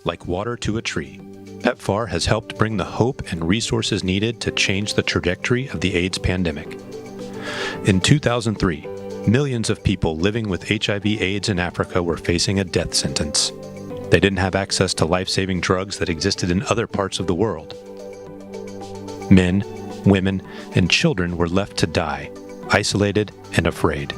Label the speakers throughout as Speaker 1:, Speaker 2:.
Speaker 1: like water to a tree. PEPFAR has helped bring the hope and resources needed to change the trajectory of the AIDS pandemic. In 2003, millions of people living with HIV/AIDS in Africa were facing a death sentence. They didn't have access to life-saving drugs that existed in other parts of the world. Men, women, and children were left to die, isolated and afraid.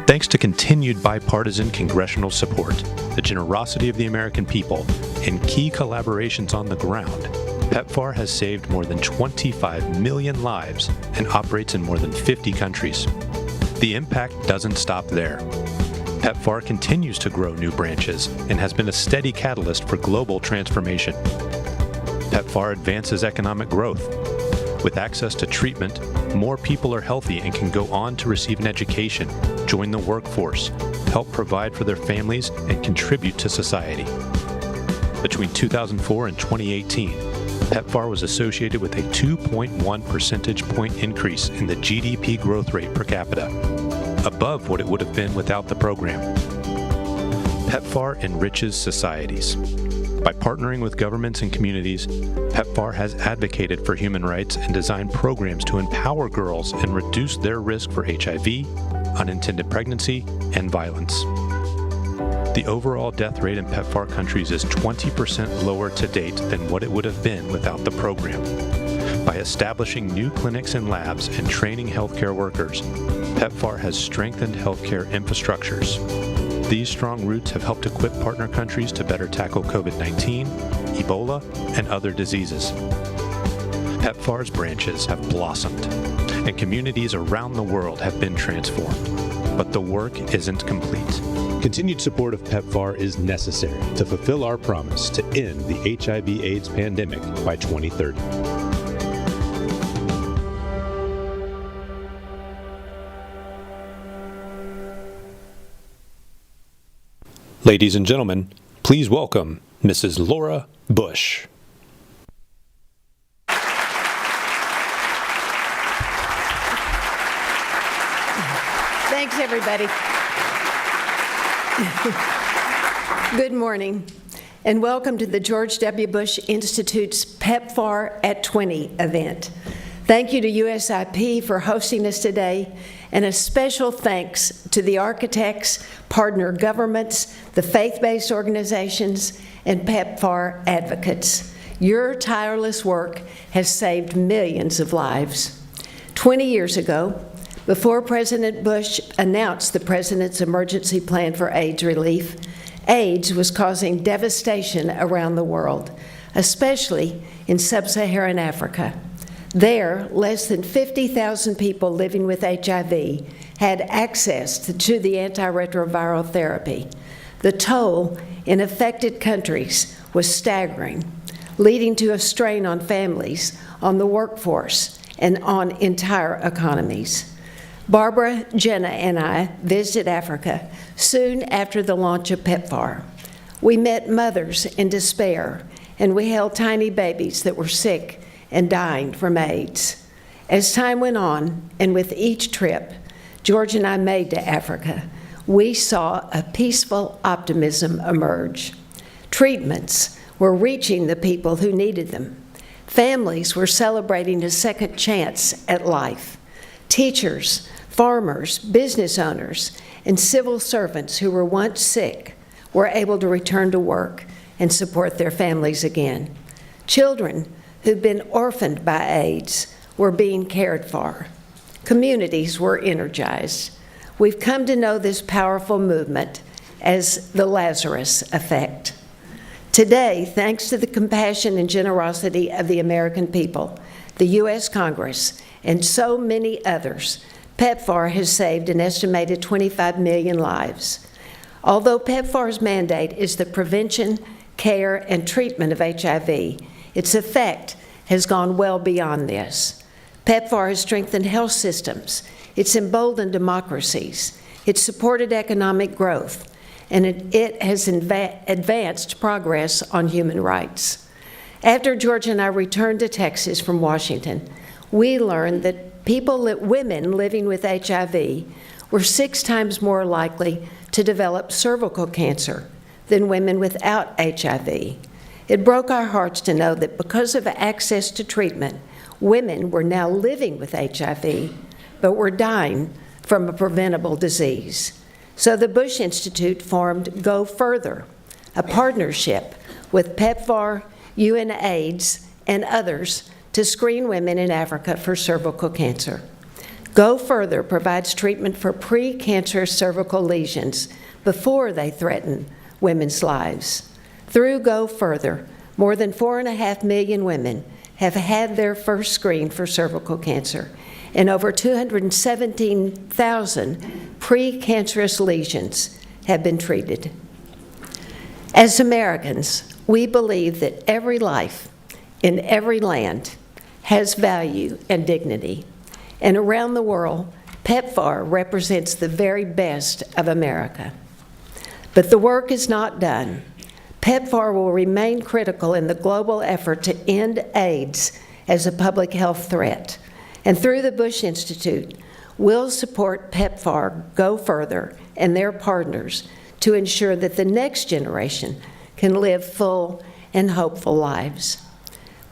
Speaker 1: Thanks to continued bipartisan congressional support, the generosity of the American people, and key collaborations on the ground, PEPFAR has saved more than 25 million lives and operates in more than 50 countries. The impact doesn't stop there. PEPFAR continues to grow new branches and has been a steady catalyst for global transformation. PEPFAR advances economic growth. With access to treatment, more people are healthy and can go on to receive an education, join the workforce, help provide for their families, and contribute to society. Between 2004 and 2018, PEPFAR was associated with a 2.1 percentage point increase in the GDP growth rate per capita, above what it would have been without the program. PEPFAR enriches societies. By partnering with governments and communities, PEPFAR has advocated for human rights and designed programs to empower girls and reduce their risk for HIV, unintended pregnancy, and violence. The overall death rate in PEPFAR countries is 20% lower to date than what it would have been without the program. By establishing new clinics and labs and training healthcare workers, PEPFAR has strengthened healthcare infrastructures. These strong roots have helped equip partner countries to better tackle COVID-19, Ebola, and other diseases. PEPFAR's branches have blossomed, and communities around the world have been transformed. But the work isn't complete.
Speaker 2: Continued support of PEPFAR is necessary to fulfill our promise to end the HIV/AIDS pandemic by 2030.
Speaker 1: Ladies and gentlemen, please welcome Mrs. Laura Bush.
Speaker 3: Thanks, everybody. Good morning, and welcome to the George W. Bush Institute's PEPFAR at 20 event. Thank you to USIP for hosting us today, and a special thanks to the architects, partner governments, the faith-based organizations, and PEPFAR advocates. Your tireless work has saved millions of lives. 20 years ago, before President Bush announced the President's Emergency Plan for AIDS Relief, AIDS was causing devastation around the world, especially in sub-Saharan Africa. There, less than 50,000 people living with HIV had access to the antiretroviral therapy. The toll in affected countries was staggering, leading to a strain on families, on the workforce, and on entire economies. Barbara, Jenna, and I visited Africa soon after the launch of PEPFAR. We met mothers in despair, and we held tiny babies that were sick and dying from AIDS. As time went on, and with each trip George and I made to Africa, we saw a peaceful optimism emerge. Treatments were reaching the people who needed them. Families were celebrating a second chance at life. Teachers, farmers, business owners, and civil servants who were once sick were able to return to work and support their families again. Children who'd been orphaned by AIDS were being cared for. Communities were energized. We've come to know this powerful movement as the Lazarus Effect. Today, thanks to the compassion and generosity of the American people, the U.S. Congress, and so many others, PEPFAR has saved an estimated 25 million lives. Although PEPFAR's mandate is the prevention, care, and treatment of HIV, its effect has gone well beyond this. PEPFAR has strengthened health systems, it's emboldened democracies, it's supported economic growth, and it has advanced progress on human rights. After George and I returned to Texas from Washington, we learned that women living with HIV were 6 times more likely to develop cervical cancer than women without HIV. It broke our hearts to know that because of access to treatment, women were now living with HIV, but were dying from a preventable disease. So the Bush Institute formed Go Further, a partnership with PEPFAR, UNAIDS, and others to screen women in Africa for cervical cancer. Go Further provides treatment for pre-cancerous cervical lesions before they threaten women's lives. Through Go Further, more than 4.5 million women have had their first screen for cervical cancer, and over 217,000 pre-cancerous lesions have been treated. As Americans, we believe that every life in every land has value and dignity. And around the world, PEPFAR represents the very best of America. But the work is not done. PEPFAR will remain critical in the global effort to end AIDS as a public health threat. And through the Bush Institute, we'll support PEPFAR Go Further and their partners to ensure that the next generation can live full and hopeful lives.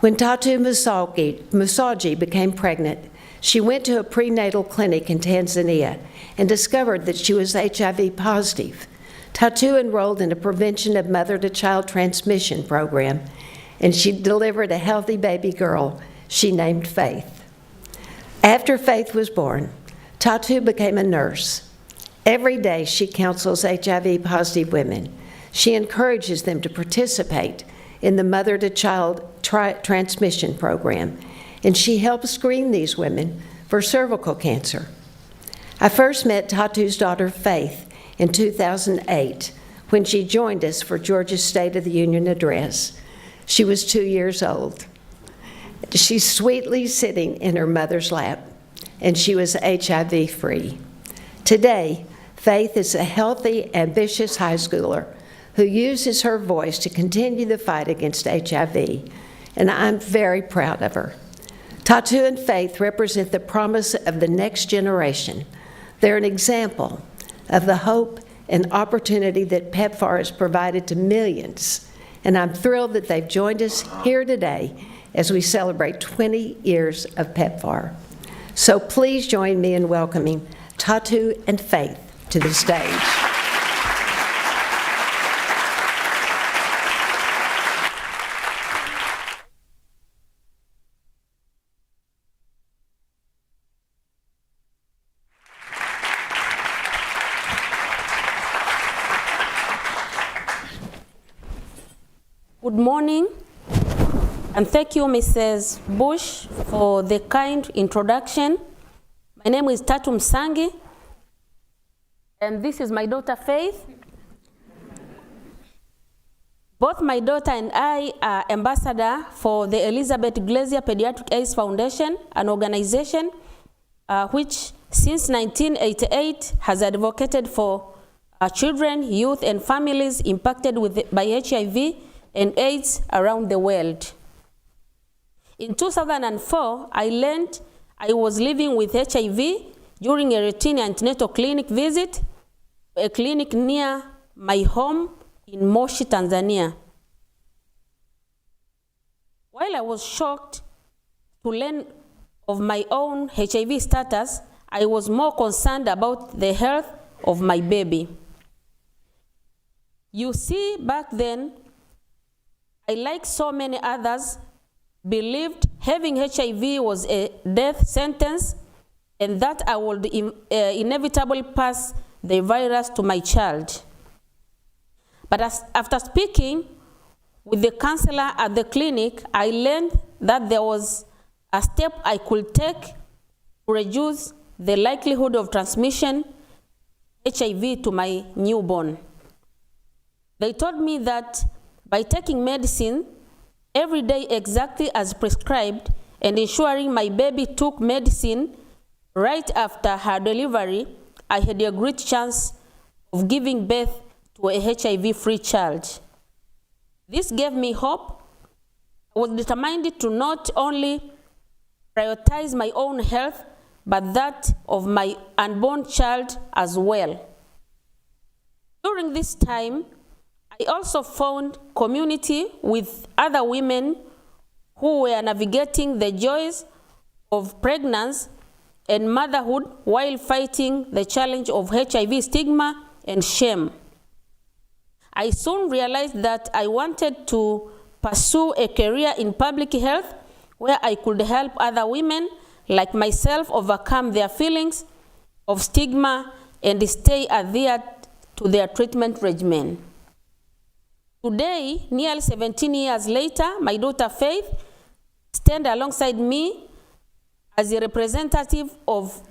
Speaker 3: When Tatu Musaji became pregnant, she went to a prenatal clinic in Tanzania and discovered that she was HIV positive. Tatu enrolled in a prevention of mother-to-child transmission program, and she delivered a healthy baby girl she named Faith. After Faith was born, Tatu became a nurse. Every day she counsels HIV-positive women. She encourages them to participate in the mother-to-child transmission program, and she helps screen these women for cervical cancer. I first met Tatu's daughter, Faith, in 2008, when she joined us for Georgia's State of the Union address. She was 2 years old. She's sweetly sitting in her mother's lap, and she was HIV-free. Today, Faith is a healthy, ambitious high schooler who uses her voice to continue the fight against HIV, and I'm very proud of her. Tatu and Faith represent the promise of the next generation. They're an example of the hope and opportunity that PEPFAR has provided to millions, and I'm thrilled that they've joined us here today as we celebrate 20 years of PEPFAR. So please join me in welcoming Tatu and Faith to the stage.
Speaker 4: Good morning, and thank you, Mrs. Bush, for the kind introduction. My name is Tatu Msangi, and this is my daughter, Faith. Both my daughter and I are ambassador for the Elizabeth Glazier Pediatric AIDS Foundation, an organization which since 1988 has advocated for children, youth, and families impacted by HIV and AIDS around the world. In 2004, I learned I was living with HIV during a routine antenatal clinic visit, a clinic near my home in Moshi, Tanzania. While I was shocked to learn of my own HIV status, I was more concerned about the health of my baby. You see, back then, I, like so many others, believed having HIV was a death sentence and that I would inevitably pass the virus to my child. But after speaking with the counselor at the clinic, I learned that there was a step I could take to reduce the likelihood of transmission HIV to my newborn. They told me that by taking medicine every day exactly as prescribed and ensuring my baby took medicine right after her delivery, I had a great chance of giving birth to a HIV-free child. This gave me hope. I was determined to not only prioritize my own health, but that of my unborn child as well. During this time, I I also found community with other women who were navigating the joys of pregnancy and motherhood while fighting the challenge of HIV stigma and shame. I soon realized that I wanted to pursue a career in public health where I could help other women like myself overcome their feelings of stigma and stay adhered to their treatment regimen. Today, nearly 17 years later, my daughter Faith stands alongside me as a representative of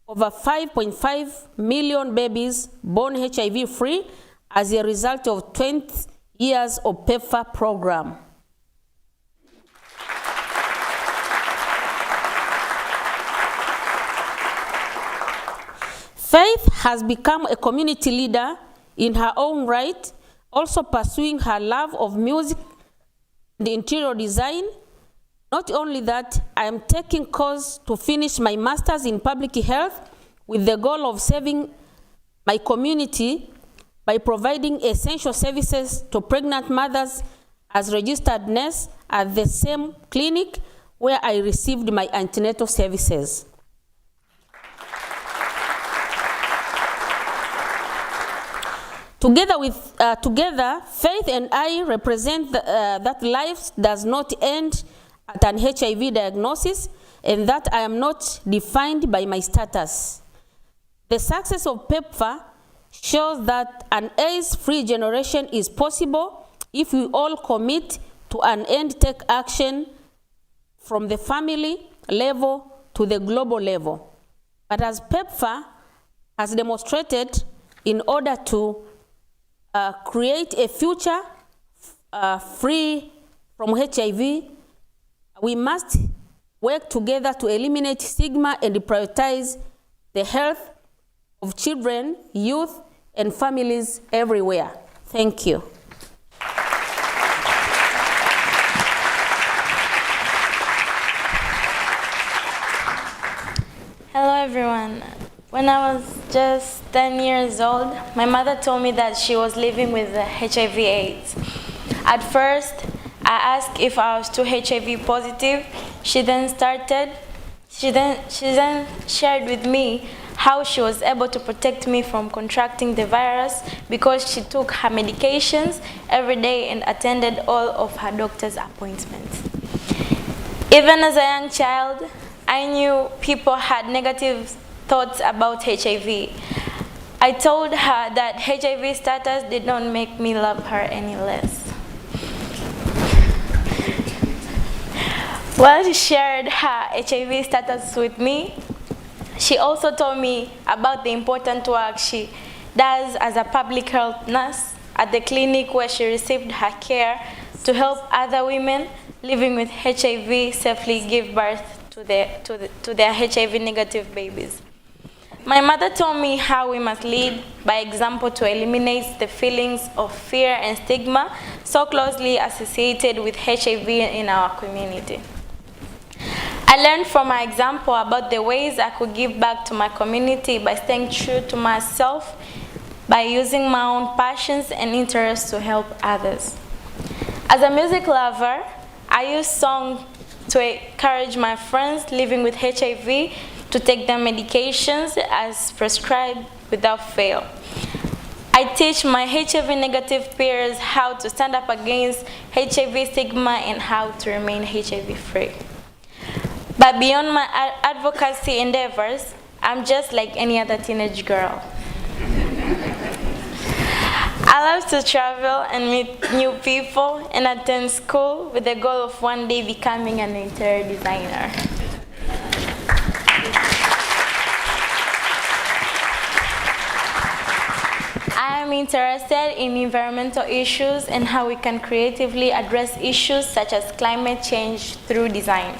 Speaker 4: over 5.5 million babies born HIV-free as a result of 20 years of PEPFAR program. Faith has become a community leader in her own right, also pursuing her love of music and interior design. Not only that, I am taking course to finish my master's in public health with the goal of serving my community by providing essential services to pregnant mothers as registered nurse at the same clinic where I received my antenatal services. Together, Faith and I represent that life does not end at an HIV diagnosis and that I am not defined by my status. The success of PEPFAR shows that an AIDS-free generation is possible if we all commit to an end-take action from the family level to the global level. But as PEPFAR has demonstrated, in order to create a future free from HIV, we must work together to eliminate stigma and prioritize the health of children, youth, and families everywhere. Thank you.
Speaker 5: Hello everyone. When I was just 10 years old, my mother told me that she was living with HIV/AIDS. At first, I asked if I was too HIV positive. She then shared with me how she was able to protect me from contracting the virus because she took her medications every day and attended all of her doctor's appointments. Even as a young child, I knew people had negative thoughts about HIV. I told her that HIV status did not make me love her any less. While she shared her HIV status with me, she also told me about the important work she does as a public health nurse at the clinic where she received her care to help other women living with HIV safely give birth to their HIV-negative babies. My mother told me how we must lead by example to eliminate the feelings of fear and stigma so closely associated with HIV in our community. I learned from my example about the ways I could give back to my community by staying true to myself, by using my own passions and interests to help others. As a music lover, I use song to encourage my friends living with HIV to take their medications as prescribed without fail. I teach my HIV-negative peers how to stand up against HIV stigma and how to remain HIV-free. But beyond my advocacy endeavors, I'm just like any other teenage girl. I love to travel and meet new people and attend school with the goal of one day becoming an interior designer. I am interested in environmental issues and how we can creatively address issues such as climate change through design.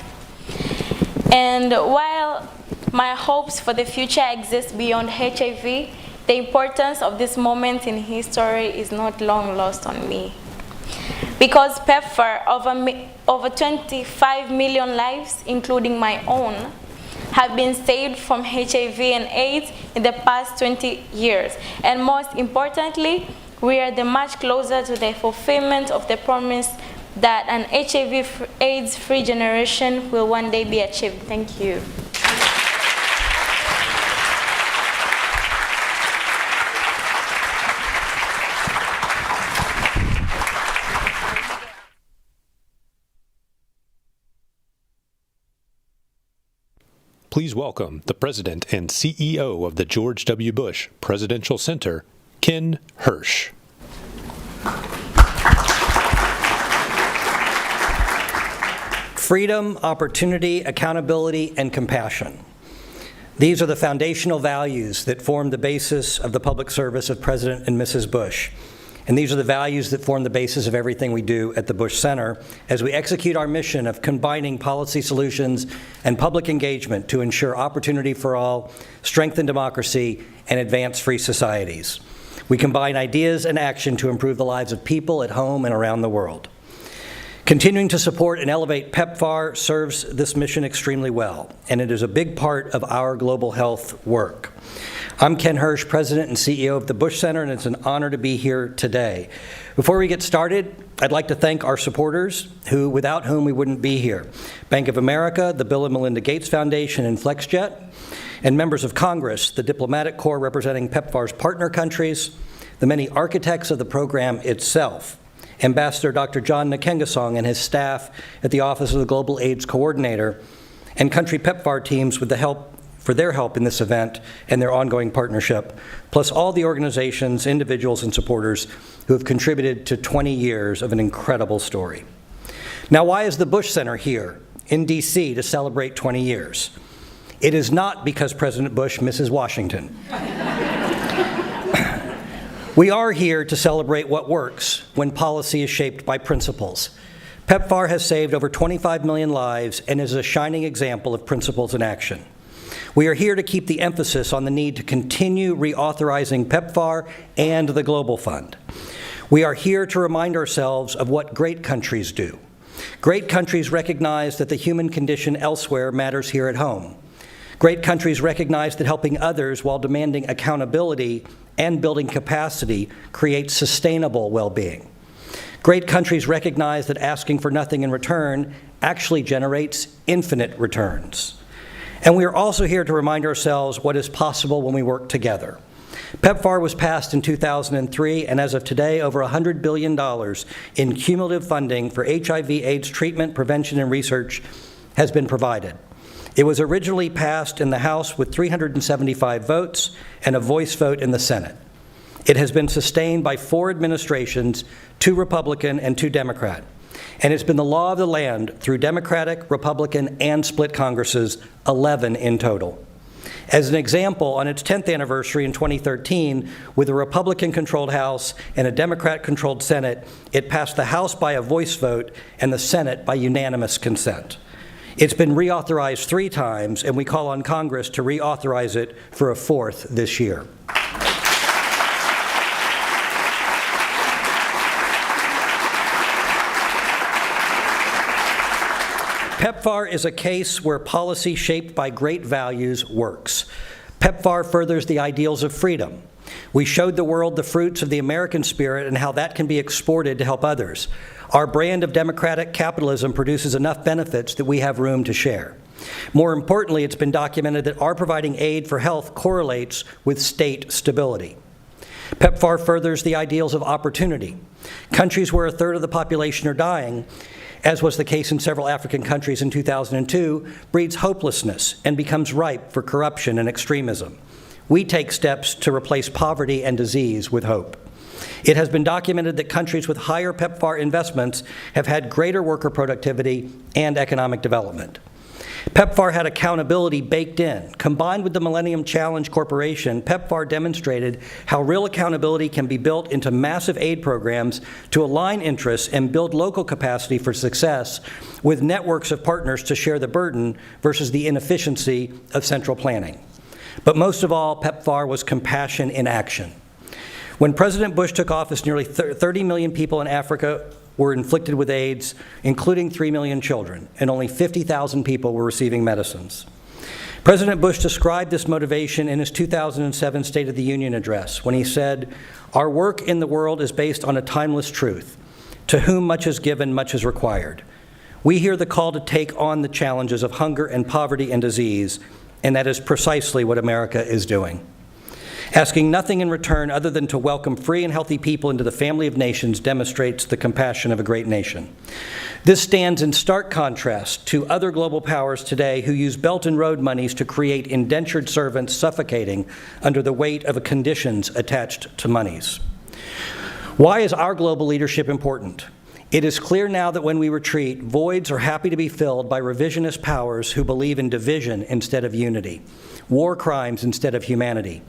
Speaker 5: And while my hopes for the future exist beyond HIV, the importance of this moment in history is not long lost on me. Because PEPFAR, over 25 million lives, including my own, have been saved from HIV and AIDS in the past 20 years. And most importantly, we are much closer to the fulfillment of the promise that an HIV/AIDS-free generation will one day be achieved. Thank you.
Speaker 1: Please welcome the President and CEO of the George W. Bush Presidential Center, Ken Hirsch.
Speaker 6: Freedom, opportunity, accountability, and compassion. These are the foundational values that form the basis of the public service of President and Mrs. Bush. And these are the values that form the basis of everything we do at the Bush Center as we execute our mission of combining policy solutions and public engagement to ensure opportunity for all, strengthen democracy, and advance free societies. We combine ideas and action to improve the lives of people at home and around the world. Continuing to support and elevate PEPFAR serves this mission extremely well, and it is a big part of our global health work. I'm Ken Hirsch, President and CEO of the Bush Center, and it's an honor to be here today. Before we get started, I'd like to thank our supporters, without whom we wouldn't be here. Bank of America, the Bill and Melinda Gates Foundation, and FlexJet, and members of Congress, the diplomatic corps representing PEPFAR's partner countries, the many architects of the program itself, Ambassador Dr. John Nkengasong and his staff at the Office of the Global AIDS Coordinator, and country PEPFAR teams for their help in this event and their ongoing partnership, plus all the organizations, individuals, and supporters who have contributed to 20 years of an incredible story. Now, why is the Bush Center here in DC to celebrate 20 years? It is not because President Bush misses Washington. We are here to celebrate what works when policy is shaped by principles. PEPFAR has saved over 25 million lives and is a shining example of principles in action. We are here to keep the emphasis on the need to continue reauthorizing PEPFAR and the Global Fund. We are here to remind ourselves of what great countries do. Great countries recognize that the human condition elsewhere matters here at home. Great countries recognize that helping others while demanding accountability and building capacity creates sustainable well-being. Great countries recognize that asking for nothing in return actually generates infinite returns. And we are also here to remind ourselves what is possible when we work together. PEPFAR was passed in 2003, and as of today, over $100 billion in cumulative funding for HIV/AIDS treatment, prevention, and research has been provided. It was originally passed in the House with 375 votes and a voice vote in the Senate. It has been sustained by 4 administrations, 2 Republican and 2 Democrat. And it's been the law of the land through Democratic, Republican, and split Congresses, 11 in total. As an example, on its 10th anniversary in 2013, with a Republican-controlled House and a Democrat-controlled Senate, it passed the House by a voice vote and the Senate by unanimous consent. It's been reauthorized 3 times, and we call on Congress to reauthorize it for a 4th this year. PEPFAR is a case where policy shaped by great values works. PEPFAR furthers the ideals of freedom. We showed the world the fruits of the American spirit and how that can be exported to help others. Our brand of democratic capitalism produces enough benefits that we have room to share. More importantly, it's been documented that our providing aid for health correlates with state stability. PEPFAR furthers the ideals of opportunity. Countries where a third of the population are dying, as was the case in several African countries in 2002, breeds hopelessness and becomes ripe for corruption and extremism. We take steps to replace poverty and disease with hope. It has been documented that countries with higher PEPFAR investments have had greater worker productivity and economic development. PEPFAR had accountability baked in. Combined with the Millennium Challenge Corporation, PEPFAR demonstrated how real accountability can be built into massive aid programs to align interests and build local capacity for success with networks of partners to share the burden versus the inefficiency of central planning. But most of all, PEPFAR was compassion in action. When President Bush took office, nearly 30 million people in Africa were inflicted with AIDS, including 3 million children, and only 50,000 people were receiving medicines. President Bush described this motivation in his 2007 State of the Union address when he said, "Our work in the world is based on a timeless truth. To whom much is given, much is required." We hear the call to take on the challenges of hunger and poverty and disease, and that is precisely what America is doing. Asking nothing in return other than to welcome free and healthy people into the family of nations demonstrates the compassion of a great nation. This stands in stark contrast to other global powers today who use Belt and Road monies to create indentured servants suffocating under the weight of conditions attached to monies. Why is our global leadership important? It is clear now that when we retreat, voids are happy to be filled by revisionist powers who believe in division instead of unity, war crimes instead of humanity,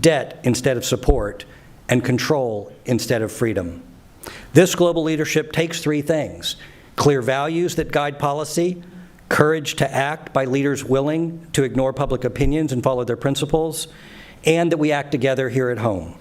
Speaker 6: debt instead of support, and control instead of freedom. This global leadership takes three things: clear values that guide policy, courage to act by leaders willing to ignore public opinions and follow their principles, and that we act together here at home.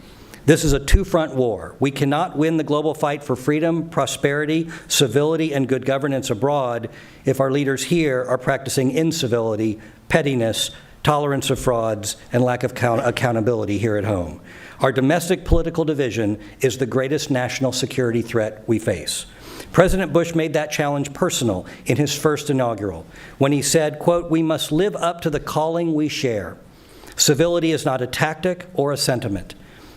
Speaker 6: This is a two-front war. We cannot win the global fight for freedom, prosperity, civility, and good governance abroad if our leaders here are practicing incivility, pettiness, tolerance of frauds, and lack of accountability here at home. Our domestic political division is the greatest national security threat we face. President Bush made that challenge personal in his first inaugural when he said, quote, "We must live up to the calling we share. Civility is not a tactic or a sentiment.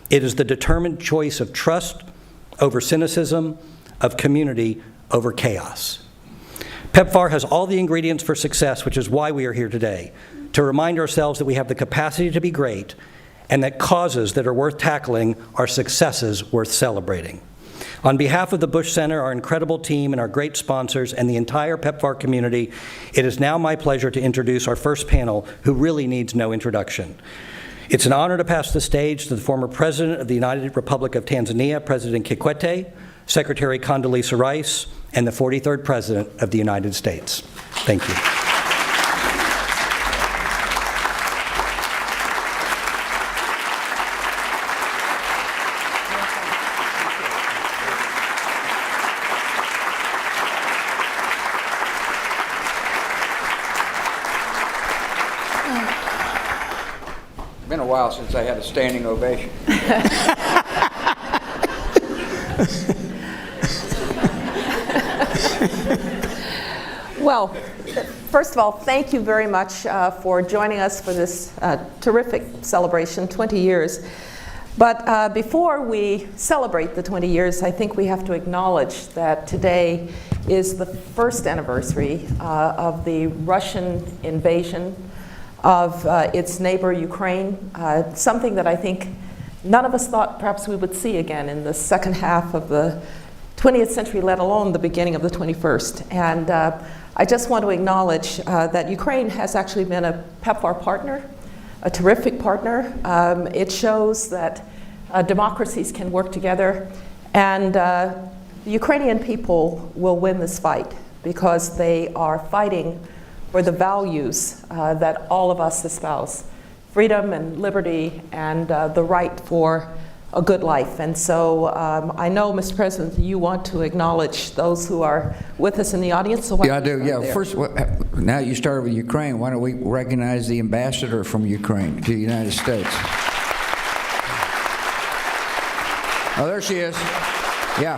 Speaker 6: It is the determined choice of trust over cynicism, of community over chaos." PEPFAR has all the ingredients for success, which is why we are here today, to remind ourselves that we have the capacity to be great and that causes that are worth tackling are successes worth celebrating. On behalf of the Bush Center, our incredible team, and our great sponsors, and the entire PEPFAR community, it is now my pleasure to introduce our first panel, who really needs no introduction. It's an honor to pass the stage to the former President of the United Republic of Tanzania, President Kikwete, Secretary Condoleezza Rice, and the 43rd President of the United States. Thank you.
Speaker 7: Been a while since I had a standing ovation.
Speaker 8: Well, first of all, thank you very much for joining us for this terrific celebration, 20 years. But before we celebrate the 20 years, I think we have to acknowledge that today is the first anniversary of the Russian invasion of its neighbor, Ukraine, something that I think none of us thought perhaps we would see again in the second half of the 20th century, let alone the beginning of the 21st. And I just want to acknowledge that Ukraine has actually been a PEPFAR partner, a terrific partner. It shows that democracies can work together, and the Ukrainian people will win this fight because they are fighting for the values that all of us espouse: freedom and liberty and the right for a good life. And so I know, Mr. President, you want to acknowledge those who are with us in the audience. So
Speaker 7: Yeah, I do. Yeah, first, now you started with Ukraine. Why don't we recognize the ambassador from Ukraine to the United States? Oh, there she is. Yeah.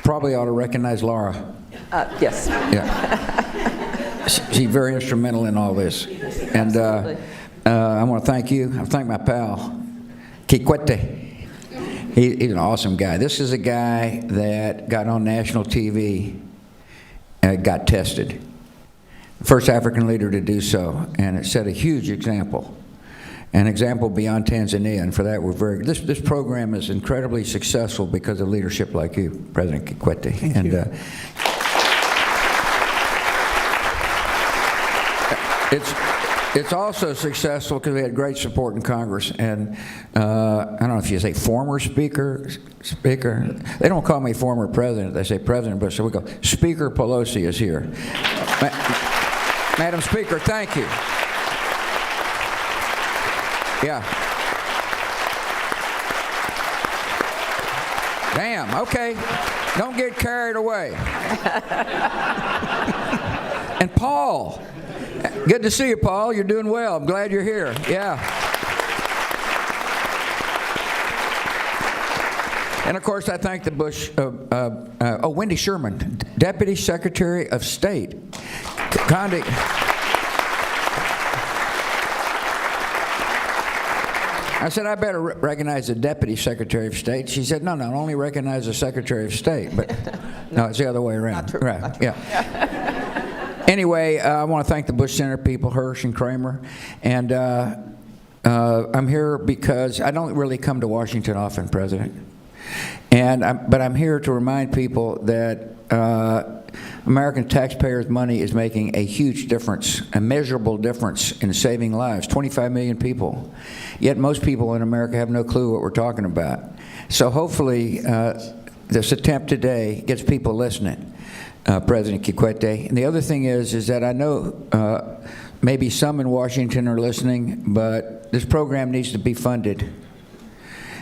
Speaker 7: Probably ought to recognize Laura.
Speaker 8: Yes.
Speaker 7: Yeah. She's very instrumental in all this. And I want to thank you. I thank my pal, Kikwete. He's an awesome guy. This is a guy that got on national TV and got tested. First African leader to do so. And it set a huge example. An example beyond Tanzania, and for that we're very. This program is incredibly successful because of leadership like you, President Kikwete. Thank you. It's also successful because we had great support in Congress, and I don't know if you say former speaker. They don't call me former president; they say President Bush. So we go. Speaker Pelosi is here. Madam Speaker, thank you. Yeah. Damn, okay. Don't get carried away. And Paul. Good to see you, Paul. You're doing well. I'm glad you're here. Yeah. And of course, I thank the Bush, Wendy Sherman, Deputy Secretary of State. Condi. I said, I better recognize the Deputy Secretary of State. She said, no, only recognize the Secretary of State. But no, it's the other way around.
Speaker 8: Not true.
Speaker 7: Right,
Speaker 8: Not true.
Speaker 7: Yeah. Anyway, I want to thank the Bush Center people, Hirsch and Kramer. And I'm here because I don't really come to Washington often, President. But I'm here to remind people that American taxpayers' money is making a huge difference, a measurable difference in saving lives. 25 million people. Yet most people in America have no clue what we're talking about. So hopefully this attempt today gets people listening, President Kikwete. And the other thing is that I know maybe some in Washington are listening, but this program needs to be funded.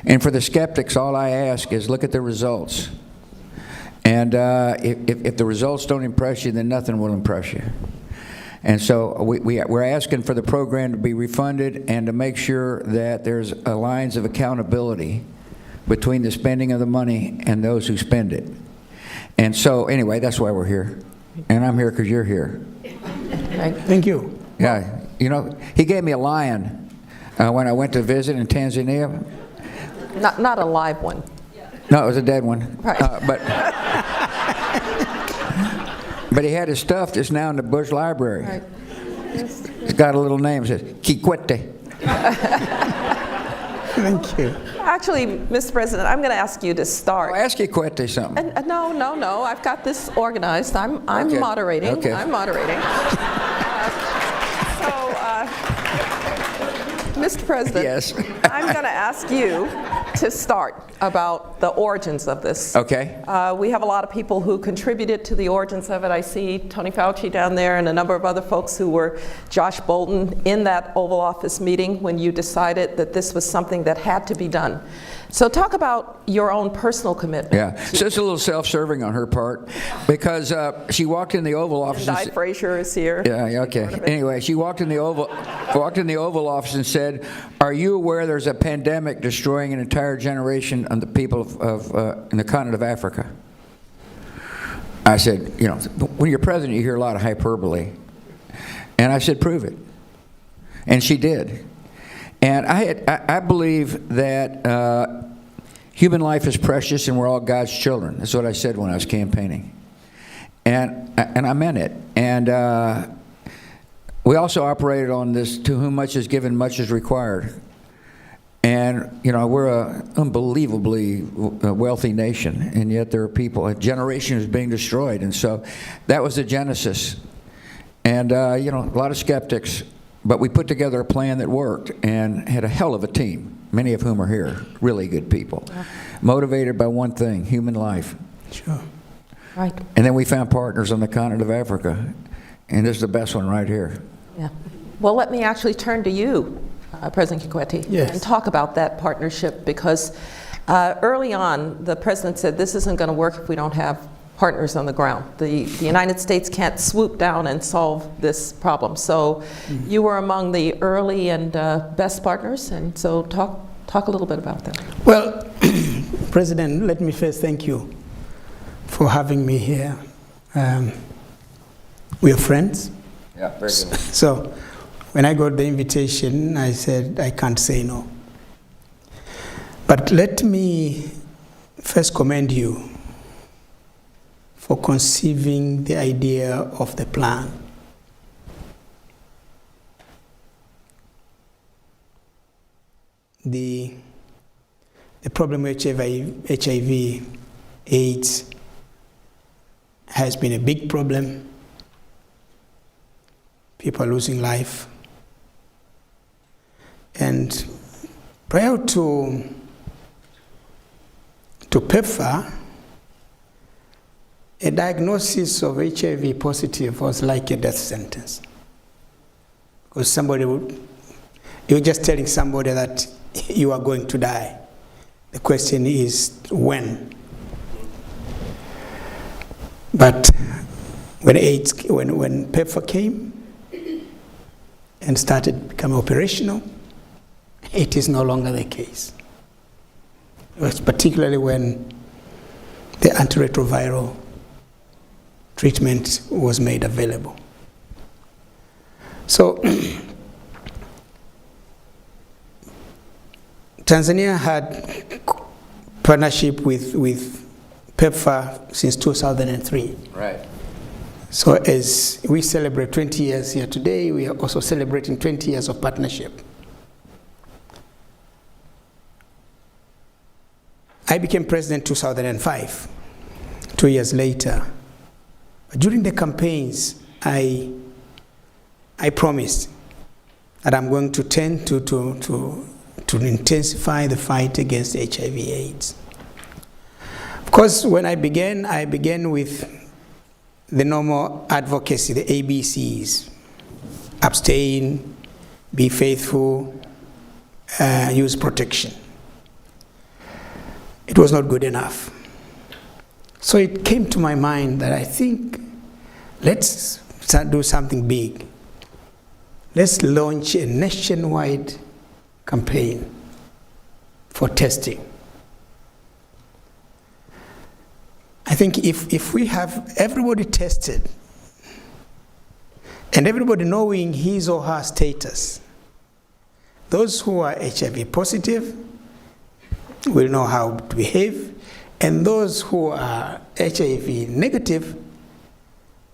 Speaker 7: And for the skeptics, all I ask is look at the results. And if the results don't impress you, then nothing will impress you. And so we're asking for the program to be refunded and to make sure that there's lines of accountability between the spending of the money and those who spend it. And so anyway, that's why we're here. And I'm here because you're here.
Speaker 9: Thank you.
Speaker 7: Yeah, you know, he gave me a lion when I went to visit in Tanzania.
Speaker 8: Not a live one.
Speaker 7: No, it was a dead one.
Speaker 8: Right.
Speaker 7: But he had his stuff just now in the Bush Library.
Speaker 8: Right.
Speaker 7: It's got a little name. It says Kikwete.
Speaker 9: Thank you.
Speaker 8: Actually, Mr. President, I'm going to ask you to start.
Speaker 7: I'll ask Kikwete something.
Speaker 8: No. I've got this organized. I'm
Speaker 7: Okay.
Speaker 8: moderating.
Speaker 7: Okay.
Speaker 8: I'm moderating. Mr. President,
Speaker 7: Yes.
Speaker 8: I'm going to ask you to start about the origins of this.
Speaker 7: Okay.
Speaker 8: We have a lot of people who contributed to the origins of it. I see Tony Fauci down there and a number of other folks who were Josh Bolton in that Oval Office meeting when you decided that this was something that had to be done. So talk about your own personal commitment.
Speaker 7: Yeah. So it's a little self-serving on her part because she walked in the Oval Office.
Speaker 8: Di Frazier is here.
Speaker 7: Yeah. Okay. Anyway, she walked in the Oval Office and said, "Are you aware there's a pandemic destroying an entire generation of the people in the continent of Africa?" I said, you know, when you're president, you hear a lot of hyperbole, and I said, "Prove it," and she did. And I believe that human life is precious and we're all God's children. That's what I said when I was campaigning. And I meant it. And we also operated on this, to whom much is given, much is required. And, you know, we're an unbelievably wealthy nation, and yet there are people, a generation is being destroyed. And so that was the genesis. And, you know, a lot of skeptics. But we put together a plan that worked and had a hell of a team, many of whom are here, really good people, motivated by one thing, human life.
Speaker 9: Sure.
Speaker 8: Right.
Speaker 7: And then we found partners on the continent of Africa, and this is the best one right here.
Speaker 8: Yeah. Well, let me actually turn to you, President Kikwete,
Speaker 9: Yes.
Speaker 8: and talk about that partnership, because early on, the president said this isn't going to work if we don't have partners on the ground. The United States can't swoop down and solve this problem. So you were among the early and best partners, and so talk a little bit about that.
Speaker 9: Well, President, let me first thank you for having me here. We are friends.
Speaker 7: Yeah, very good.
Speaker 9: So when I got the invitation, I said I can't say no. But let me first commend you for conceiving the idea of the plan. The problem with HIV, AIDS has been a big problem. People are losing life. And prior to PEPFAR, a diagnosis of HIV positive was like a death sentence. Because you're just telling somebody that you are going to die. The question is when But when PEPFAR came and started becoming operational, it is no longer the case. It was particularly when the antiretroviral treatment was made available. So Tanzania had partnership with PEPFAR since 2003.
Speaker 7: Right.
Speaker 9: So as we celebrate 20 years here today, we are also celebrating 20 years of partnership. I became president in 2005, 2 years later. During the campaigns, I promised that I'm going to tend to intensify the fight against HIV/AIDS. Of course, when I began with the normal advocacy, the ABCs: abstain, be faithful, use protection. It was not good enough. So it came to my mind that I think let's do something big. Let's launch a nationwide campaign for testing. I think if we have everybody tested and everybody knowing his or her status, those who are HIV positive will know how to behave, and those who are HIV negative,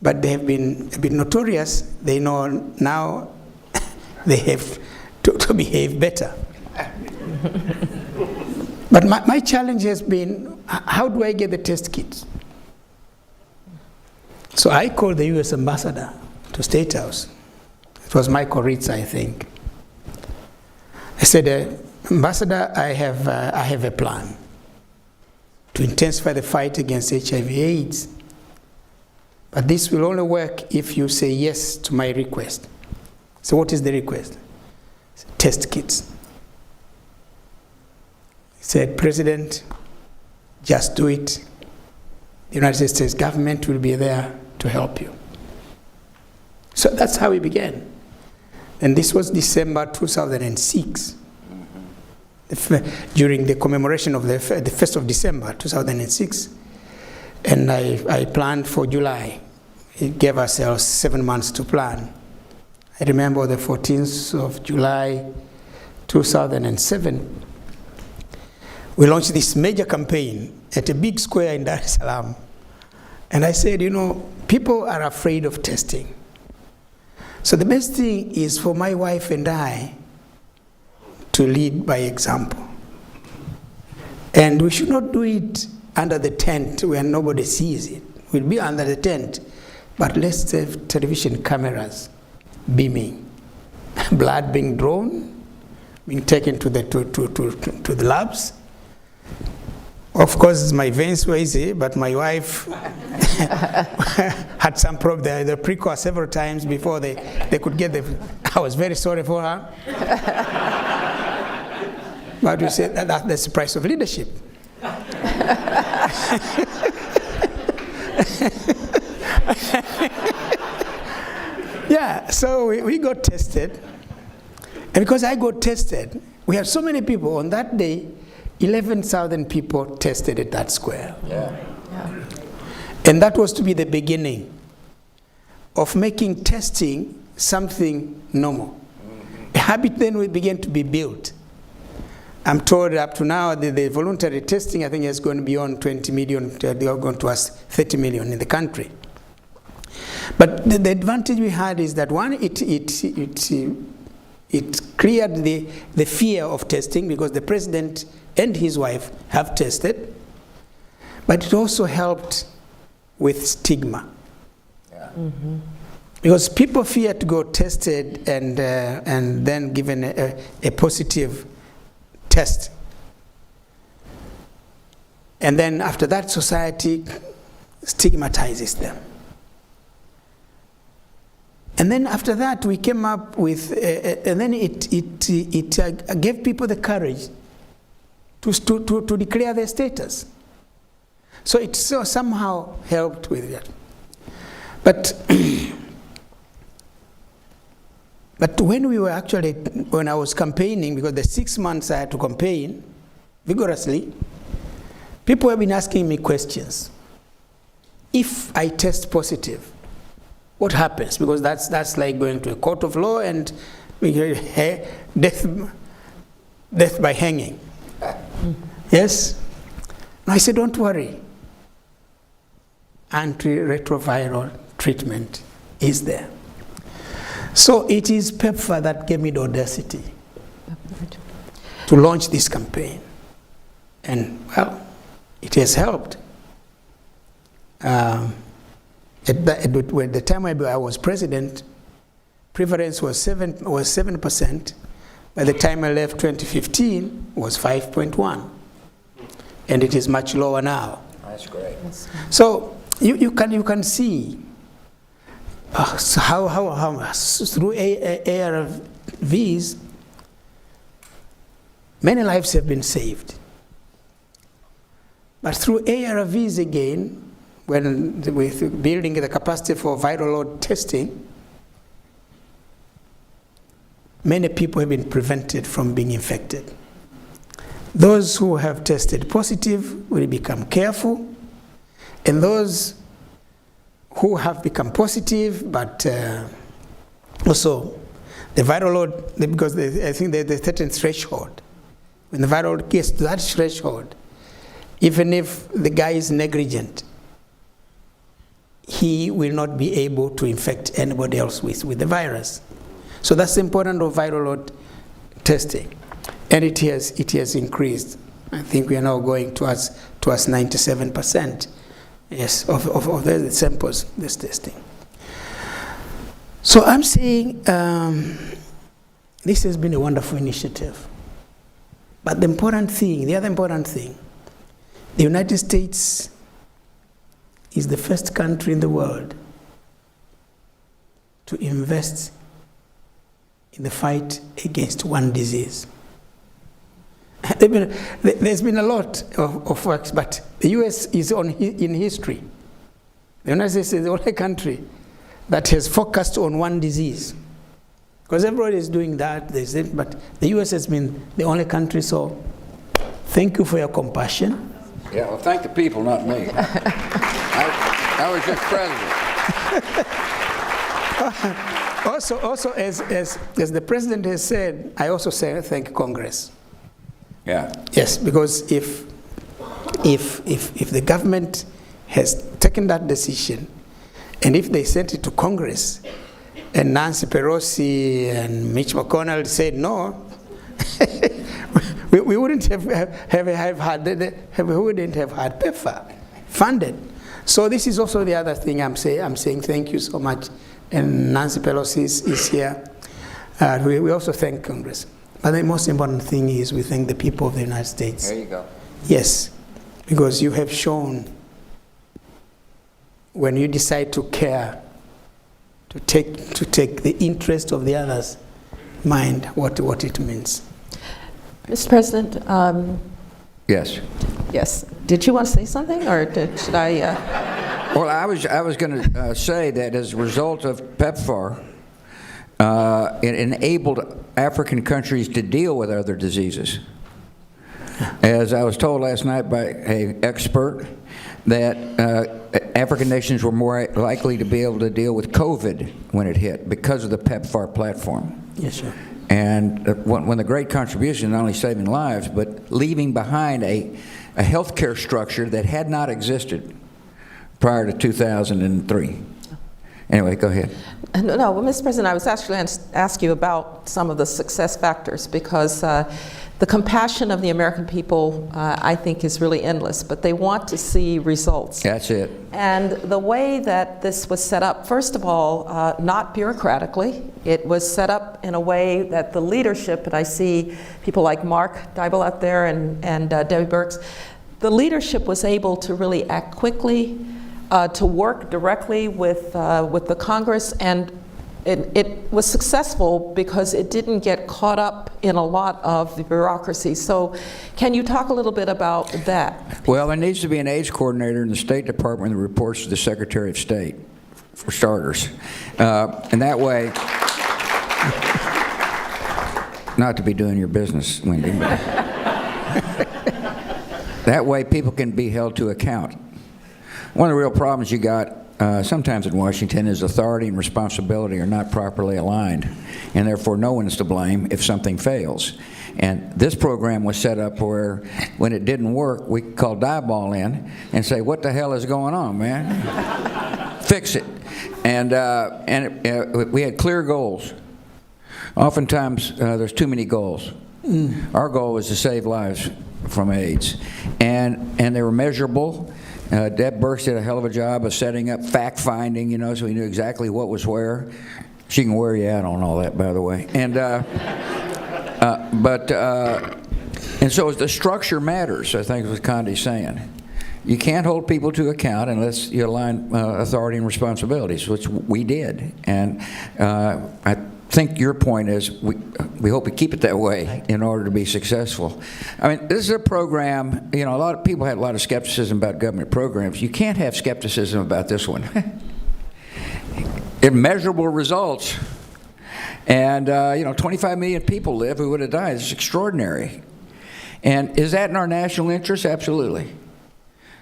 Speaker 9: but they have been a bit notorious, they know now they have to behave better. But my challenge has been, how do I get the test kits? So I called the US ambassador to State House. It was Michael Ritz, I think. I said, Ambassador, I have a plan to intensify the fight against HIV/AIDS. But this will only work if you say yes to my request. So what is the request? Test kits. He said, President, just do it. The United States government will be there to help you. So that's how we began. And this was December 2006. During the commemoration of the 1st of December 2006. And I planned for July. It gave ourselves 7 months to plan. I remember the 14th of July 2007, we launched this major campaign at a big square in Dar es Salaam. And I said, people are afraid of testing. So the best thing is for my wife and I to lead by example. And we should not do it under the tent where nobody sees it. We'll be under the tent, but let's have television cameras beaming, blood being drawn, being taken to the labs. Of course, my veins were easy, but my wife had some problem. They pre-course several times before they could get the. I was very sorry for her. But we said that's the price of leadership. Yeah, so we got tested. And because I got tested, we had so many people. On that day, 11,000 people tested at that square.
Speaker 7: Yeah.
Speaker 9: And that was to be the beginning of making testing something normal. A habit then began to be built. I'm told up to now the voluntary testing, I think, is going beyond 20 million. They are going to us 30 million in the country. But the advantage we had is that one, it cleared the fear of testing because the president and his wife have tested. But it also helped with stigma.
Speaker 7: Yeah.
Speaker 8: Mm-hmm.
Speaker 9: Because people fear to go tested and then given a positive test. And then after that, society stigmatizes them. And then after that, we came up with, and then it gave people the courage to declare their status. So it somehow helped with that. But but when I was campaigning, because the 6 months I had to campaign vigorously, people have been asking me questions. If I test positive, what happens? Because that's like going to a court of law and death by hanging. Yes? And I said, don't worry. Antiretroviral treatment is there. So it is PEPFAR that gave me the audacity to launch this campaign. And, well, it has helped. At the time I was president, prevalence was 7%. By the time I left 2015, it was 5.1. And it is much lower now.
Speaker 7: That's great.
Speaker 9: So you can see how through ARVs, many lives have been saved. But through ARVs again, when with building the capacity for viral load testing, many people have been prevented from being infected. Those who have tested positive will become careful, and those who have become positive, but also the viral load, because I think there's a certain threshold. When the viral load gets to that threshold, even if the guy is negligent, he will not be able to infect anybody else with the virus. So that's the importance of viral load testing. And it has increased. I think we are now going towards 97%, yes, of the samples, this testing. So I'm saying this has been a wonderful initiative. But the other important thing, the United States is the first country in the world to invest in the fight against one disease. There's been a lot of works, but the US is in history. The United States is the only country that has focused on one disease. Because everybody is doing that, but the US has been the only country, so thank you for your compassion.
Speaker 7: Yeah, well, thank the people, not me. I was just president.
Speaker 9: Also, as the president has said, I also say thank Congress.
Speaker 7: Yeah.
Speaker 9: Yes, because if the government has taken that decision, and if they sent it to Congress, and Nancy Pelosi and Mitch McConnell said no, we wouldn't have had PEPFAR funded. So this is also the other thing I'm saying thank you so much. And Nancy Pelosi is here. We also thank Congress. But the most important thing is we thank the people of the United States.
Speaker 7: There you go.
Speaker 9: Yes, because you have shown when you decide to care, to take the interest of the others, mind what it means.
Speaker 8: Mr. President,
Speaker 7: Yes.
Speaker 8: yes, did you want to say something, or should I?
Speaker 7: Well, I was going to say that as a result of PEPFAR, it enabled African countries to deal with other diseases. As I was told last night by an expert, that African nations were more likely to be able to deal with COVID when it hit because of the PEPFAR platform.
Speaker 9: Yes, sir.
Speaker 7: And when the great contribution, not only saving lives, but leaving behind a healthcare structure that had not existed prior to 2003. Anyway, go ahead.
Speaker 8: No, well, Mr. President, I was actually going to ask you about some of the success factors, because the compassion of the American people, I think, is really endless, but they want to see results.
Speaker 7: That's it.
Speaker 8: And the way that this was set up, first of all, not bureaucratically, it was set up in a way that the leadership, and I see people like Mark Dybel out there and Debbie Burks, the leadership was able to really act quickly, to work directly with the Congress, and it was successful because it didn't get caught up in a lot of the bureaucracy. So can you talk a little bit about that?
Speaker 7: Well, there needs to be an AIDS coordinator in the State Department that reports to the Secretary of State, for starters. And that way, not to be doing your business, Wendy, but that way people can be held to account. One of the real problems you got sometimes in Washington is authority and responsibility are not properly aligned, and therefore no one is to blame if something fails. And this program was set up where, when it didn't work, we could call Dieball in and say, "What the hell is going on, man? Fix it." And we had clear goals. Oftentimes, there's too many goals. Our goal was to save lives from AIDS, and they were measurable. Deb Burks did a hell of a job of setting up fact-finding, you know, so we knew exactly what was where. She can wear you out on all that, by the way. And and so the structure matters, I think is what Condi's saying. You can't hold people to account unless you align authority and responsibilities, which we did. And I think your point is we hope we keep it that way in order to be successful. I mean, this is a program, you know, a lot of people had a lot of skepticism about government programs. You can't have skepticism about this one. It measurable results. And, 25 million people live who would have died. It's extraordinary. And is that in our national interest? Absolutely.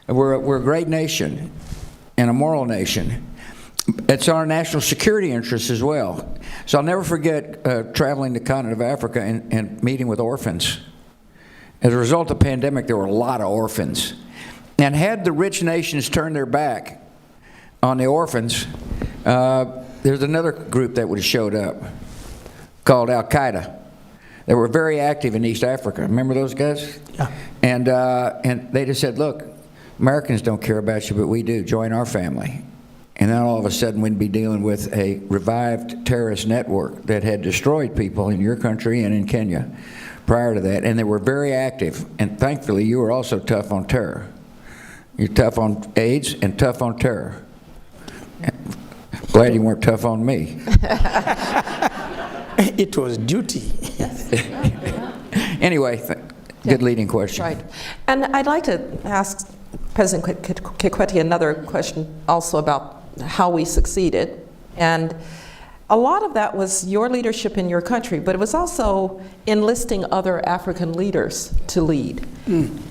Speaker 7: We're a great nation and a moral nation. It's our national security interests as well. So I'll never forget traveling to the continent of Africa and meeting with orphans. As a result of the pandemic, there were a lot of orphans. And had the rich nations turned their back on the orphans, there's another group that would have showed up called Al-Qaeda. They were very active in East Africa. Remember those guys? Yeah. And they just said, "Look, Americans don't care about you, but we do. Join our family." And then all of a sudden we'd be dealing with a revived terrorist network that had destroyed people in your country and in Kenya prior to that. And they were very active. And thankfully, you were also tough on terror. You're tough on AIDS and tough on terror. Glad you weren't tough on me.
Speaker 9: It was duty.
Speaker 7: Anyway, good leading question.
Speaker 8: Right. And I'd like to ask President Kikwete another question also about how we succeeded. And a lot of that was your leadership in your country, but it was also enlisting other African leaders to lead.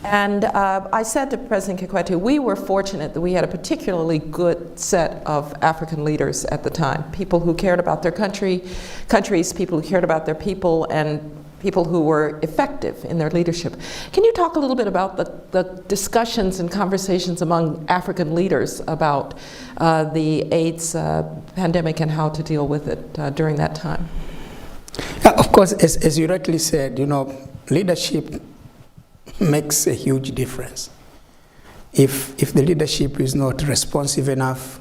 Speaker 8: And I said to President Kikwete, we were fortunate that we had a particularly good set of African leaders at the time, people who cared about their countries, people who cared about their people, and people who were effective in their leadership. Can you talk a little bit about the discussions and conversations among African leaders about the AIDS pandemic and how to deal with it during that time?
Speaker 9: Of course, as you rightly said, leadership makes a huge difference. If the leadership is not responsive enough,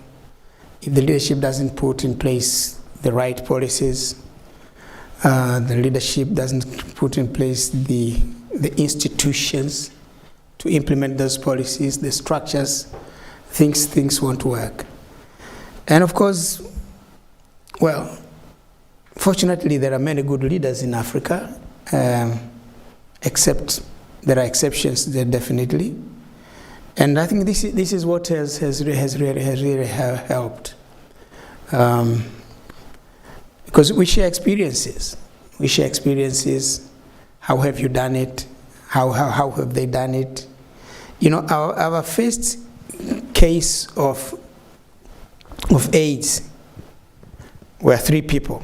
Speaker 9: if the leadership doesn't put in place the right policies, the leadership doesn't put in place the institutions to implement those policies, the structures, things won't work. And of course, well, fortunately there are many good leaders in Africa, except there are exceptions there definitely. And I think this is what has really helped. Because we share experiences. How have you done it? How have they done it? Our first case of AIDS were 3 people.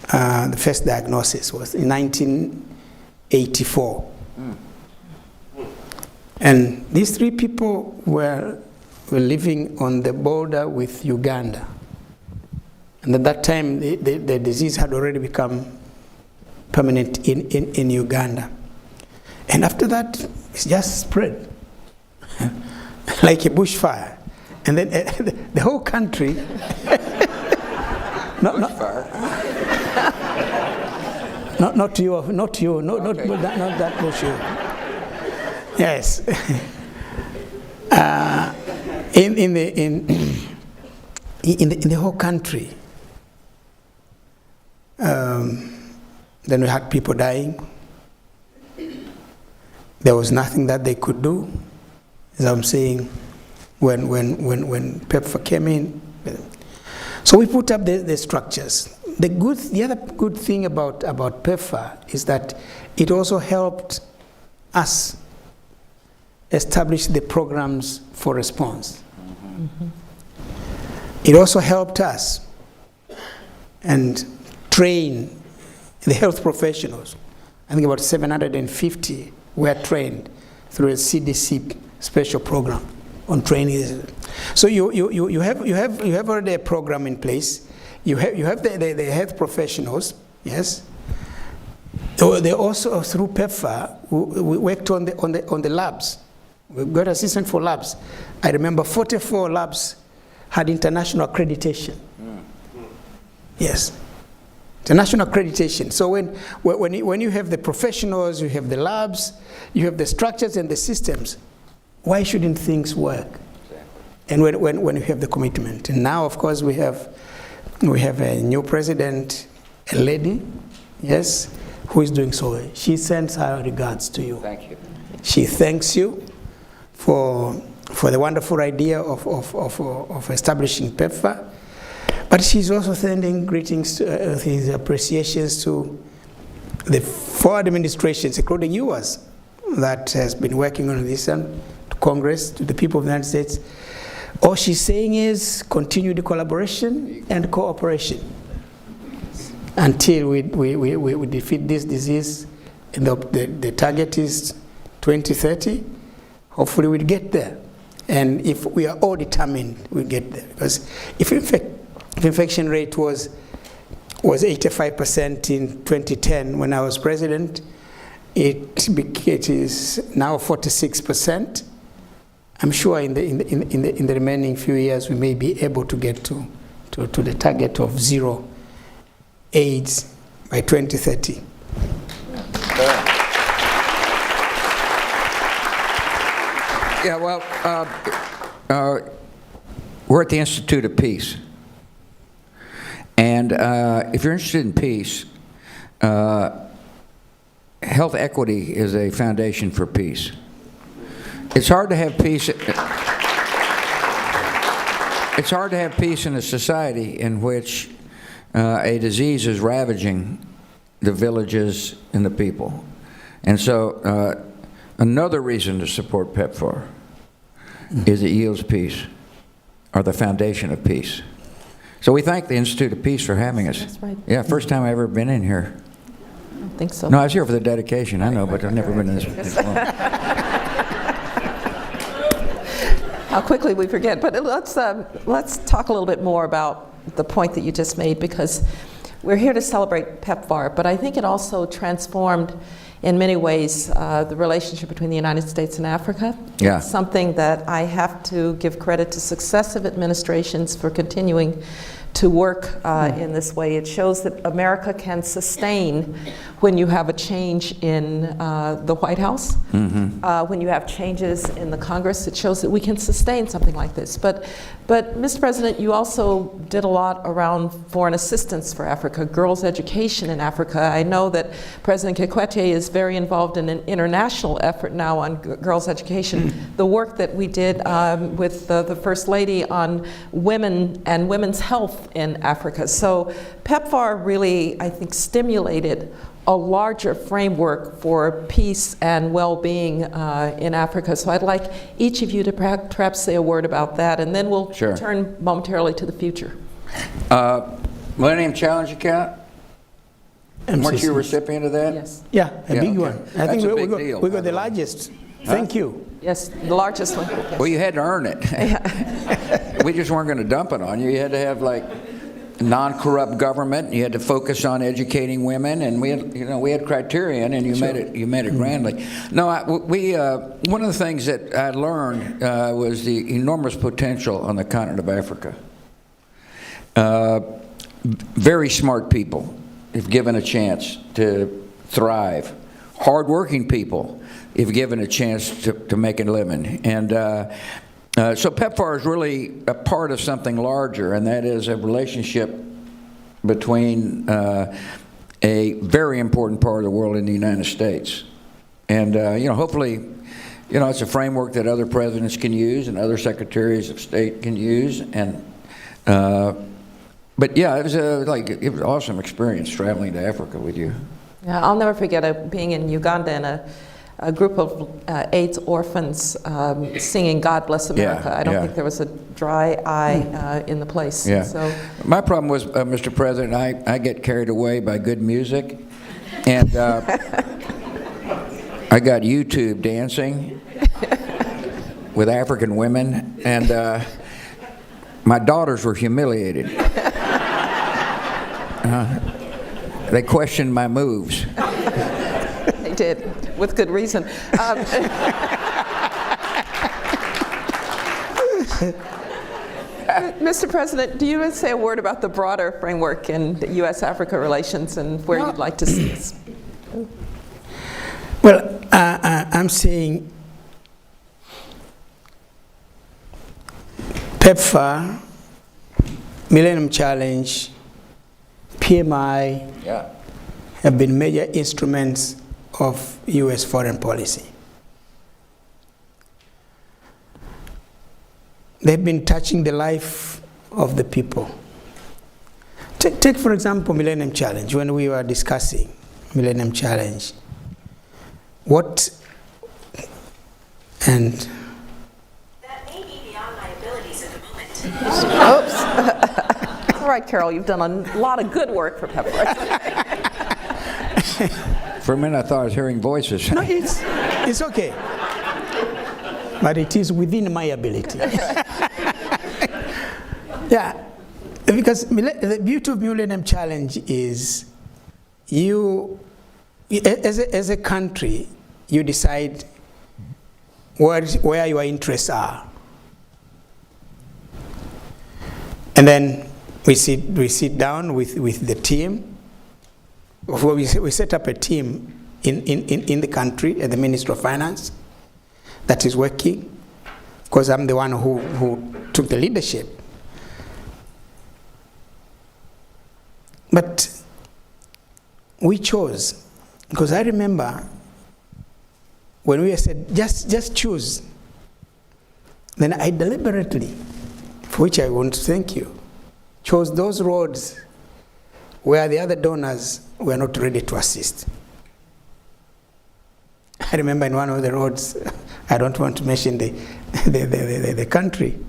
Speaker 9: The first diagnosis was in 1984. And these 3 people were living on the border with Uganda. And at that time, the disease had already become permanent in Uganda. And after that, it's just spread like a bushfire. And then the whole country... not that bush. Yes. In the whole country, Then we had people dying. There was nothing that they could do. As I'm saying, when PEPFAR came in. So we put up the structures. The other good thing about PEPFAR is that it also helped us establish the programs for response. Mm-hmm. It also helped us and train the health professionals. I think about 750 were trained through a CDC special program on training. So you have already a program in place. You have the health professionals, yes. They also, through PEPFAR, we worked on the labs. We got assistance for labs. I remember 44 labs had international accreditation. Yes, international accreditation. So when you have the professionals, you have the labs, you have the structures and the systems, why shouldn't things work? And when you have the commitment. And now, of course, we have a new president, a lady, yes, who is doing so. She sends her regards to you.
Speaker 7: Thank you.
Speaker 9: She thanks you for the wonderful idea of establishing PEPFAR. But she's also sending greetings, his appreciations to the 4 administrations, including yours, that has been working on this, to Congress, to the people of the United States. All she's saying is continued collaboration and cooperation until we defeat this disease. And the target is 2030. Hopefully we'll get there. And if we are all determined, we'll get there. Because if infection rate was 85% in 2010 when I was president, it is now 46%. I'm sure in the remaining few years we may be able to get to the target of 0 AIDS by 2030.
Speaker 7: Yeah, well, we're at the Institute of Peace. And if you're interested in peace, health equity is a foundation for peace. It's hard to have peace. It's hard to have peace in a society in which a disease is ravaging the villages and the people. And so another reason to support PEPFAR is it yields peace, or the foundation of peace. So we thank the Institute of Peace for having us.
Speaker 8: That's right.
Speaker 7: Yeah, first time I've ever been in here.
Speaker 8: I don't think so.
Speaker 7: No, I was here for the dedication, I know, but I've never been in this long.
Speaker 8: How quickly we forget. But let's talk a little bit more about the point that you just made, because we're here to celebrate PEPFAR, but I think it also transformed in many ways the relationship between the United States and Africa.
Speaker 7: Yeah.
Speaker 8: It's something that I have to give credit to successive administrations for continuing to work in this way. It shows that America can sustain when you have a change in the White House, when you have changes in the Congress. It shows that we can sustain something like this. But Mr. President, you also did a lot around foreign assistance for Africa, girls' education in Africa. I know that President Kikwete is very involved in an international effort now on girls' education. The work that we did with the First Lady on women and women's health in Africa. So PEPFAR really, I think, stimulated a larger framework for peace and well-being in Africa. So I'd like each of you to perhaps say a word about that, and then we'll turn momentarily to the future.
Speaker 7: Millennium Challenge account? Weren't you a recipient of that?
Speaker 8: Yes.
Speaker 9: Yeah, a big one. I think we got the
Speaker 7: way.
Speaker 9: largest. Thank you.
Speaker 8: Yes, the largest one. Yes.
Speaker 7: Well, you had to earn it. We just weren't going to dump it on you. You had to have like non-corrupt government. You had to focus on educating women, and we had criterion, and you made it grandly. No, one of the things that I learned was the enormous potential on the continent of Africa. Very smart people, if given a chance to thrive. Hardworking people, if given a chance to make a living. And so PEPFAR is really a part of something larger, and that is a relationship between a very important part of the world in the United States. And, hopefully, it's a framework that other presidents can use and other secretaries of state can use. And, but yeah, it was an awesome experience traveling to Africa with you.
Speaker 8: Yeah, I'll never forget being in Uganda and a group of AIDS orphans singing "God Bless America."
Speaker 7: Yeah,
Speaker 8: I don't think there was a dry eye in the place.
Speaker 7: Yeah.
Speaker 8: So
Speaker 7: my problem was, Mr. President, I get carried away by good music, and I got YouTube dancing with African women, and my daughters were humiliated. They questioned my moves.
Speaker 8: they did, with good reason. Mr. President, do you want to say a word about the broader framework in U.S.-Africa relations and where you'd like to see us?
Speaker 9: Well, I'm saying PEPFAR, Millennium Challenge, PMI have been major instruments of U.S. foreign policy. They've been touching the life of the people. Take for example, Millennium Challenge. When we were discussing Millennium Challenge, and
Speaker 10: that may be beyond my abilities at the moment.
Speaker 8: Oops. It's all right, Carol. You've done a lot of good work for PEPFAR.
Speaker 7: For a minute, I thought I was hearing voices.
Speaker 9: No, it's okay. But it is within my ability. Yeah, because the beauty of Millennium Challenge is you, as a country, you decide where your interests are. And then we sit down with the team. We set up a team in the country at the Ministry of Finance that is working, because I'm the one who took the leadership. But we chose, because I remember when we said, just choose, then I deliberately, for which I want to thank you, chose those roads where the other donors were not ready to assist. I remember in one of the roads, I don't want to mention the country,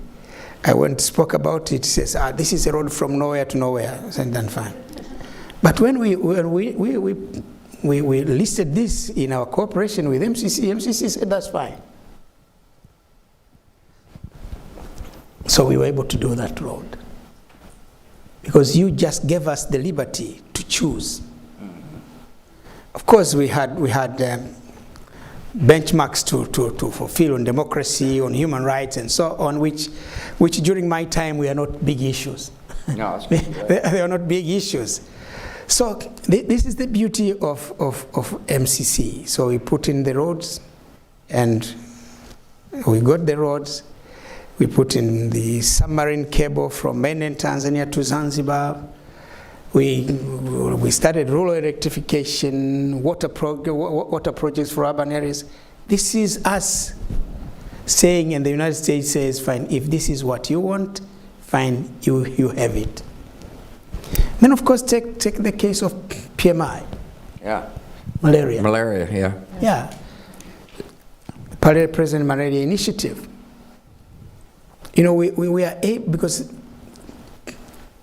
Speaker 9: I went spoke about it, says, this is a road from nowhere to nowhere. I said, done fine. But when we listed this in our cooperation with MCC said, that's fine. So we were able to do that road. Because you just gave us the liberty to choose. Of course, we had benchmarks to fulfill on democracy, on human rights, and so on, which during my time were not big issues.
Speaker 7: No,
Speaker 9: they are not big issues. So this is the beauty of MCC. So we put in the roads, and we got the roads. We put in the submarine cable from mainland Tanzania to Zanzibar. We started rural electrification, water projects for urban areas. This is us saying, and the United States says, fine, if this is what you want, fine, you have it. Then, of course, take the case of PMI.
Speaker 7: Yeah.
Speaker 9: Malaria.
Speaker 7: Malaria, yeah.
Speaker 9: Yeah. President Malaria Initiative. You know, we are able, because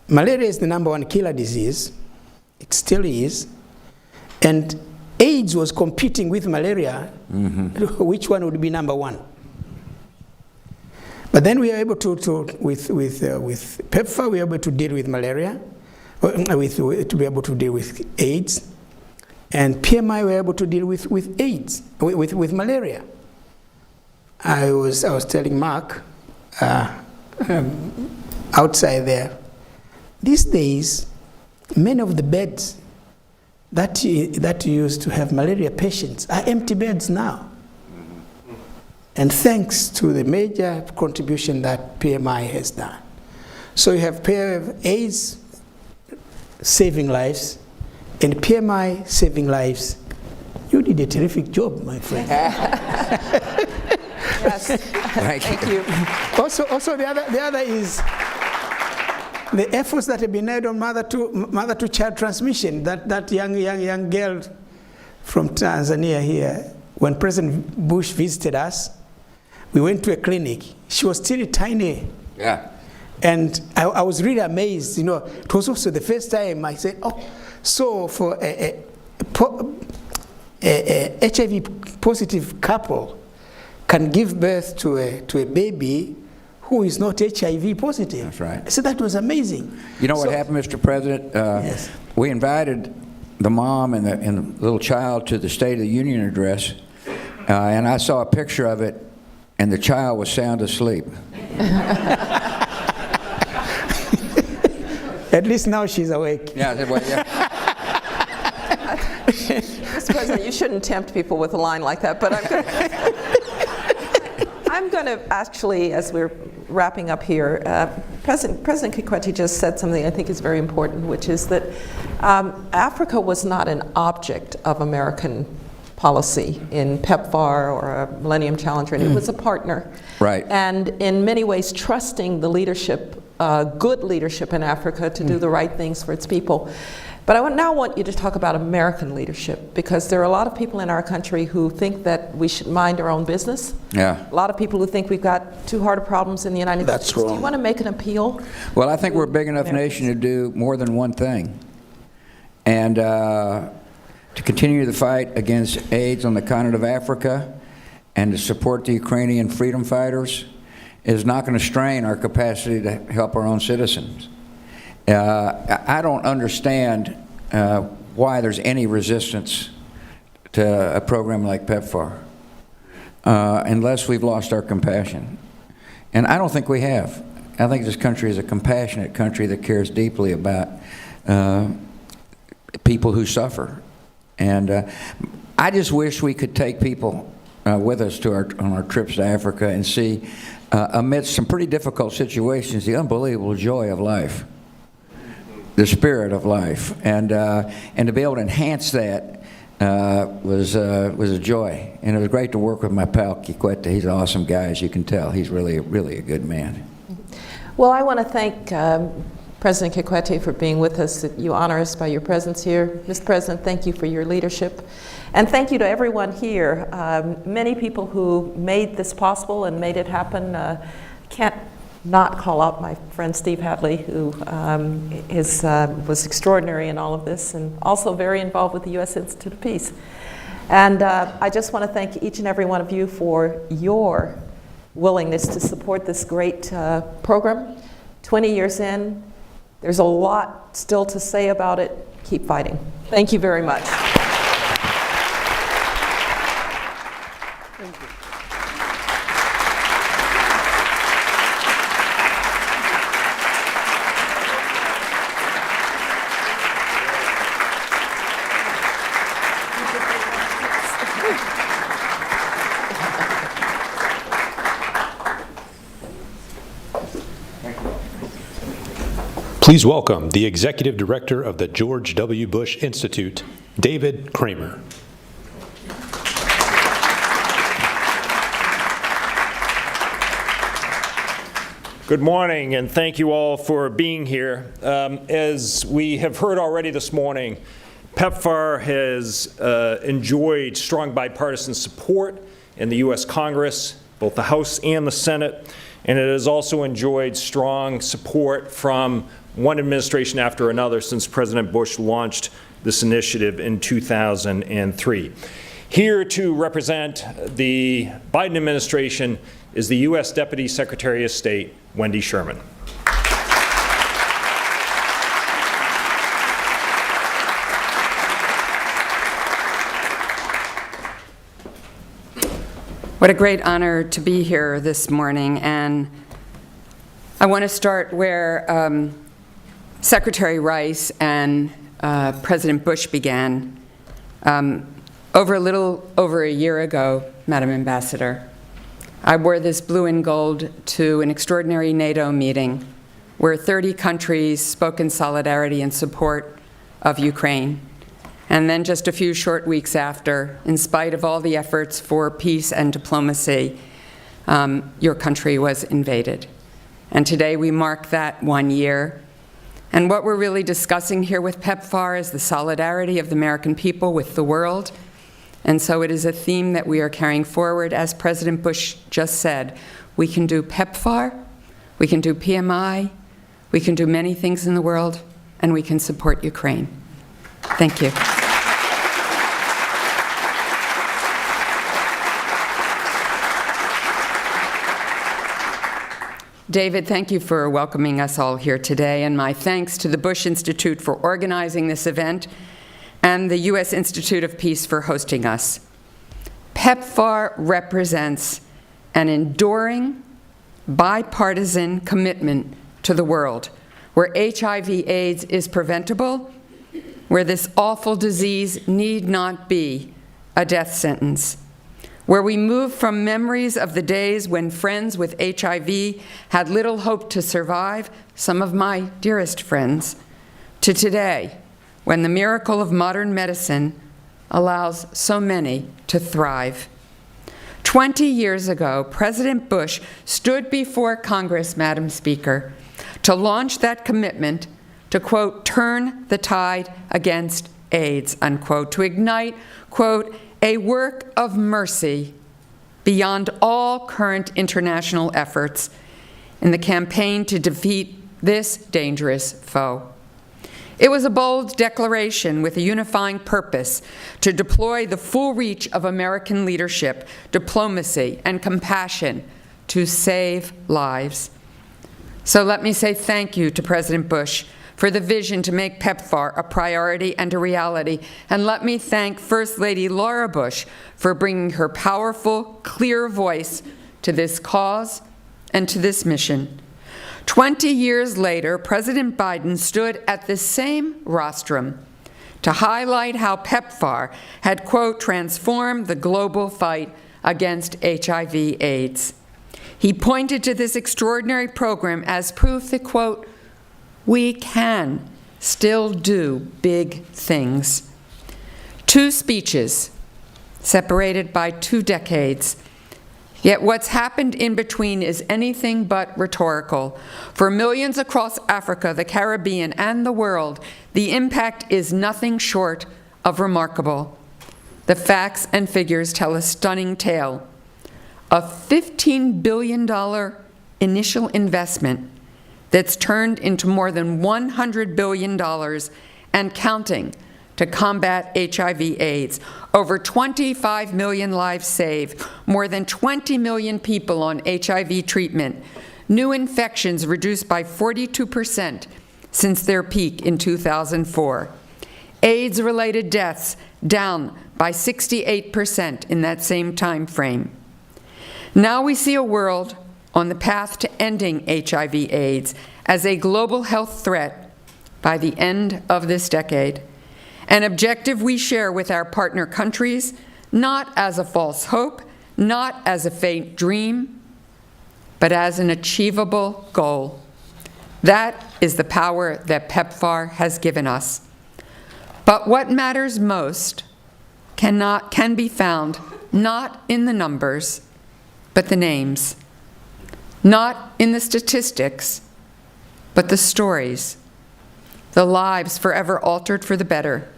Speaker 9: malaria is the #1 killer disease. It still is. And AIDS was competing with malaria. Mm-hmm. Which one would be #1? But then we are able to with PEPFAR, we are able to deal with malaria, to be able to deal with AIDS. And PMI, we are able to deal with AIDS, with malaria. I was telling Mark, outside there, these days, many of the beds that used to have malaria patients are empty beds now. And thanks to the major contribution that PMI has done. So you have AIDS saving lives, and PMI saving lives. You did a terrific job, my friend.
Speaker 8: Yes. Thank you.
Speaker 9: Also, the other is the efforts that have been made on mother-to-child transmission. That young girl from Tanzania here, when President Bush visited us, we went to a clinic. She was still tiny.
Speaker 7: Yeah.
Speaker 9: And I was really amazed. You know, it was also the first time I said, oh, so for a HIV positive couple can give birth to a baby who is not HIV positive.
Speaker 7: That's right.
Speaker 9: I said that was amazing.
Speaker 7: You know what happened, Mr. President?
Speaker 9: Yes.
Speaker 7: We invited the mom and the little child to the State of the Union address, and I saw a picture of it, and the child was sound asleep.
Speaker 9: At least now she's awake.
Speaker 7: Yeah, well, yeah.
Speaker 8: Mr. President, you shouldn't tempt people with a line like that, but I'm going to actually, as we're wrapping up here, President Kikwete just said something I think is very important, which is that Africa was not an object of American policy in PEPFAR or a Millennium Challenger, and it was a partner.
Speaker 7: Right.
Speaker 8: And in many ways trusting the leadership, good leadership in Africa to do the right things for its people. But I now want you to talk about American leadership, because there are a lot of people in our country who think that we should mind our own business.
Speaker 7: Yeah.
Speaker 8: A lot of people who think we've got too hard of problems in the United States.
Speaker 9: That's wrong.
Speaker 8: Do you want to make an appeal?
Speaker 7: Well, I think we're a big enough nation to do more than one thing. And to continue the fight against AIDS on the continent of Africa and to support the Ukrainian freedom fighters is not going to strain our capacity to help our own citizens. I don't understand why there's any resistance to a program like PEPFAR unless we've lost our compassion. And I don't think we have. I think this country is a compassionate country that cares deeply about people who suffer. And I just wish we could take people with us on our trips to Africa and see, amidst some pretty difficult situations, the unbelievable joy of life, the spirit of life, and to be able to enhance that was a joy. And it was great to work with my pal Kikwete. He's an awesome guy, as you can tell. He's really a good man.
Speaker 8: Well, I want to thank President Kikwete for being with us. You honor us by your presence here. Mr. President, thank you for your leadership. And thank you to everyone here. Many people who made this possible and made it happen. Can't not call out my friend Steve Hadley, who was extraordinary in all of this and also very involved with the U.S. Institute of Peace. And I just want to thank each and every one of you for your willingness to support this great program. 20 years in, there's a lot still to say about it. Keep fighting. Thank you very much. Thank you.
Speaker 1: Please welcome the Executive Director of the George W. Bush Institute, David Kramer.
Speaker 11: Good morning, and thank you all for being here. As we have heard already this morning, PEPFAR has enjoyed strong bipartisan support in the U.S. Congress, both the House and the Senate, and it has also enjoyed strong support from one administration after another since President Bush launched this initiative in 2003. Here to represent the Biden administration is the U.S. Deputy Secretary of State, Wendy Sherman.
Speaker 12: What a great honor to be here this morning, and I want to start where Secretary Rice and President Bush began. Over a little over a year ago, Madam Ambassador, I wore this blue and gold to an extraordinary NATO meeting where 30 countries spoke in solidarity and support of Ukraine. And then just a few short weeks after, in spite of all the efforts for peace and diplomacy, your country was invaded. And today we mark that 1 year. And what we're really discussing here with PEPFAR is the solidarity of the American people with the world. And so it is a theme that we are carrying forward. As President Bush just said, we can do PEPFAR, we can do PMI, we can do many things in the world, and we can support Ukraine. Thank you. David, thank you for welcoming us all here today, and my thanks to the Bush Institute for organizing this event and the U.S. Institute of Peace for hosting us. PEPFAR represents an enduring, bipartisan commitment to the world where HIV/AIDS is preventable, where this awful disease need not be a death sentence, where we move from memories of the days when friends with HIV had little hope to survive, some of my dearest friends, to today, when the miracle of modern medicine allows so many to thrive. 20 years ago, President Bush stood before Congress, Madam Speaker, to launch that commitment to, quote, turn the tide against AIDS, unquote, to ignite, quote, a work of mercy beyond all current international efforts in the campaign to defeat this dangerous foe. It was a bold declaration with a unifying purpose to deploy the full reach of American leadership, diplomacy, and compassion to save lives. So let me say thank you to President Bush for the vision to make PEPFAR a priority and a reality. And let me thank First Lady Laura Bush for bringing her powerful, clear voice to this cause and to this mission. 20 years later, President Biden stood at the same rostrum to highlight how PEPFAR had, quote, transformed the global fight against HIV/AIDS. He pointed to this extraordinary program as proof that, quote, we can still do big things. 2 speeches separated by 2 decades. Yet what's happened in between is anything but rhetorical. For millions across Africa, the Caribbean, and the world, the impact is nothing short of remarkable. The facts and figures tell a stunning tale. A $15 billion initial investment that's turned into more than $100 billion and counting to combat HIV/AIDS. Over 25 million lives saved, more than 20 million people on HIV treatment, new infections reduced by 42% since their peak in 2004. AIDS-related deaths down by 68% in that same time frame. Now we see a world on the path to ending HIV/AIDS as a global health threat by the end of this decade. An objective we share with our partner countries, not as a false hope, not as a faint dream, but as an achievable goal. That is the power that PEPFAR has given us. But what matters most can be found not in the numbers, but the names. Not in the statistics, but the stories. The lives forever altered for the better,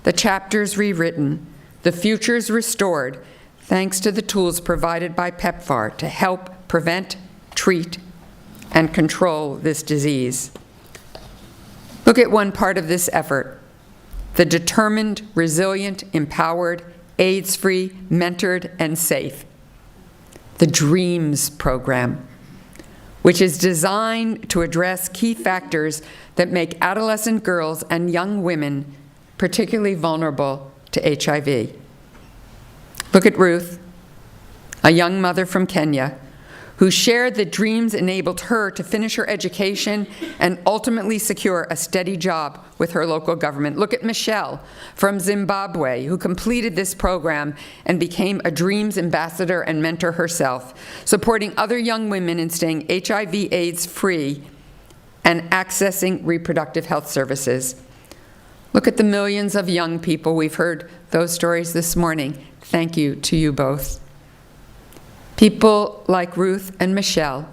Speaker 12: the chapters rewritten, the futures restored, thanks to the tools provided by PEPFAR to help prevent, treat, and control this disease. Look at one part of this effort: the determined, resilient, empowered, AIDS-free, mentored, and safe. The DREAMS program, which is designed to address key factors that make adolescent girls and young women particularly vulnerable to HIV. Look at Ruth, a young mother from Kenya, who shared that DREAMS enabled her to finish her education and ultimately secure a steady job with her local government. Look at Michelle from Zimbabwe, who completed this program and became a DREAMS ambassador and mentor herself, supporting other young women in staying HIV/AIDS free and accessing reproductive health services. Look at the millions of young people. We've heard those stories this morning. Thank you to you both. People like Ruth and Michelle,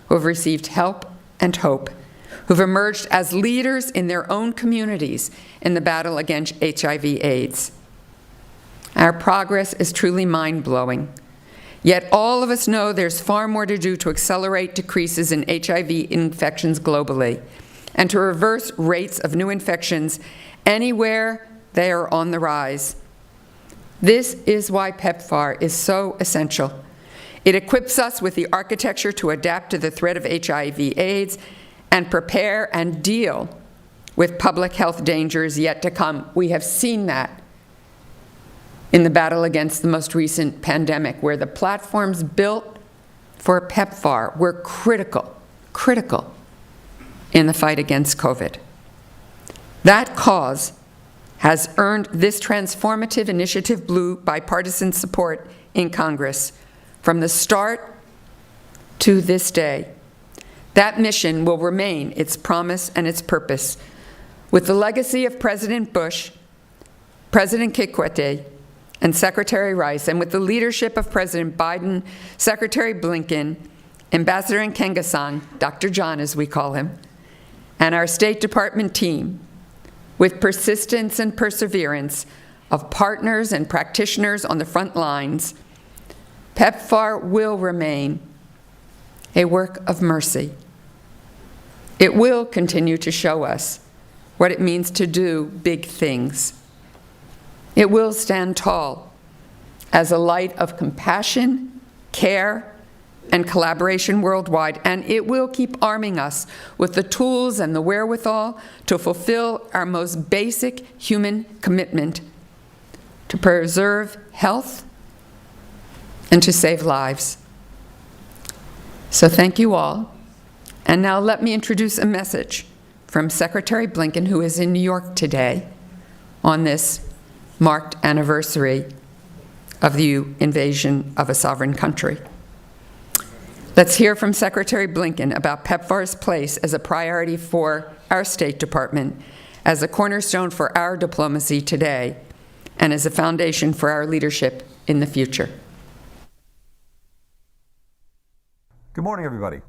Speaker 12: who have received help and hope, who've emerged as leaders in their own communities in the battle against HIV/AIDS. Our progress is truly mind-blowing. Yet all of us know there's far more to do to accelerate decreases in HIV infections globally and to reverse rates of new infections anywhere they are on the rise. This is why PEPFAR is so essential. It equips us with the architecture to adapt to the threat of HIV/AIDS and prepare and deal with public health dangers yet to come. We have seen that in the battle against the most recent pandemic, where the platforms built for PEPFAR were critical in the fight against COVID. That cause has earned this transformative initiative blue bipartisan support in Congress from the start to this day. That mission will remain its promise and its purpose. With the legacy of President Bush, President Kikwete, and Secretary Rice, and with the leadership of President Biden, Secretary Blinken, Ambassador Nkengasong, Dr. John as we call him, and our State Department team, with persistence and perseverance of partners and practitioners on the front lines, PEPFAR will remain a work of mercy. It will continue to show us what it means to do big things. It will stand tall as a light of compassion, care, and collaboration worldwide, and it will keep arming us with the tools and the wherewithal to fulfill our most basic human commitment to preserve health and to save lives. So thank you all. And now let me introduce a message from Secretary Blinken, who is in New York today on this marked anniversary of the invasion of a sovereign country. Let's hear from Secretary Blinken about PEPFAR's place as a priority for our State Department, as a cornerstone for our diplomacy today, and as a foundation for our leadership in the future.
Speaker 13: Good morning, everybody.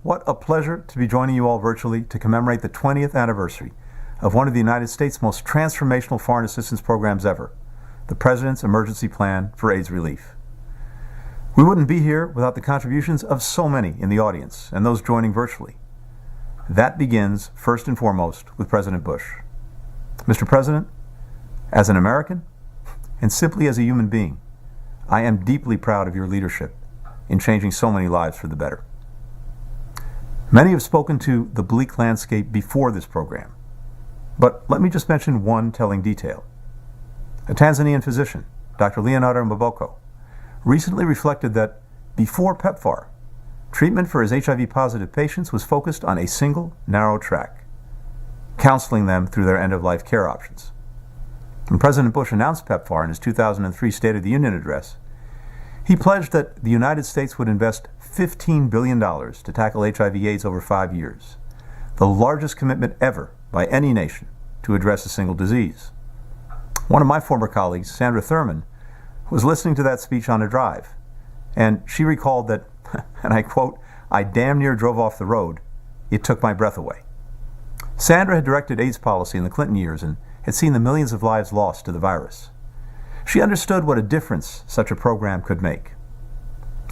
Speaker 13: What a pleasure to be joining you all virtually to commemorate the 20th anniversary of one of the United States' most transformational foreign assistance programs ever, the President's Emergency Plan for AIDS Relief. We wouldn't be here without the contributions of so many in the audience and those joining virtually. That begins, first and foremost, with President Bush. Mr. President, as an American, and simply as a human being, I am deeply proud of your leadership in changing so many lives for the better. Many have spoken to the bleak landscape before this program, but let me just mention one telling detail. A Tanzanian physician, Dr. Leonardo Mboko, recently reflected that before PEPFAR, treatment for his HIV-positive patients was focused on a single, narrow track, counseling them through their end-of-life care options. When President Bush announced PEPFAR in his 2003 State of the Union address, he pledged that the United States would invest $15 billion to tackle HIV/AIDS over 5 years, the largest commitment ever by any nation to address a single disease. One of my former colleagues, Sandra Thurman, was listening to that speech on a drive, and she recalled that, and I quote, "I damn near drove off the road. It took my breath away." Sandra had directed AIDS policy in the Clinton years and had seen the millions of lives lost to the virus. She understood what a difference such a program could make.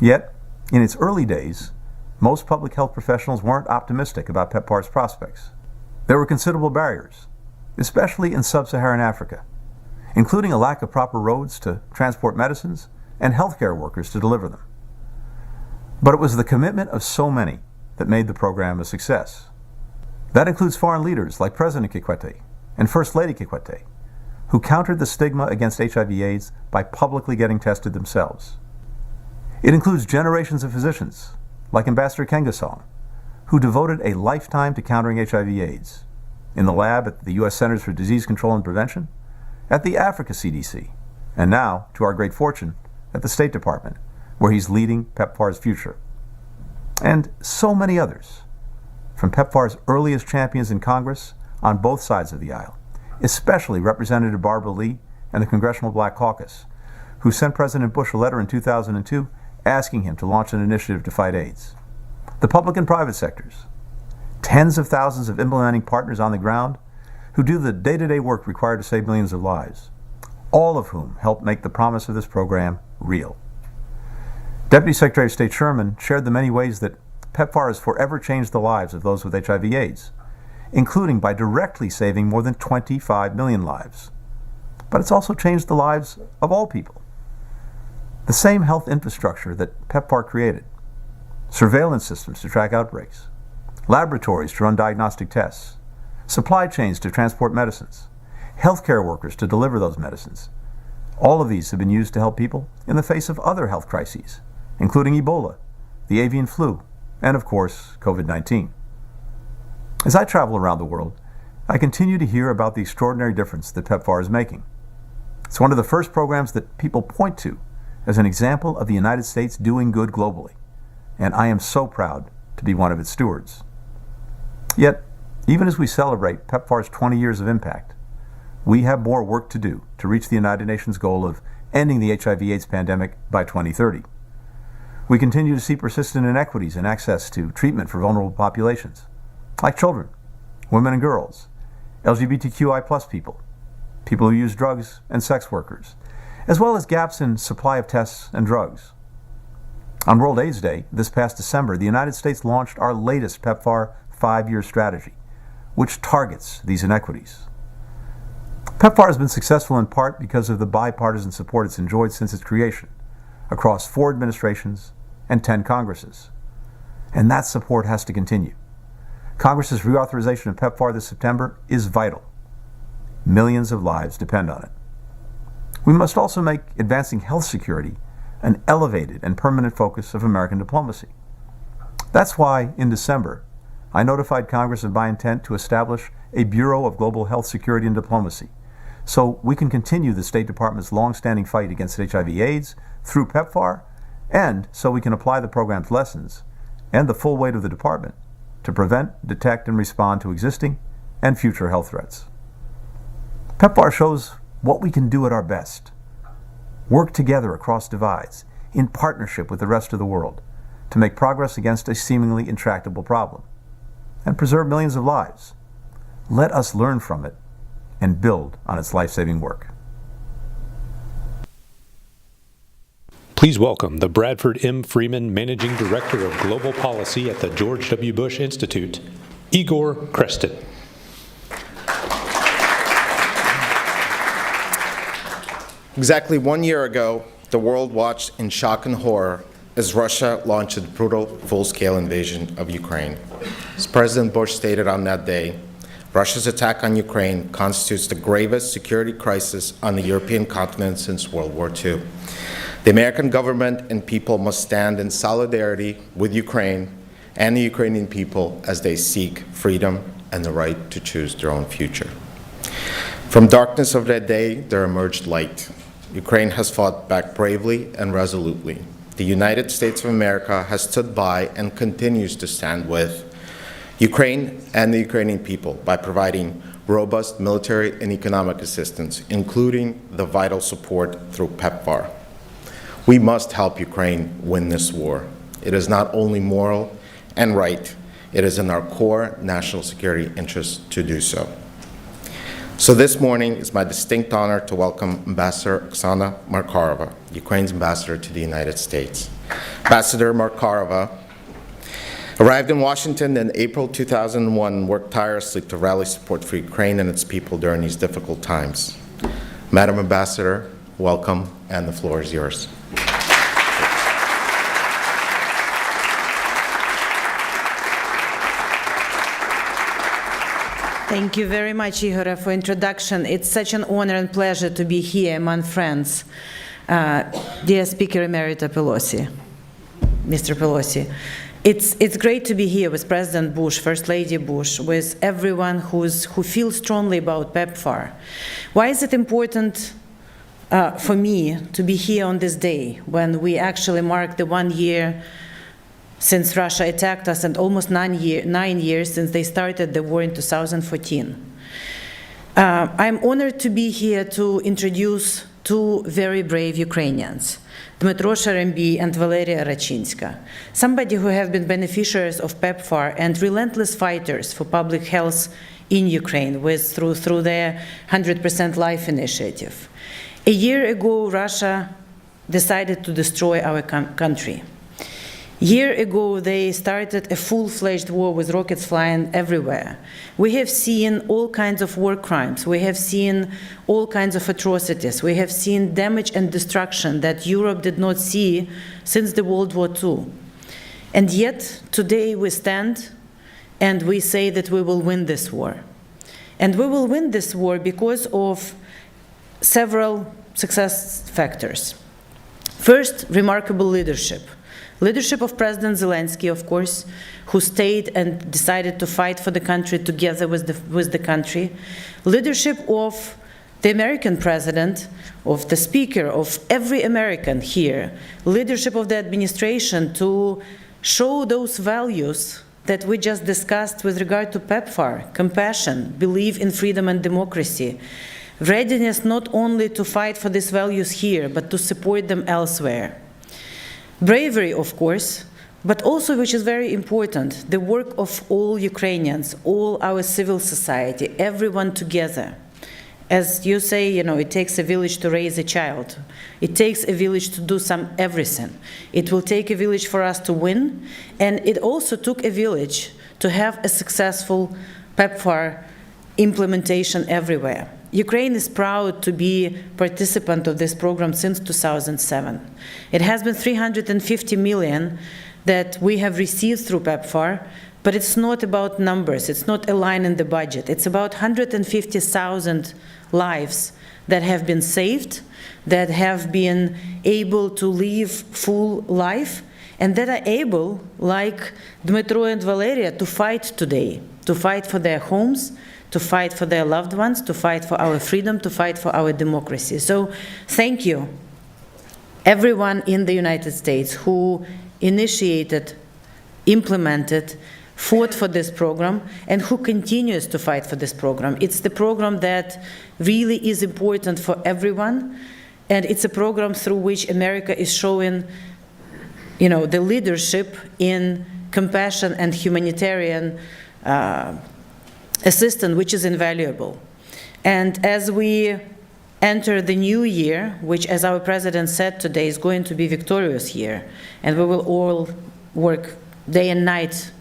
Speaker 13: Yet, in its early days, most public health professionals weren't optimistic about PEPFAR's prospects. There were considerable barriers, especially in sub-Saharan Africa, including a lack of proper roads to transport medicines and healthcare workers to deliver them. But it was the commitment of so many that made the program a success. That includes foreign leaders like President Kikwete and First Lady Kikwete, who countered the stigma against HIV/AIDS by publicly getting tested themselves. It includes generations of physicians like Ambassador Nkengasong, who devoted a lifetime to countering HIV/AIDS in the lab at the U.S. Centers for Disease Control and Prevention, at the Africa CDC, and now, to our great fortune, at the State Department, where he's leading PEPFAR's future. And so many others, from PEPFAR's earliest champions in Congress on both sides of the aisle, especially Representative Barbara Lee and the Congressional Black Caucus, who sent President Bush a letter in 2002 asking him to launch an initiative to fight AIDS. The public and private sectors, tens of thousands of implementing partners on the ground who do the day-to-day work required to save millions of lives, all of whom helped make the promise of this program real. Deputy Secretary of State Sherman shared the many ways that PEPFAR has forever changed the lives of those with HIV/AIDS, including by directly saving more than 25 million lives. But it's also changed the lives of all people. The same health infrastructure that PEPFAR created, surveillance systems to track outbreaks, laboratories to run diagnostic tests, supply chains to transport medicines, healthcare workers to deliver those medicines. All of these have been used to help people in the face of other health crises, including Ebola, the avian flu, and of course, COVID-19. As I travel around the world, I continue to hear about the extraordinary difference that PEPFAR is making. It's one of the first programs that people point to as an example of the United States doing good globally, and I am so proud to be one of its stewards. Yet, even as we celebrate PEPFAR's 20 years of impact, we have more work to do to reach the United Nations goal of ending the HIV/AIDS pandemic by 2030. We continue to see persistent inequities in access to treatment for vulnerable populations, like children, women and girls, LGBTQI+ people, people who use drugs and sex workers, as well as gaps in supply of tests and drugs. On World AIDS Day, this past December, the United States launched our latest PEPFAR 5-year strategy, which targets these inequities. PEPFAR has been successful in part because of the bipartisan support it's enjoyed since its creation, across 4 administrations and 10 Congresses. And that support has to continue. Congress's reauthorization of PEPFAR this September is vital. Millions of lives depend on it. We must also make advancing health security an elevated and permanent focus of American diplomacy. That's why, in December, I notified Congress of my intent to establish a Bureau of Global Health Security and Diplomacy, so we can continue the State Department's long-standing fight against HIV/AIDS through PEPFAR, and so we can apply the program's lessons and the full weight of the department to prevent, detect, and respond to existing and future health threats. PEPFAR shows what we can do at our best. Work together across divides, in partnership with the rest of the world, to make progress against a seemingly intractable problem, and preserve millions of lives. Let us learn from it and build on its life-saving work.
Speaker 1: Please welcome the Bradford M. Freeman Managing Director of Global Policy at the George W. Bush Institute, Igor Krestin.
Speaker 14: Exactly 1 year ago, the world watched in shock and horror as Russia launched its brutal, full-scale invasion of Ukraine. As President Bush stated on that day, Russia's attack on Ukraine constitutes the gravest security crisis on the European continent since World War II. The American government and people must stand in solidarity with Ukraine and the Ukrainian people as they seek freedom and the right to choose their own future. From darkness of that day, there emerged light. Ukraine has fought back bravely and resolutely. The United States of America has stood by and continues to stand with Ukraine and the Ukrainian people by providing robust military and economic assistance, including the vital support through PEPFAR. We must help Ukraine win this war. It is not only moral and right, it is in our core national security interest to do so. So this morning, it's my distinct honor to welcome Ambassador Oksana Markarova, Ukraine's ambassador to the United States. Ambassador Markarova arrived in Washington in April 2001 and worked tirelessly to rally support for Ukraine and its people during these difficult times. Madam Ambassador, welcome, and the floor is yours.
Speaker 15: Thank you very much, Igor, for introduction. It's such an honor and pleasure to be here among friends. Dear Speaker Emerita Pelosi, Mr. Pelosi, it's great to be here with President Bush, First Lady Bush, with everyone who feels strongly about PEPFAR. Why is it important for me to be here on this day when we actually mark the 1 year since Russia attacked us and almost 9 years since they started the war in 2014? I'm honored to be here to introduce two very brave Ukrainians, Dmytro Sharemby and Valeria Rachinska, somebody who have been beneficiaries of PEPFAR and relentless fighters for public health in Ukraine through their 100% Life initiative. A year ago, Russia decided to destroy our country. A year ago, they started a full-fledged war with rockets flying everywhere. We have seen all kinds of war crimes. We have seen all kinds of atrocities. We have seen damage and destruction that Europe did not see since the World War II. And yet, today we stand and we say that we will win this war. And we will win this war because of several success factors. First, remarkable leadership. Leadership of President Zelensky, of course, who stayed and decided to fight for the country together with the country. Leadership of the American president, of the speaker, of every American here. Leadership of the administration to show those values that we just discussed with regard to PEPFAR: compassion, belief in freedom and democracy, readiness not only to fight for these values here, but to support them elsewhere. Bravery, of course, but also, which is very important, the work of all Ukrainians, all our civil society, everyone together. As you say, it takes a village to raise a child. It takes a village to do everything. It will take a village for us to win, and it also took a village to have a successful PEPFAR implementation everywhere. Ukraine is proud to be participant of this program since 2007. It has been 350 million that we have received through PEPFAR, but it's not about numbers, it's not a line in the budget. It's about 150,000 lives that have been saved, that have been able to live full life, and that are able, like Dmytro and Valeria, to fight today, to fight for their homes, to fight for their loved ones, to fight for our freedom, to fight for our democracy. So thank you, everyone in the United States who initiated, implemented, fought for this program, and who continues to fight for this program. It's the program that really is important for everyone, and it's a program through which America is showing, the leadership in compassion and humanitarian assistance, which is invaluable. And as we enter the new year, which, as our president said today, is going to be a victorious year, and we will all work day and night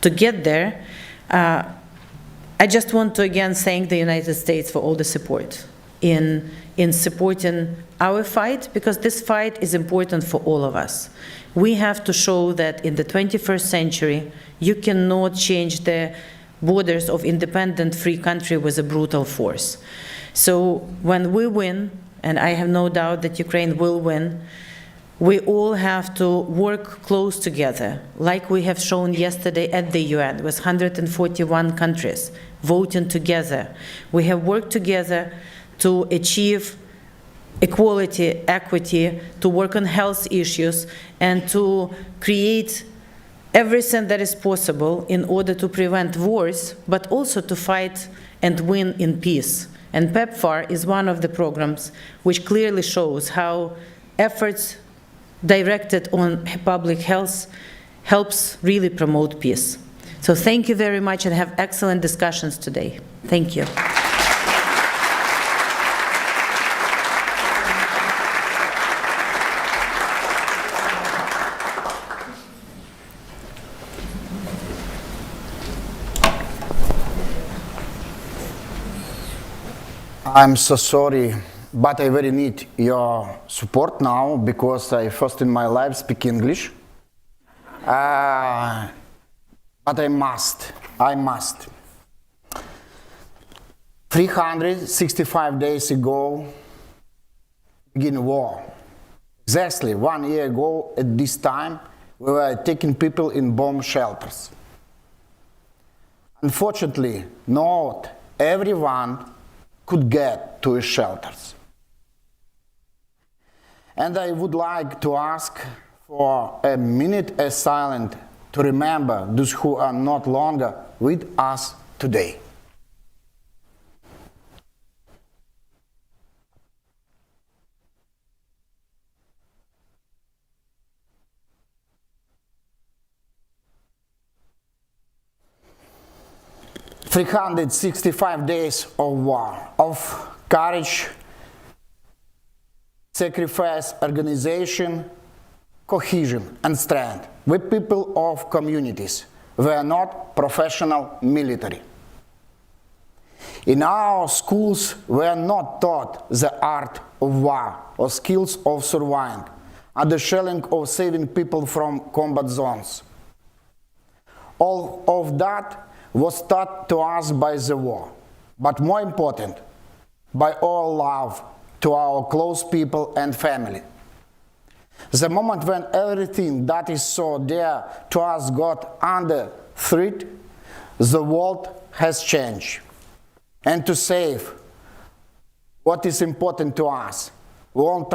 Speaker 15: to get there, I just want to again thank the United States for all the support in supporting our fight, because this fight is important for all of us. We have to show that in the 21st century, you cannot change the borders of independent free country with a brutal force. So when we win, and I have no doubt that Ukraine will win, we all have to work close together, like we have shown yesterday at the UN with 141 countries voting together. We have worked together to achieve equality, equity, to work on health issues, and to create everything that is possible in order to prevent wars, but also to fight and win in peace. And PEPFAR is one of the programs which clearly shows how efforts directed on public health helps really promote peace. So thank you very much, and have excellent discussions today. Thank you.
Speaker 16: I'm so sorry, but I very need your support now, because I first in my life speak English. But I must. 365 days ago, began war. Exactly 1 year ago at this time, we were taking people in bomb shelters. Unfortunately, not everyone could get to shelters. And I would like to ask for a minute of silence to remember those who are not longer with us today. 365 days of war, of courage, sacrifice, organization, cohesion, and strength. We people of communities. We are not professional military. In our schools, we are not taught the art of war or skills of surviving and the shelling of saving people from combat zones. All of that was taught to us by the war, but more important, by our love to our close people and family. The moment when everything that is so dear to us got under threat, the world has changed. And to save what is important to us, we want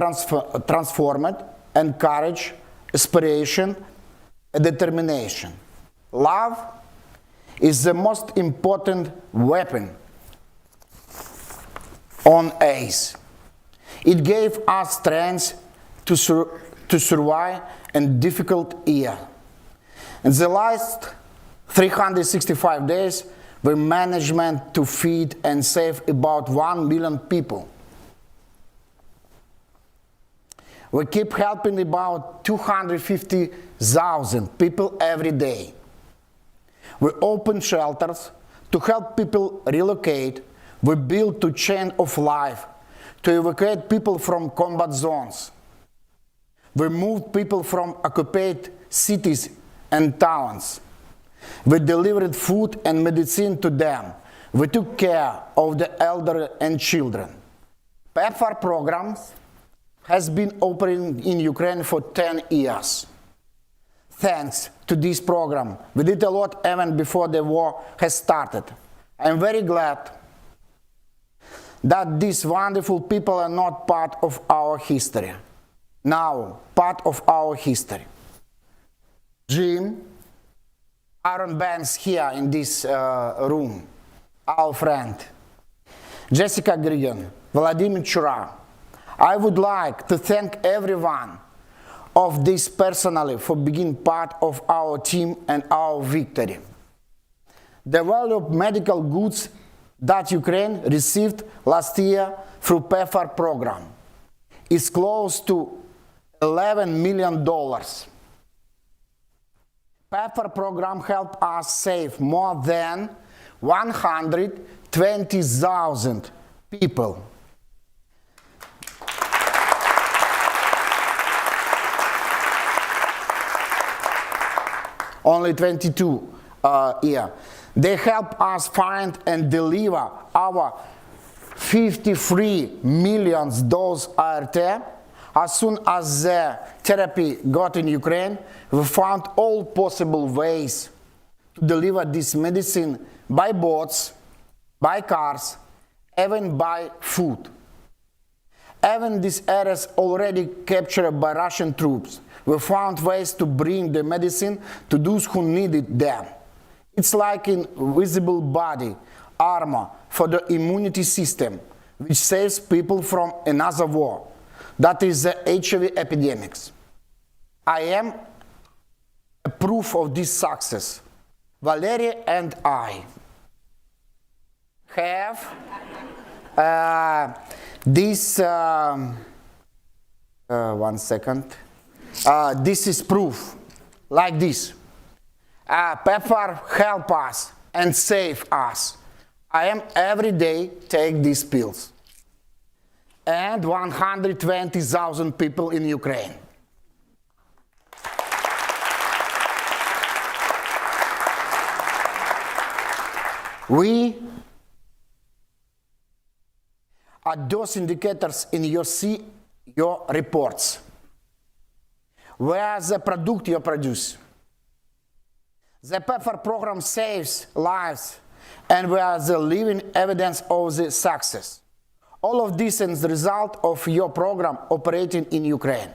Speaker 16: transform it, encourage, aspiration, and determination. Love is the most important weapon on earth. It gave us strength to survive a difficult year. In the last 365 days, we managed to feed and save about 1 million people. We keep helping about 250,000 people every day. We open shelters to help people relocate. We build to chain of life to evacuate people from combat zones. We moved people from occupied cities and towns. We delivered food and medicine to them. We took care of the elderly and children. PEPFAR program has been operating in Ukraine for 10 years. Thanks to this program, we did a lot even before the war has started. I'm very glad that these wonderful people are not part of our history. Now, part of our history. Jim, Aaron Banks here in this room, our friend. Jessica Grigan, Vladimir Chura. I would like to thank everyone of this personally for being part of our team and our victory. The value of medical goods that Ukraine received last year through PEPFAR program is close to $11 million. PEPFAR program helped us save more than 120,000 people. Only 22 here. They help us find and deliver our 53 million dose ART. As soon as the therapy got in Ukraine, we found all possible ways to deliver this medicine by boats, by cars, even by food. Even these areas already captured by Russian troops, we found ways to bring the medicine to those who needed them. It's like an invisible body armor for the immunity system, which saves people from another war. That is the HIV epidemics. I am a proof of this success. Valeria and I have this, one second. This is proof, like this. PEPFAR help us and save us. I am every day take these pills. And 120,000 people in Ukraine. We are those indicators in your reports. Where the product you produce. The PEPFAR program saves lives, and we are the living evidence of the success. All of this is the result of your program operating in Ukraine.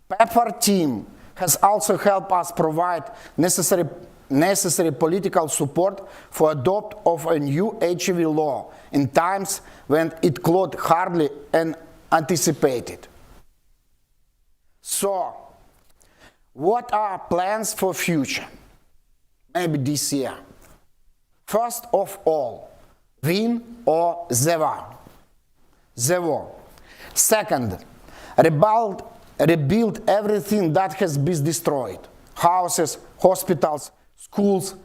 Speaker 16: PEPFAR team has also helped us provide necessary political support for adopt of a new HIV law in times when it could hardly anticipated. So, what are plans for future? Maybe this year. First of all, win or the war. The war. Second, rebuild everything that has been destroyed. Houses, hospitals, schools,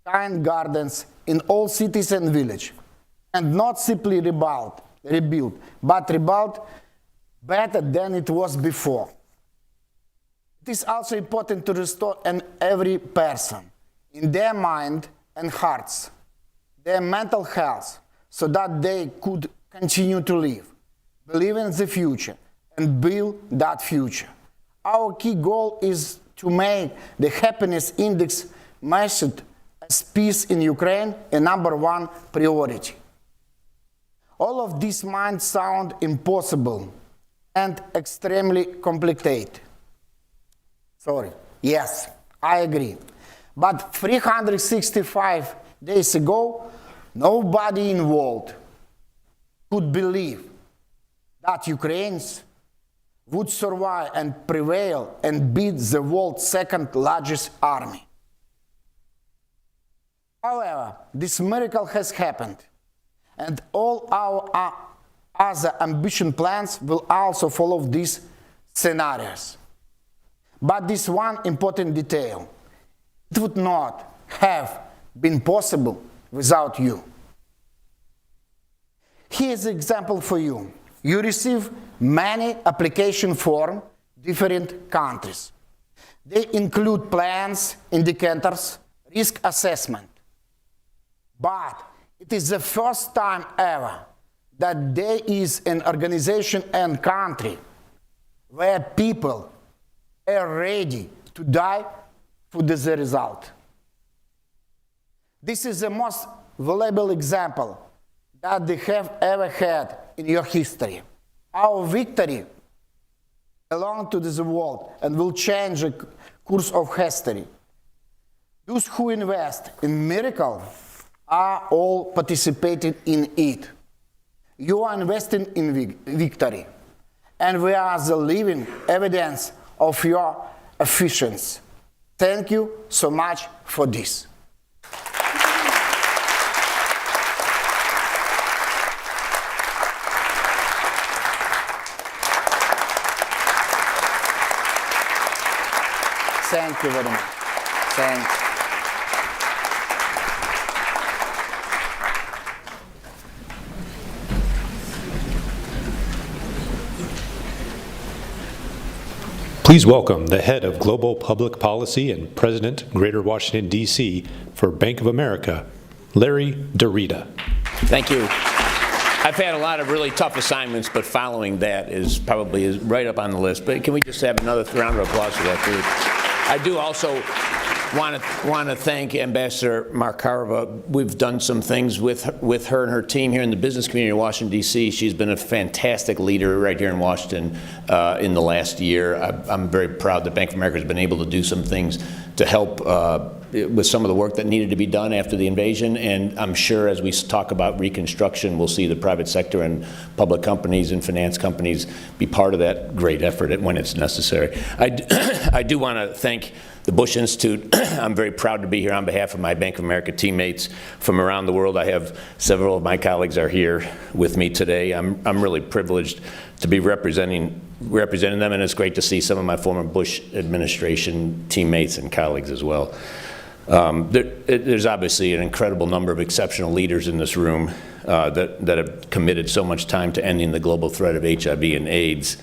Speaker 16: kind gardens in all cities and villages. And not simply rebuild, but rebuild better than it was before. It is also important to restore every person in their mind and hearts, their mental health, so that they could continue to live, believe in the future, and build that future. Our key goal is to make the happiness index measured as peace in Ukraine a #1 priority. All of this might sound impossible and extremely complicated. Sorry, yes, I agree. But 365 days ago, nobody involved could believe that Ukrainians would survive and prevail and beat the world's second largest army. However, this miracle has happened, and all our other ambition plans will also follow these scenarios. But this one important detail: it would not have been possible without you. Here's an example for you. You receive many application forms, different countries. They include plans, indicators, risk assessment. But it is the first time ever that there is an organization and country where people are ready to die for the result. This is the most valuable example that they have ever had in your history. Our victory belongs to the world and will change the course of history. Those who invest in miracle are all participating in it. You are investing in victory, and we are the living evidence of your efficiency. Thank you so much for this. Thank you very much. Thanks.
Speaker 1: Please welcome the head of Global Public Policy and President, Greater Washington, D.C. for Bank of America, Larry Derrida.
Speaker 17: Thank you. I've had a lot of really tough assignments, but following that is probably right up on the list. But can we just have another round of applause for that, please? I do also want to thank Ambassador Markarova. We've done some things with her and her team here in the business community in Washington, D.C. She's been a fantastic leader right here in Washington in the last year. I'm very proud that Bank of America has been able to do some things to help with some of the work that needed to be done after the invasion. And I'm sure as we talk about reconstruction, we'll see the private sector and public companies and finance companies be part of that great effort when it's necessary. I do want to thank the Bush Institute. I'm very proud to be here on behalf of my Bank of America teammates from around the world. I have several of my colleagues are here with me today. I'm really privileged to be representing them, and it's great to see some of my former Bush administration teammates and colleagues as well. There's obviously an incredible number of exceptional leaders in this room that have committed so much time to ending the global threat of HIV and AIDS.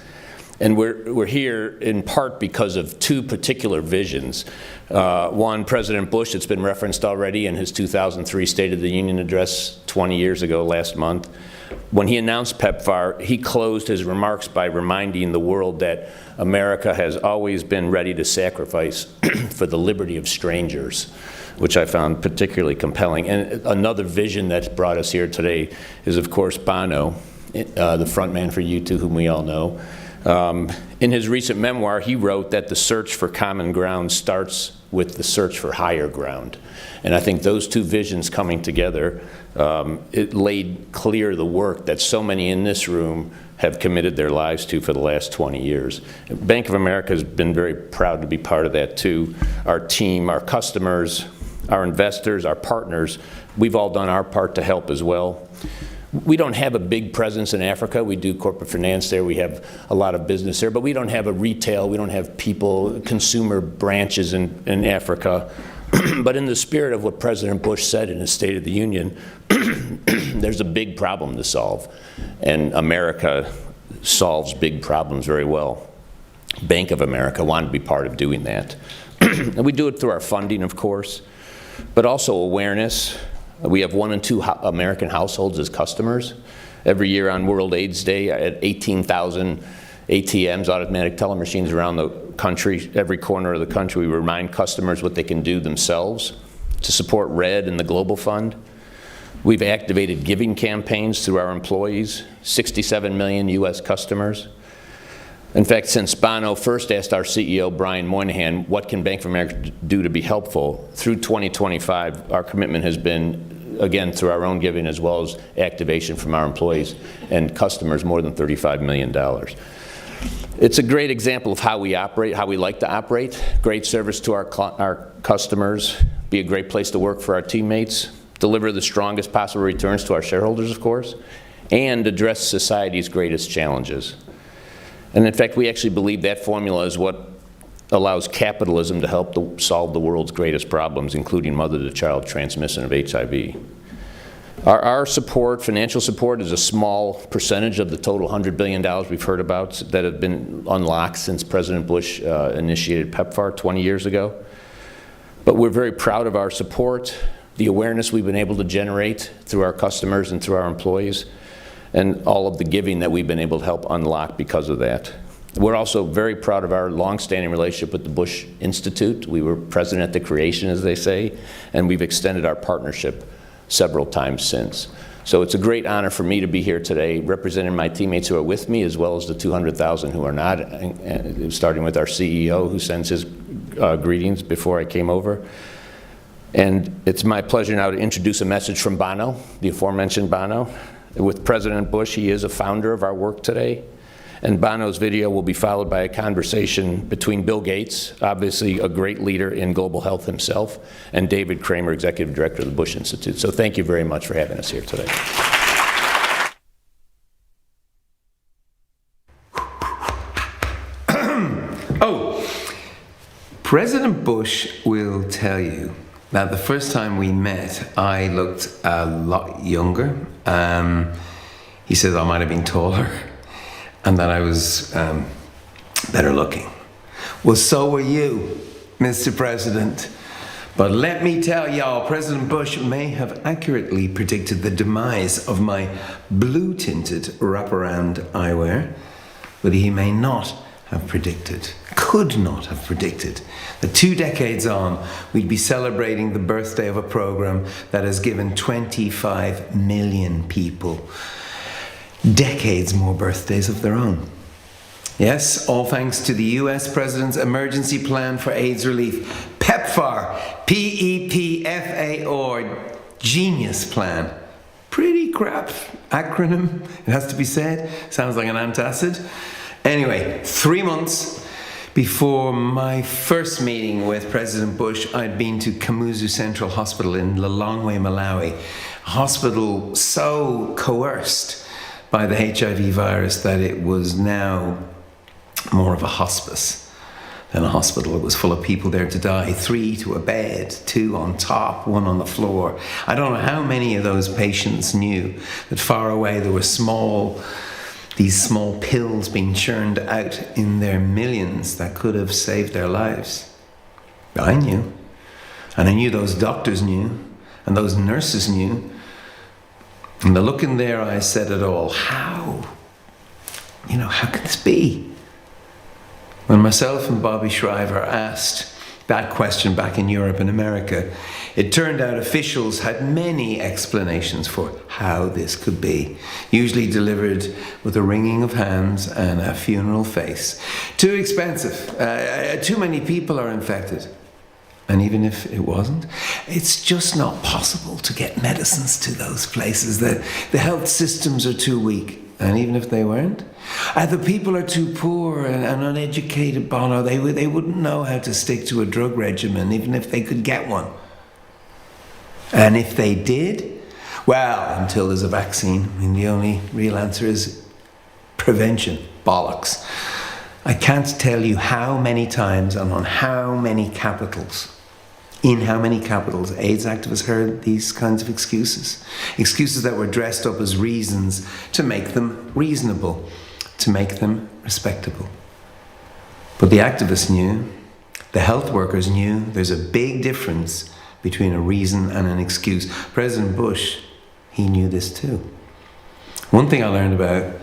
Speaker 17: And we're here in part because of two particular visions. One, President Bush, it's been referenced already in his 2003 State of the Union address 20 years ago last month. When he announced PEPFAR, he closed his remarks by reminding the world that America has always been ready to sacrifice for the liberty of strangers, which I found particularly compelling. And another vision that's brought us here today is, of course, Bono, the front man for U2, whom we all know. In his recent memoir, he wrote that the search for common ground starts with the search for higher ground. And I think those two visions coming together, it laid clear the work that so many in this room have committed their lives to for the last 20 years. Bank of America has been very proud to be part of that too. Our team, our customers, our investors, our partners, we've all done our part to help as well. We don't have a big presence in Africa. We do corporate finance there. We have a lot of business there, but we don't have a retail, we don't have people, consumer branches in Africa. But in the spirit of what President Bush said in his State of the Union, there's a big problem to solve, and America solves big problems very well. Bank of America wanted to be part of doing that. And we do it through our funding, of course, but also awareness. We have 1 in 2 American households as customers. Every year on World AIDS Day, at 18,000 ATMs, automatic teller machines around the country, every corner of the country, we remind customers what they can do themselves to support RED and the Global Fund. We've activated giving campaigns through our employees, 67 million US customers. In fact, since Bono first asked our CEO, Brian Moynihan, what can Bank of America do to be helpful, through 2025, our commitment has been, again, through our own giving as well as activation from our employees and customers, more than $35 million. It's a great example of how we operate, how we like to operate. Great service to our customers, be a great place to work for our teammates, deliver the strongest possible returns to our shareholders, of course, and address society's greatest challenges. And in fact, we actually believe that formula is what allows capitalism to help solve the world's greatest problems, including mother-to-child transmission of HIV. Our support, financial support, is a small percentage of the total $100 billion we've heard about that have been unlocked since President Bush initiated PEPFAR 20 years ago. But we're very proud of our support, the awareness we've been able to generate through our customers and through our employees, and all of the giving that we've been able to help unlock because of that. We're also very proud of our long-standing relationship with the Bush Institute. We were present at the creation, as they say, and we've extended our partnership several times since. So it's a great honor for me to be here today, representing my teammates who are with me, as well as the 200,000 who are not, starting with our CEO, who sends his greetings before I came over. And it's my pleasure now to introduce a message from Bono, the aforementioned Bono. With President Bush, he is a founder of our work today. And Bono's video will be followed by a conversation between Bill Gates, obviously a great leader in global health himself, and David Kramer, Executive Director of the Bush Institute. So thank you very much for having us here today.
Speaker 18: President Bush will tell you that the first time we met, I looked a lot younger. He says I might have been taller and that I was better looking. Well, so were you, Mr. President. But let me tell y'all, President Bush may have accurately predicted the demise of my blue-tinted wraparound eyewear, but he may not have predicted, could not have predicted, that 2 decades on, we'd be celebrating the birthday of a program that has given 25 million people decades more birthdays of their own. Yes, all thanks to the US President's Emergency Plan for AIDS Relief, PEPFAR, P-E-P-F-A-R, genius plan. Pretty crap acronym, it has to be said. Sounds like an antacid. Anyway, 3 months before my first meeting with President Bush, I'd been to Kamuzu Central Hospital in Lilongwe, Malawi, a hospital so coerced by the HIV virus that it was now more of a hospice than a hospital. It was full of people there to die, 3 to a bed, 2 on top, 1 on the floor. I don't know how many of those patients knew that far away there were these small pills being churned out in their millions that could have saved their lives. I knew. And I knew those doctors knew, and those nurses knew. And the look in their eyes said it all. How? How can this be? When myself and Bobby Shriver asked that question back in Europe and America, it turned out officials had many explanations for how this could be, usually delivered with a wringing of hands and a funeral face. Too expensive. Too many people are infected. And even if it wasn't, it's just not possible to get medicines to those places. The health systems are too weak. And even if they weren't, the people are too poor and uneducated, Bono. They wouldn't know how to stick to a drug regimen, even if they could get one. And if they did, well, until there's a vaccine, I mean, the only real answer is prevention. Bollocks. I can't tell you how many times and on how many capitals, in how many capitals, AIDS activists heard these kinds of excuses. Excuses that were dressed up as reasons to make them reasonable, to make them respectable. But the activists knew, the health workers knew, there's a big difference between a reason and an excuse. President Bush, he knew this too. One thing I learned about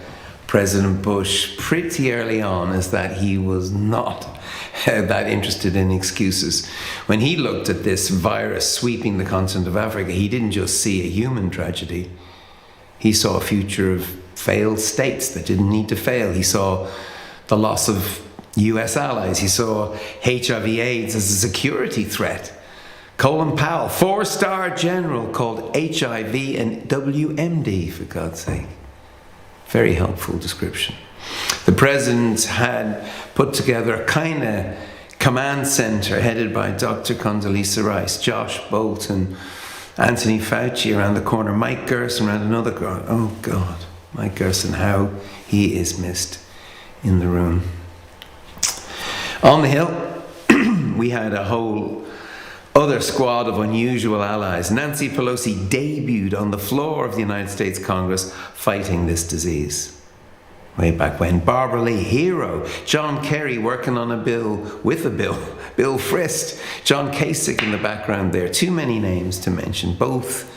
Speaker 18: President Bush pretty early on is that he was not that interested in excuses. When he looked at this virus sweeping the continent of Africa, he didn't just see a human tragedy. He saw a future of failed states that didn't need to fail. He saw the loss of US allies. He saw HIV/AIDS as a security threat. Colin Powell, 4-star general, called HIV and WMD, for God's sake. Very helpful description. The president had put together a kind of command center headed by Dr. Condoleezza Rice, Josh Bolton, Anthony Fauci around the corner, Mike Gerson around another corner. Oh God, Mike Gerson, how he is missed in the room. On the Hill, we had a whole other squad of unusual allies. Nancy Pelosi debuted on the floor of the United States Congress fighting this disease. Way back when. Barbara Lee, hero. John Kerry working on a bill with a bill. Bill Frist. John Kasich in the background there. Too many names to mention. Both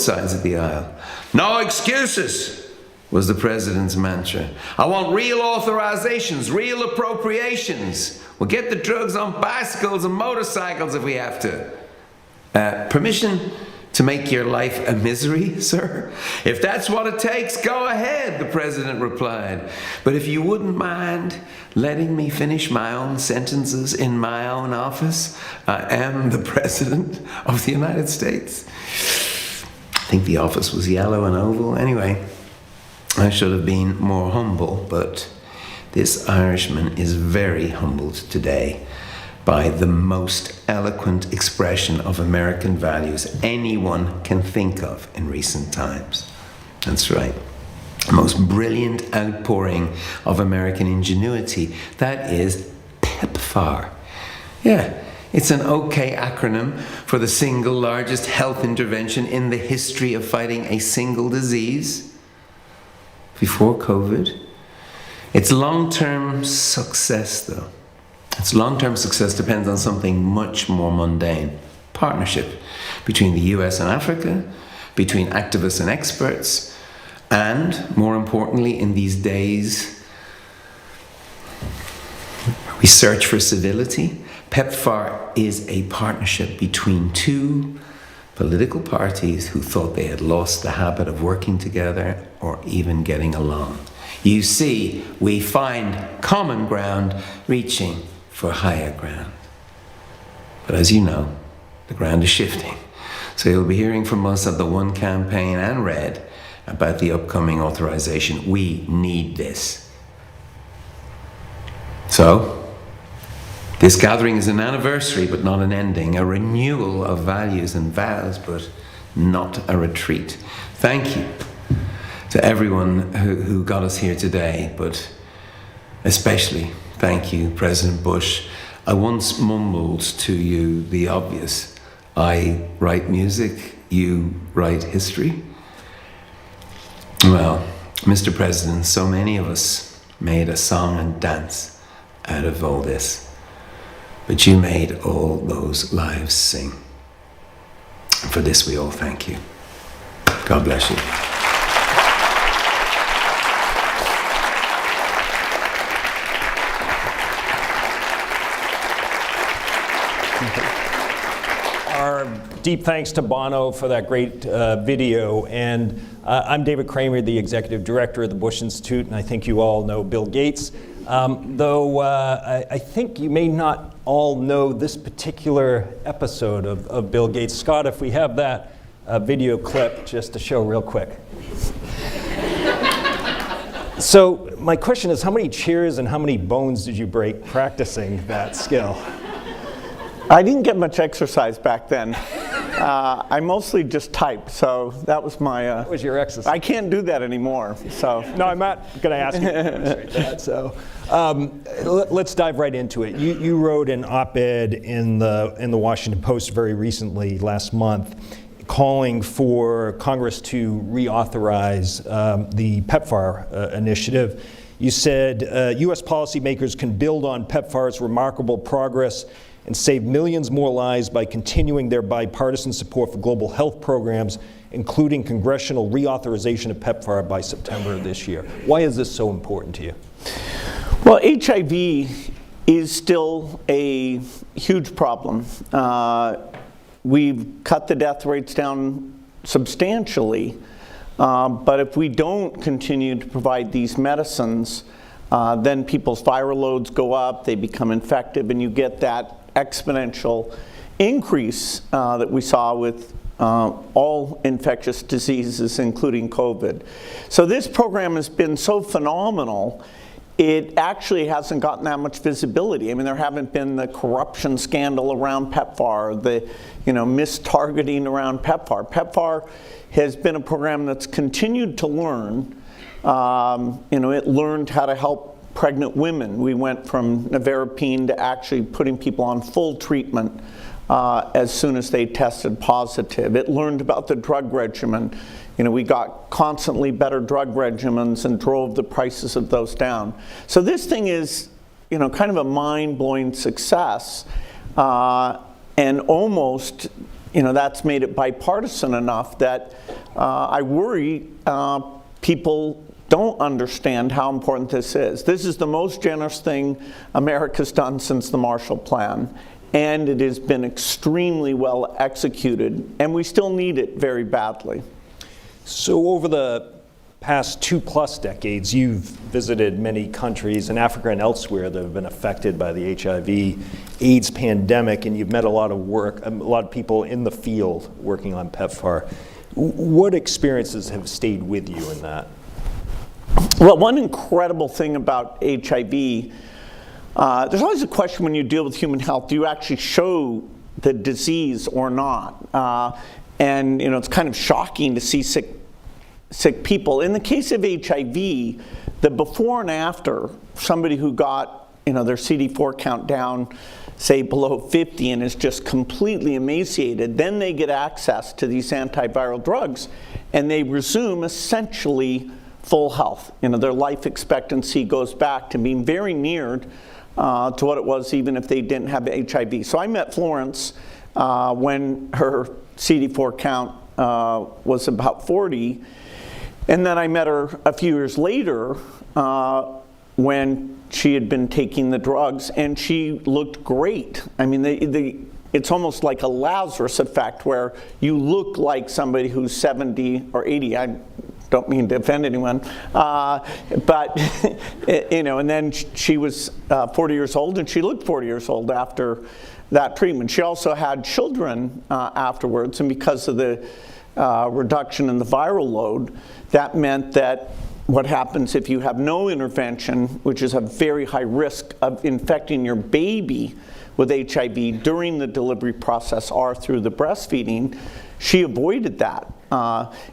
Speaker 18: sides of the aisle. No excuses was the president's mantra. I want real authorizations, real appropriations. We'll get the drugs on bicycles and motorcycles if we have to. Permission to make your life a misery, sir? If that's what it takes, go ahead, the president replied. But if you wouldn't mind letting me finish my own sentences in my own office, I am the president of the United States. I think the office was yellow and oval. Anyway, I should have been more humble, but this Irishman is very humbled today by the most eloquent expression of American values anyone can think of in recent times. That's right. The most brilliant outpouring of American ingenuity. That is PEPFAR. Yeah, it's an okay acronym for the single largest health intervention in the history of fighting a single disease before COVID. Its long-term success, though, its long-term success depends on something much more mundane. Partnership between the US and Africa, between activists and experts, and, more importantly, in these days, we search for civility. PEPFAR is a partnership between two political parties who thought they had lost the habit of working together or even getting along. You see, we find common ground reaching for higher ground. But as you know, the ground is shifting. So you'll be hearing from us at the One campaign and Red about the upcoming authorization. We need this. So, this gathering is an anniversary, but not an ending, a renewal of values and vows, but not a retreat. Thank you to everyone who got us here today, but especially thank you, President Bush. I once mumbled to you the obvious. I write music, you write history. Well, Mr. President, so many of us made a song and dance out of all this. But you made all those lives sing. For this we all thank you. God bless you.
Speaker 11: Our deep thanks to Bono for that great video. And I'm David Kramer, the Executive Director of the Bush Institute, and I think you all know Bill Gates. Though I think you may not all know this particular episode of Bill Gates. Scott, if we have that video clip just to show real quick. So my question is, how many chairs and how many bones did you break practicing that skill?
Speaker 19: I didn't get much exercise back then. I mostly just typed, so that was my...
Speaker 11: That was your exercise.
Speaker 19: I can't do that anymore, so...
Speaker 11: No, I'm not going to ask you to demonstrate that, so... let's dive right into it. You wrote an op-ed in the Washington Post very recently, last month, calling for Congress to reauthorize the PEPFAR initiative. You said U.S. policymakers can build on PEPFAR's remarkable progress and save millions more lives by continuing their bipartisan support for global health programs, including congressional reauthorization of PEPFAR by September of this year. Why is this so important to you?
Speaker 19: Well, HIV is still a huge problem. We've cut the death rates down substantially, but if we don't continue to provide these medicines, then people's viral loads go up, they become infective, and you get that exponential increase that we saw with all infectious diseases, including COVID. So this program has been so phenomenal, it actually hasn't gotten that much visibility. I mean, there haven't been the corruption scandal around PEPFAR, the mistargeting around PEPFAR. PEPFAR has been a program that's continued to learn. It learned how to help pregnant women. We went from nevirapine to actually putting people on full treatment as soon as they tested positive. It learned about the drug regimen. We got constantly better drug regimens and drove the prices of those down. So this thing is, kind of a mind-blowing success, and almost, that's made it bipartisan enough that I worry people don't understand how important this is. This is the most generous thing America's done since the Marshall Plan, and it has been extremely well executed, and we still need it very badly.
Speaker 11: So over the past 2+ decades, you've visited many countries in Africa and elsewhere that have been affected by the HIV/AIDS pandemic, and you've met a lot of people in the field working on PEPFAR. What experiences have stayed with you in that?
Speaker 19: Well, one incredible thing about HIV, there's always a question when you deal with human health, do you actually show the disease or not? And it's kind of shocking to see sick people. In the case of HIV, the before and after, somebody who got their CD4 count down, say below 50, and is just completely emaciated, then they get access to these antiviral drugs, and they resume essentially full health. Their life expectancy goes back to being very near to what it was even if they didn't have HIV. So I met Florence when her CD4 count was about 40, and then I met her a few years later when she had been taking the drugs, and she looked great. I mean, it's almost like a Lazarus effect where you look like somebody who's 70 or 80. I don't mean to offend anyone, but and then she was 40 years old, and she looked 40 years old after that treatment. She also had children afterwards, and because of the reduction in the viral load, that meant that what happens if you have no intervention, which is a very high risk of infecting your baby with HIV during the delivery process or through the breastfeeding, she avoided that.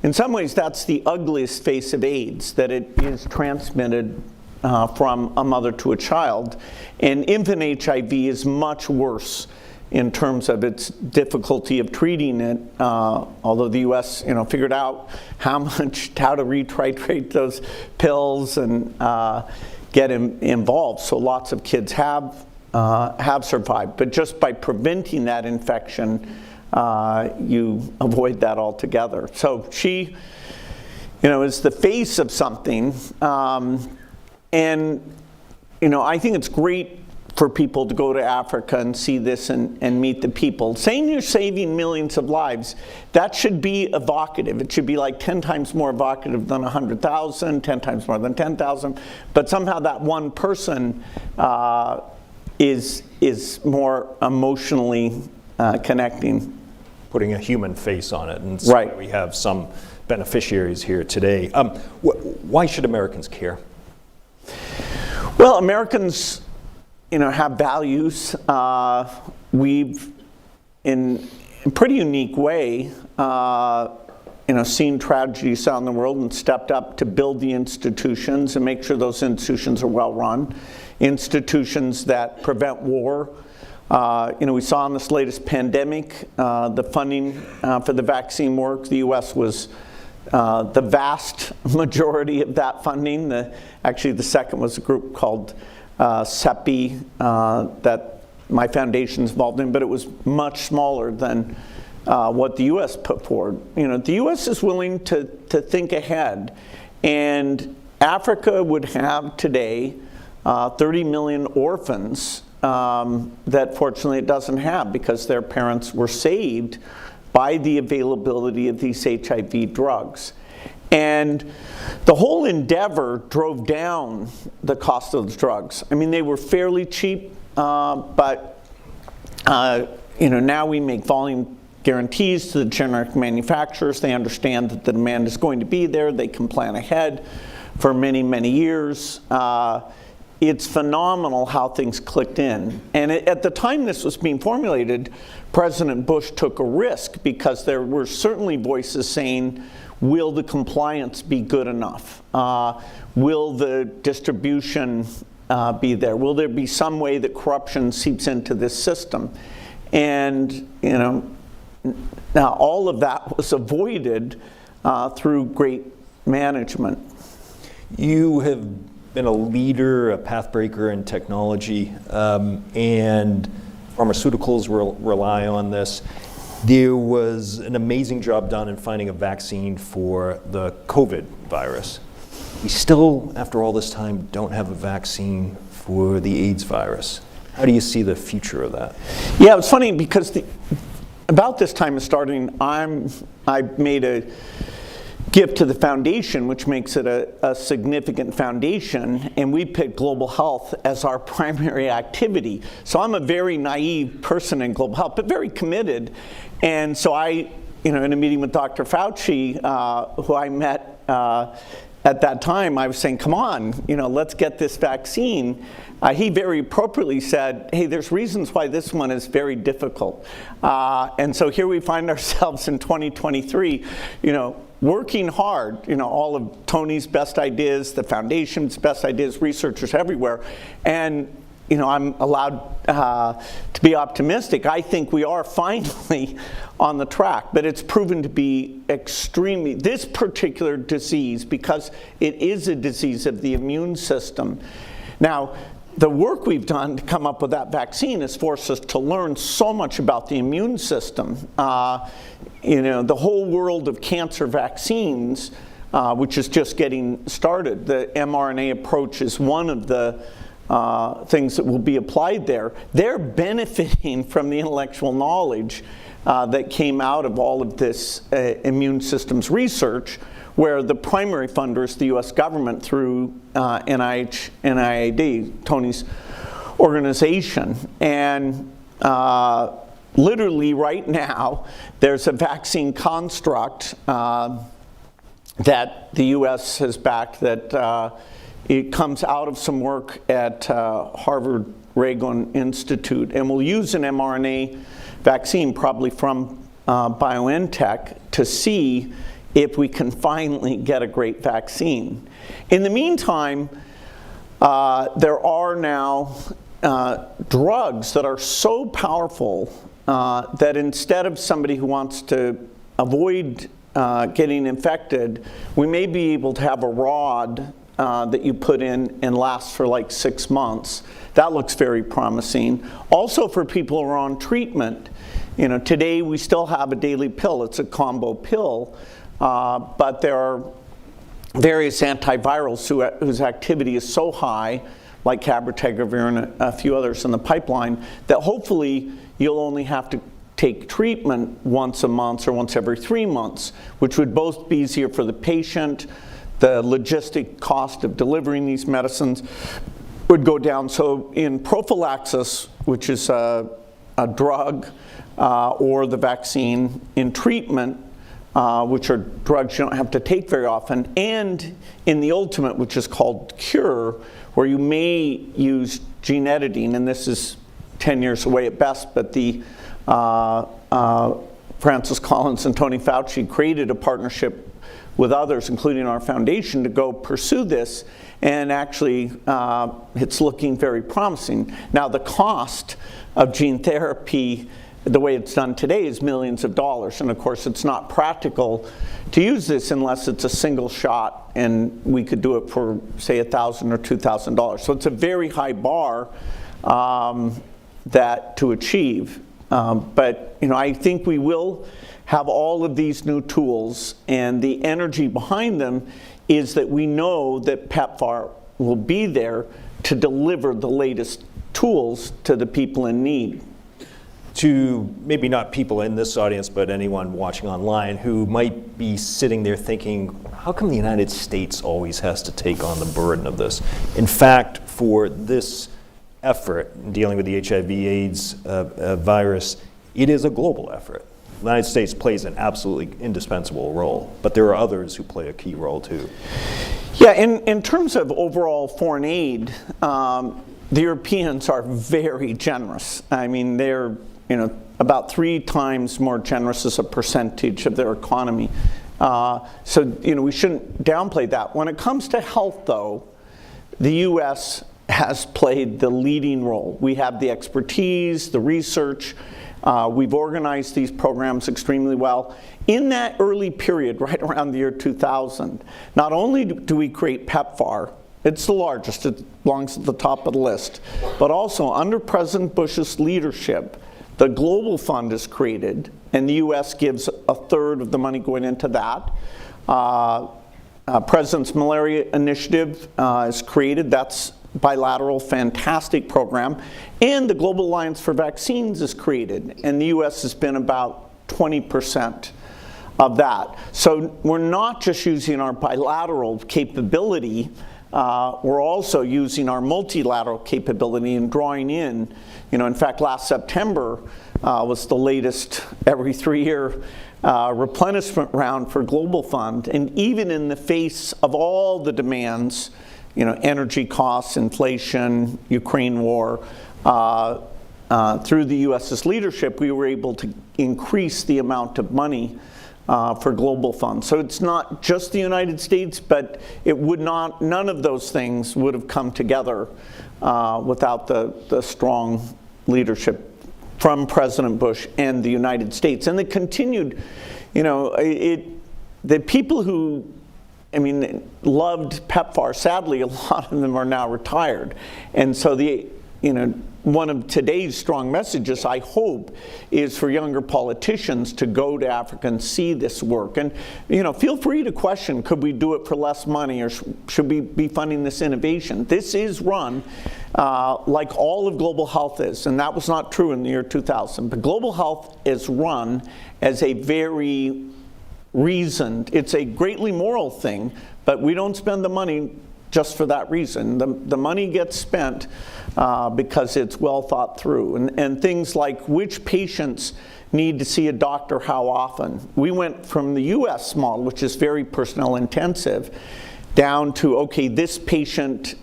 Speaker 19: In some ways, that's the ugliest face of AIDS, that it is transmitted from a mother to a child. And infant HIV is much worse in terms of its difficulty of treating it, although the U.S. figured out how to retitrate those pills and get involved. So lots of kids have survived. But just by preventing that infection, you avoid that altogether. So she, is the face of something, and I think it's great for people to go to Africa and see this and meet the people. Saying you're saving millions of lives, that should be evocative. It should be like 10 times more evocative than 100,000, 10 times more than 10,000. But somehow that one person is more emotionally connecting.
Speaker 11: Putting a human face on it, and so
Speaker 19: right.
Speaker 11: We have some beneficiaries here today. Why should Americans care?
Speaker 19: Well, Americans, have values. We've, in in a pretty unique way, seen tragedies out in the world and stepped up to build the institutions and make sure those institutions are well run. Institutions that prevent war. We saw in this latest pandemic, the funding for the vaccine work. The U.S. was the vast majority of that funding. Actually, the second was a group called CEPI that my foundation's involved in, but it was much smaller than what the U.S. put forward. The U.S. is willing to think ahead, and Africa would have today 30 million orphans that fortunately it doesn't have because their parents were saved by the availability of these HIV drugs. And the whole endeavor drove down the cost of those drugs. I mean, they were fairly cheap, but now we make volume guarantees to the generic manufacturers. They understand that the demand is going to be there. They can plan ahead for many, many years. It's phenomenal how things clicked in. And at the time this was being formulated, President Bush took a risk because there were certainly voices saying, will the compliance be good enough? Will the distribution be there? Will there be some way that corruption seeps into this system? And, now all of that was avoided through great management.
Speaker 11: You have been a leader, a pathbreaker in technology, and pharmaceuticals rely on this. There was an amazing job done in finding a vaccine for the COVID virus. We still, after all this time, don't have a vaccine for the AIDS virus. How do you see the future of that?
Speaker 19: Yeah, it's funny because about this time of starting, I made a gift to the foundation, which makes it a significant foundation, and we picked global health as our primary activity. So I'm a very naive person in global health, but very committed. And so I, in a meeting with Dr. Fauci, who I met at that time, I was saying, come on, let's get this vaccine. He very appropriately said, hey, there's reasons why this one is very difficult. And so here we find ourselves in 2023, working hard, all of Tony's best ideas, the foundation's best ideas, researchers everywhere. And, I'm allowed to be optimistic. I think we are finally on the track, but it's proven to be extremely, this particular disease, because it is a disease of the immune system. Now, the work we've done to come up with that vaccine has forced us to learn so much about the immune system. The whole world of cancer vaccines, which is just getting started. The mRNA approach is one of the things that will be applied there. They're benefiting from the intellectual knowledge that came out of all of this immune systems research, where the primary funder is the U.S. government through NIH, NIAID, Tony's organization. And literally right now, there's a vaccine construct that the U.S. has backed that it comes out of some work at Harvard Raygun Institute, and we'll use an mRNA vaccine, probably from BioNTech, to see if we can finally get a great vaccine. In the meantime, there are now drugs that are so powerful that instead of somebody who wants to avoid getting infected, we may be able to have a rod that you put in and lasts for like 6 months. That looks very promising. Also for people who are on treatment, today we still have a daily pill. It's a combo pill, but there are various antivirals whose activity is so high, like cabotegravir and a few others in the pipeline, that hopefully you'll only have to take treatment once a month or once every 3 months, which would both be easier for the patient. The logistic cost of delivering these medicines would go down. So in prophylaxis, which is a drug or the vaccine, in treatment, which are drugs you don't have to take very often, and in the ultimate, which is called cure, where you may use gene editing, and this is 10 years away at best, but the Francis Collins and Tony Fauci created a partnership with others, including our foundation, to go pursue this, and actually it's looking very promising. Now, the cost of gene therapy, the way it's done today, is millions of dollars, and of course it's not practical to use this unless it's a single shot, and we could do it for, say, $1,000 or $2,000. So it's a very high bar to achieve. But I think we will have all of these new tools, and the energy behind them is that we know that PEPFAR will be there to deliver the latest tools to the people in need.
Speaker 11: To maybe not people in this audience, but anyone watching online who might be sitting there thinking, how come the United States always has to take on the burden of this? In fact, for this effort in dealing with the HIV/AIDS virus, it is a global effort. The United States plays an absolutely indispensable role, but there are others who play a key role too.
Speaker 19: Yeah, in terms of overall foreign aid, the Europeans are very generous. I mean, they're about 3 times more generous as a percentage of their economy. So we shouldn't downplay that. When it comes to health, though, the U.S. has played the leading role. We have the expertise, the research. We've organized these programs extremely well. In that early period, right around the year 2000, not only do we create PEPFAR, it's the largest, it belongs at the top of the list, but also under President Bush's leadership, the Global Fund is created, and the U.S. gives 1/3 of the money going into that. President's Malaria Initiative is created. That's bilateral, fantastic program. And the Global Alliance for Vaccines is created, and the U.S. has been about 20% of that. So we're not just using our bilateral capability, we're also using our multilateral capability and drawing in, in fact, last September was the latest every 3-year replenishment round for Global Fund. And even in the face of all the demands, energy costs, inflation, Ukraine war, through the U.S.'s leadership, we were able to increase the amount of money for Global Fund. So it's not just the United States, but none of those things would have come together without the strong leadership from President Bush and the United States. And the continued, the people who loved PEPFAR, sadly, a lot of them are now retired. And so one of today's strong messages, I hope, is for younger politicians to go to Africa and see this work. And, feel free to question, could we do it for less money, or should we be funding this innovation? This is run like all of global health is, and that was not true in the year 2000. But global health is run as a very reasoned, it's a greatly moral thing, but we don't spend the money just for that reason. The money gets spent because it's well thought through. And things like which patients need to see a doctor how often. We went from the US model, which is very personnel intensive, down to, okay, this patient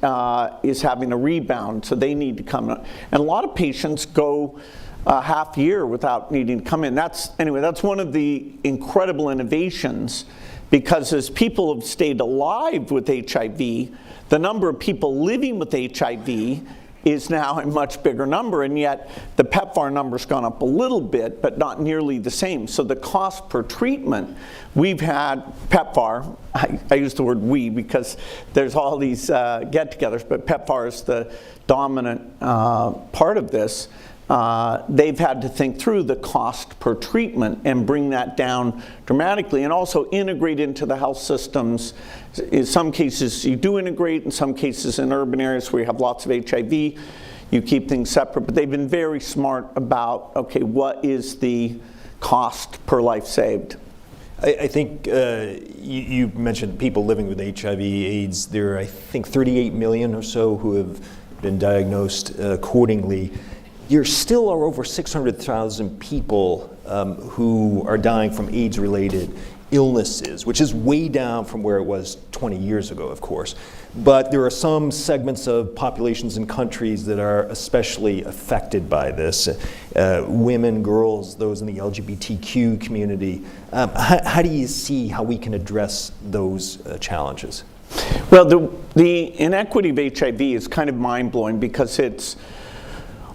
Speaker 19: is having a rebound, so they need to come. And a lot of patients go a half year without needing to come in. That's one of the incredible innovations, because as people have stayed alive with HIV, the number of people living with HIV is now a much bigger number, and yet the PEPFAR number's gone up a little bit, but not nearly the same. So the cost per treatment, we've had PEPFAR, I use the word we because there's all these get-togethers, but PEPFAR is the dominant part of this. They've had to think through the cost per treatment and bring that down dramatically, and also integrate into the health systems. In some cases you do integrate, in some cases in urban areas where you have lots of HIV, you keep things separate, but they've been very smart about, okay, what is the cost per life saved?
Speaker 11: I think you mentioned people living with HIV/AIDS. There are, I think, 38 million or so who have been diagnosed accordingly. There still are over 600,000 people who are dying from AIDS-related illnesses, which is way down from where it was 20 years ago, of course. But there are some segments of populations and countries that are especially affected by this. Women, girls, those in the LGBTQ community. How do you see how we can address those challenges?
Speaker 19: Well, the inequity of HIV is kind of mind-blowing because it's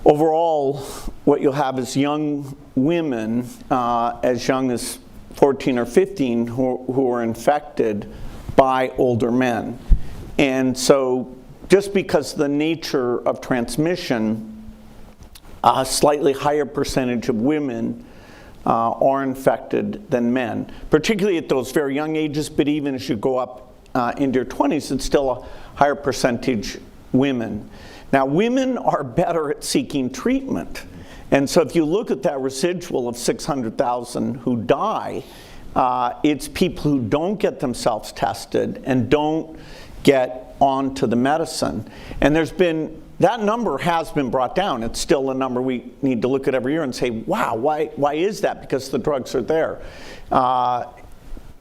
Speaker 19: overall what you'll have is young women as young as 14 or 15 who are infected by older men. And so just because the nature of transmission, a slightly higher percentage of women are infected than men, particularly at those very young ages, but even as you go up into your 20s, it's still a higher percentage women. Now, women are better at seeking treatment. And so if you look at that residual of 600,000 who die, it's people who don't get themselves tested and don't get onto the medicine. And that number has been brought down. It's still a number we need to look at every year and say, wow, why is that? Because the drugs are there.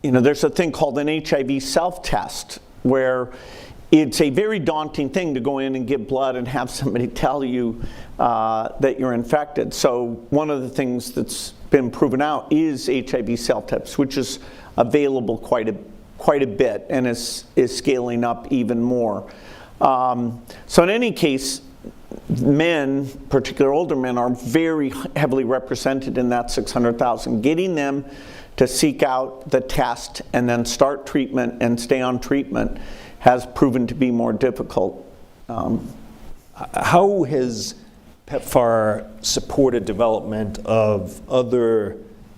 Speaker 19: There's a thing called an HIV self-test where it's a very daunting thing to go in and give blood and have somebody tell you that you're infected. So one of the things that's been proven out is HIV self-test, which is available quite a bit and is scaling up even more. So in any case, men, particularly older men, are very heavily represented in that 600,000. Getting them to seek out the test and then start treatment and stay on treatment has proven to be more difficult.
Speaker 11: How has PEPFAR supported development of other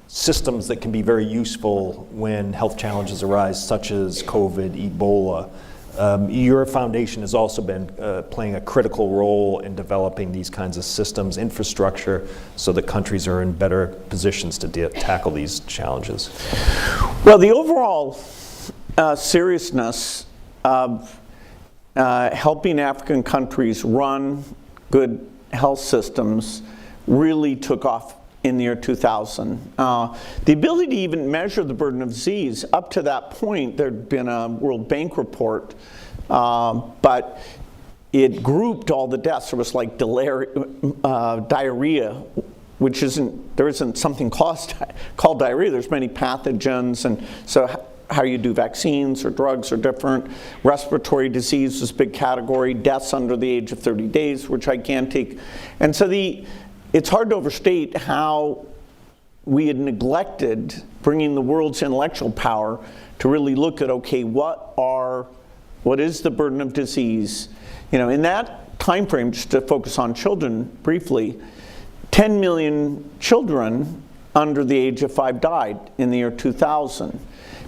Speaker 11: systems that can be very useful when health challenges arise, such as COVID, Ebola? Your foundation has also been playing a critical role in developing these kinds of systems, infrastructure, so that countries are in better positions to tackle these challenges.
Speaker 19: Well, the overall seriousness of helping African countries run good health systems really took off in the year 2000. The ability to even measure the burden of disease, up to that point, there'd been a World Bank report, but it grouped all the deaths. There was like diarrhea, which there isn't something called diarrhea. There's many pathogens, and so how you do vaccines or drugs are different. Respiratory disease is a big category. Deaths under the age of 30 days were gigantic. And so it's hard to overstate how we had neglected bringing the world's intellectual power to really look at, okay, what is the burden of disease? In that time frame, just to focus on children briefly, 10 million children under the age of 5 died in the year 2000.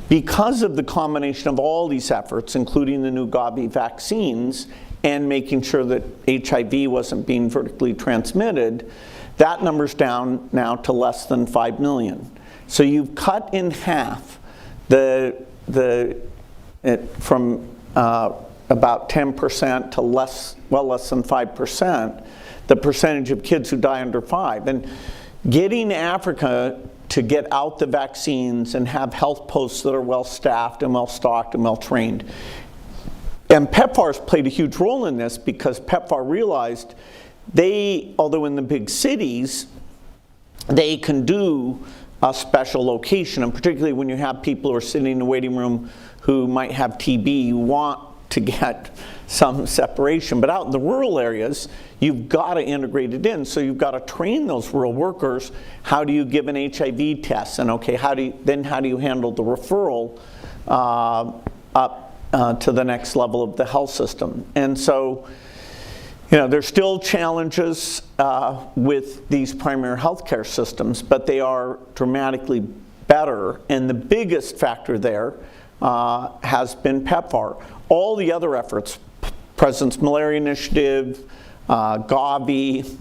Speaker 19: Because of the combination of all these efforts, including the new Gavi vaccines and making sure that HIV wasn't being vertically transmitted, that number's down now to less than 5 million. So you've cut in half from about 10% to less than 5%, the percentage of kids who die under 5. And getting Africa to get out the vaccines and have health posts that are well-staffed and well-stocked and well-trained. And PEPFAR's played a huge role in this because PEPFAR realized although in the big cities, they can do a special location, and particularly when you have people who are sitting in the waiting room who might have TB, you want to get some separation. But out in the rural areas, you've got to integrate it in. So you've got to train those rural workers. How do you give an HIV test? And okay, how do you handle the referral up to the next level of the health system? And so, there's still challenges with these primary health care systems, but they are dramatically better. And the biggest factor there has been PEPFAR. All the other efforts, President's Malaria Initiative, Gavi,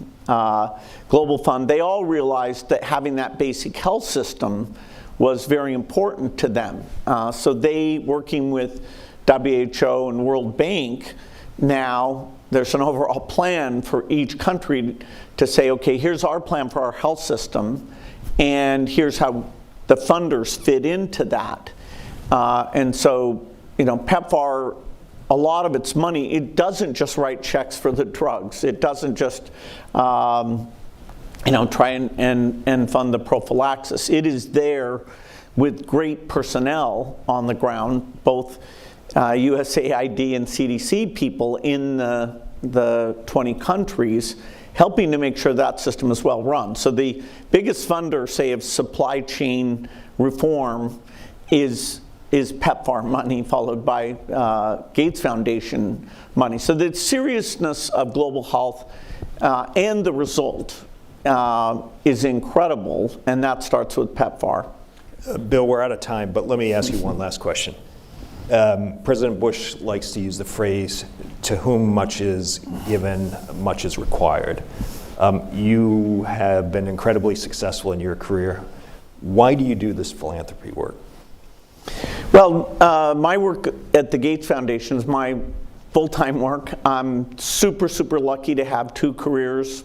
Speaker 19: Global Fund, they all realized that having that basic health system was very important to them. So they, working with WHO and World Bank, now there's an overall plan for each country to say, okay, here's our plan for our health system, and here's how the funders fit into that. And so, PEPFAR, a lot of its money, it doesn't just write checks for the drugs. It doesn't just try and fund the prophylaxis. It is there with great personnel on the ground, both USAID and CDC people in the 20 countries, helping to make sure that system is well run. So the biggest funder, say, of supply chain reform is PEPFAR money, followed by Gates Foundation money. So the seriousness of global health and the result is incredible, and that starts with PEPFAR.
Speaker 11: Bill, we're out of time, but let me ask you one last question. President Bush likes to use the phrase, to whom much is given, much is required. You have been incredibly successful in your career. Why do you do this philanthropy work?
Speaker 19: Well, my work at the Gates Foundation is my full-time work. I'm super, super lucky to have 2 careers.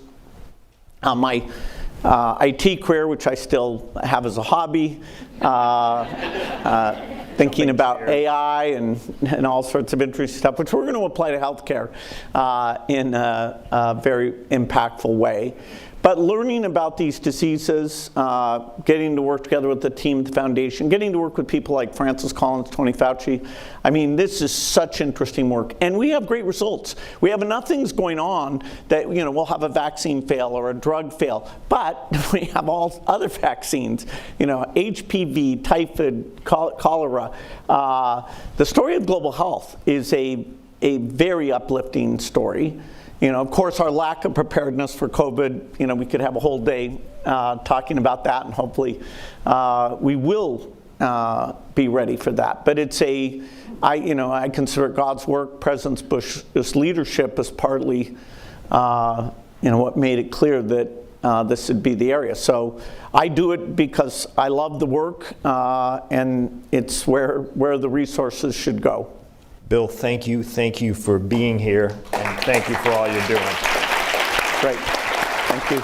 Speaker 19: My IT career, which I still have as a hobby, thinking about AI and all sorts of interesting stuff, which we're going to apply to healthcare in a very impactful way. But learning about these diseases, getting to work together with the team at the foundation, getting to work with people like Francis Collins, Tony Fauci, I mean, this is such interesting work. And we have great results. We have enough things going on that, we'll have a vaccine fail or a drug fail. But we have all other vaccines, HPV, typhoid, cholera. The story of global health is a very uplifting story. Of course, our lack of preparedness for COVID, we could have a whole day talking about that, and hopefully we will be ready for that. But it's I consider God's work, President Bush's leadership is partly, what made it clear that this would be the area. So I do it because I love the work, and it's where the resources should go.
Speaker 11: Bill, thank you. Thank you for being here, and thank you for all you're doing.
Speaker 19: Great. Thank you.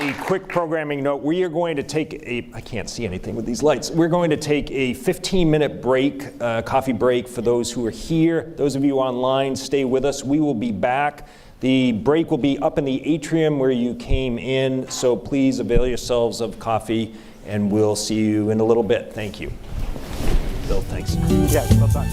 Speaker 11: A quick programming note. We are going to take I can't see anything with these lights. We're going to take a 15-minute break, coffee break for those who are here. Those of you online, stay with us. We will be back. The break will be up in the atrium where you came in, so please avail yourselves of coffee, and we'll see you in a little bit. Thank you. Bill, thanks.
Speaker 19: Yeah, bye-bye.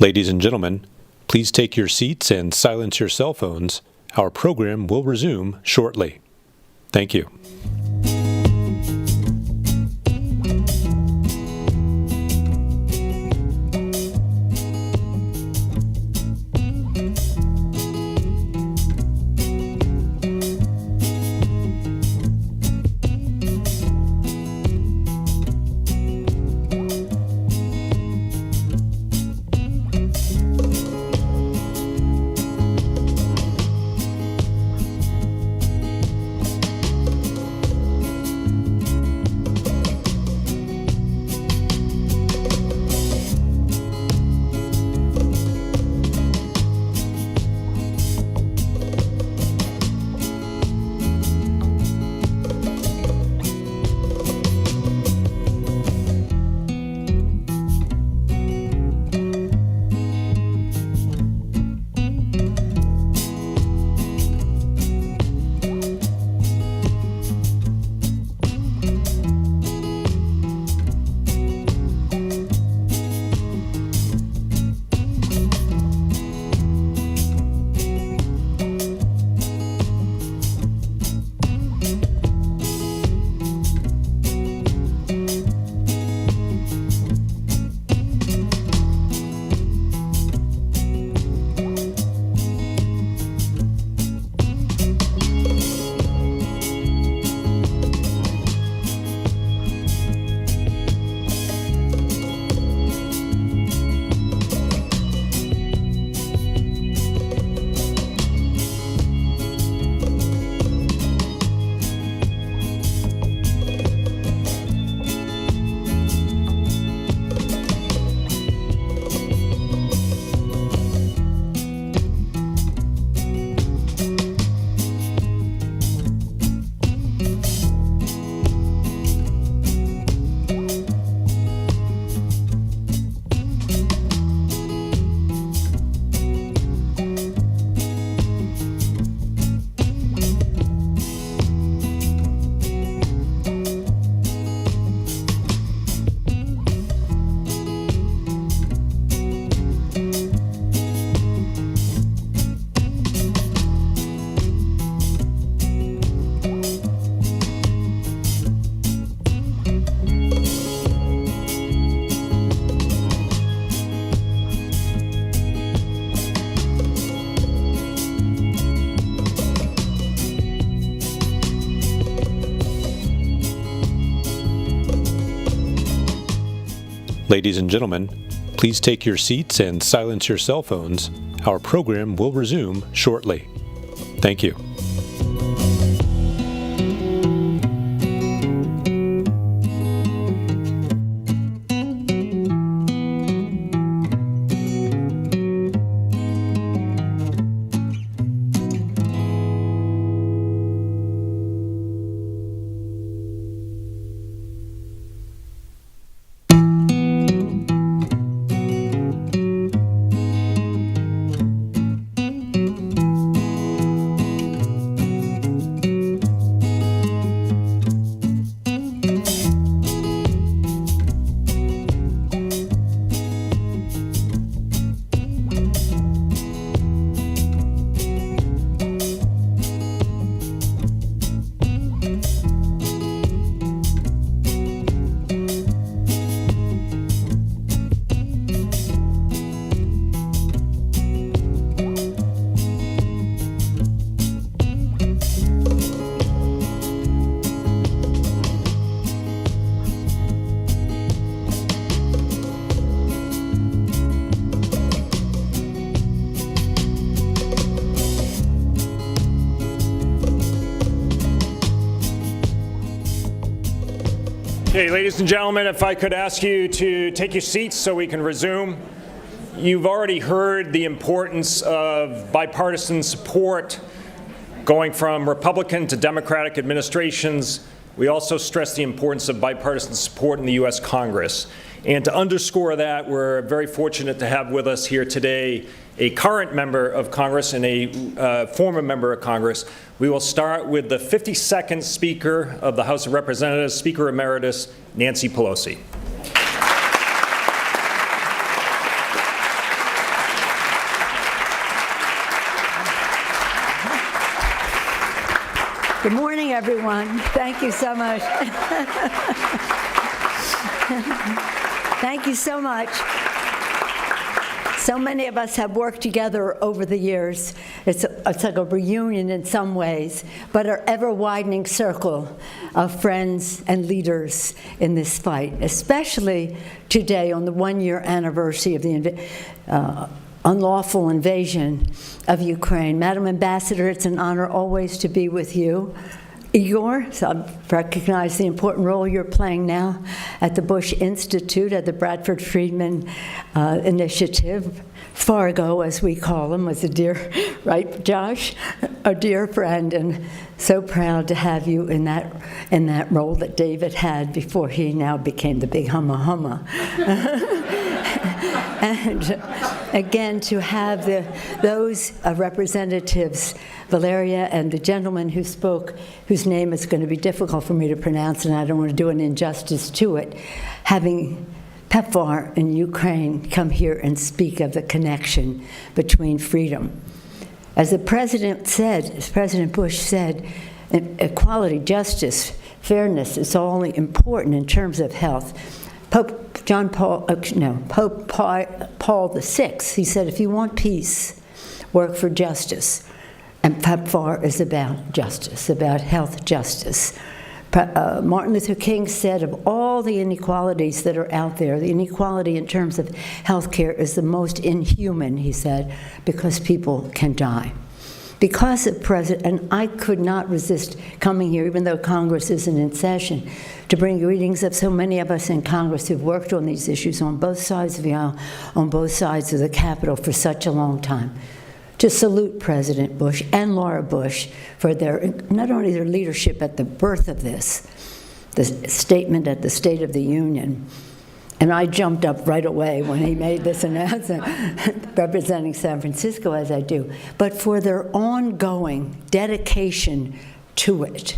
Speaker 1: Ladies and gentlemen, please take your seats and silence your cell phones. Our program will resume shortly. Thank you. Ladies and gentlemen, please take your seats and silence your cell phones. Our program will resume shortly. Thank you.
Speaker 11: Okay, ladies and gentlemen, if I could ask you to take your seats so we can resume. You've already heard the importance of bipartisan support going from Republican to Democratic administrations. We also stress the importance of bipartisan support in the U.S. Congress. And to underscore that, we're very fortunate to have with us here today a current member of Congress and a former member of Congress. We will start with the 52nd Speaker of the House of Representatives, Speaker Emeritus Nancy Pelosi.
Speaker 20: everyone. Thank you so much. Thank you so much. So many of us have worked together over the years. It's like a reunion in some ways, but our ever-widening circle of friends and leaders in this fight, especially today on the one-year anniversary of the unlawful invasion of Ukraine. Madam Ambassador, it's an honor always to be with you. Igor, so I recognize the important role you're playing now at the Bush Institute, at the Bradford Friedman Initiative. Fargo, as we call him, was a dear, right, Josh? A dear friend, and so proud to have you in that role that David had before he now became the big humma. And again, to have those representatives, Valeria and the gentleman who spoke, whose name is going to be difficult for me to pronounce, and I don't want to do an injustice to it, having PEPFAR in Ukraine come here and speak of the connection between freedom. As the president said, as President Bush said, equality, justice, fairness is all important in terms of health. Pope Paul VI, he said, if you want peace, work for justice. And PEPFAR is about justice, about health justice. Martin Luther King said of all the inequalities that are out there, the inequality in terms of health care is the most inhuman, he said, because people can die. Because of President, and I could not resist coming here, even though Congress isn't in session, to bring greetings of so many of us in Congress who've worked on these issues on both sides of the aisle, on both sides of the Capitol for such a long time. To salute President Bush and Laura Bush for not only their leadership at the birth of this, the statement at the State of the Union. And I jumped up right away when he made this announcement, representing San Francisco as I do, but for their ongoing dedication to it.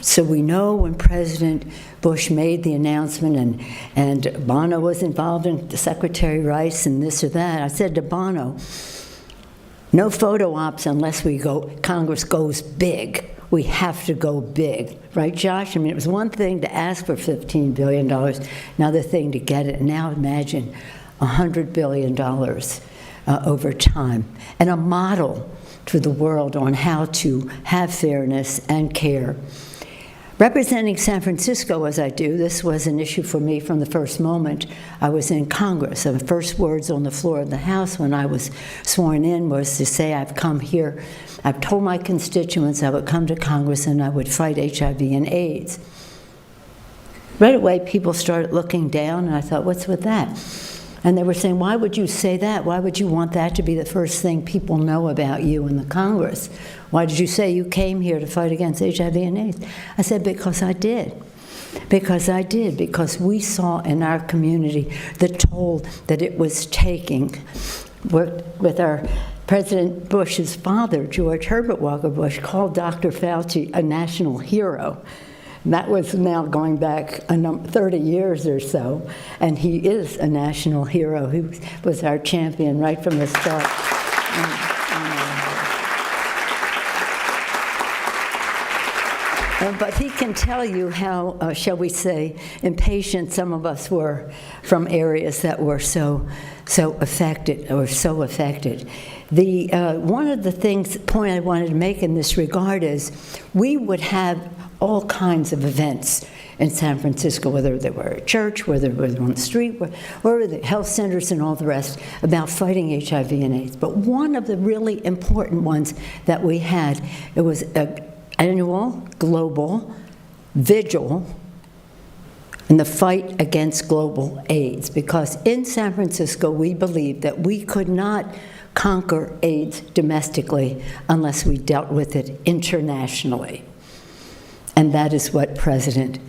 Speaker 20: So we know when President Bush made the announcement and Bono was involved in Secretary Rice and this or that, I said to Bono, no photo ops unless Congress goes big. We have to go big. Right, Josh? I mean, it was one thing to ask for $15 billion, another thing to get it. Now imagine $100 billion over time, and a model to the world on how to have fairness and care. Representing San Francisco as I do, this was an issue for me from the first moment I was in Congress. The first words on the floor of the House when I was sworn in was to say, I've come here, I've told my constituents I would come to Congress and I would fight HIV and AIDS. Right away, people started looking down, and I thought, what's with that? And they were saying, why would you say that? Why would you want that to be the first thing people know about you in the Congress? Why did you say you came here to fight against HIV and AIDS? I said, because I did. Because we saw in our community the toll that it was taking. Worked with our President Bush's father, George Herbert Walker Bush, called Dr. Fauci a national hero. And that was now going back 30 years or so, and he is a national hero. He was our champion right from the start. But he can tell you how, shall we say, impatient some of us were from areas that were so affected. One of the point I wanted to make in this regard is we would have all kinds of events in San Francisco, whether they were at church, whether they were on the street, or the health centers and all the rest, about fighting HIV and AIDS. But one of the really important ones that we had, it was an annual global vigil in the fight against global AIDS, because in San Francisco we believed that we could not conquer AIDS domestically unless we dealt with it internationally. And that is what President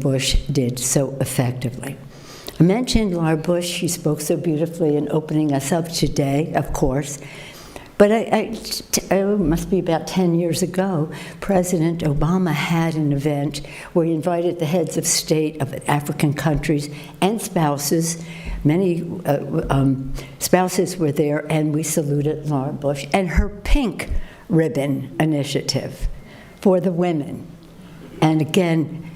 Speaker 20: Bush did so effectively. I mentioned Laura Bush. She spoke so beautifully in opening us up today, of course. But it must be about 10 years ago, President Obama had an event where he invited the heads of state of African countries and spouses. Many spouses were there, and we saluted Laura Bush and her pink ribbon initiative. for the women. And again,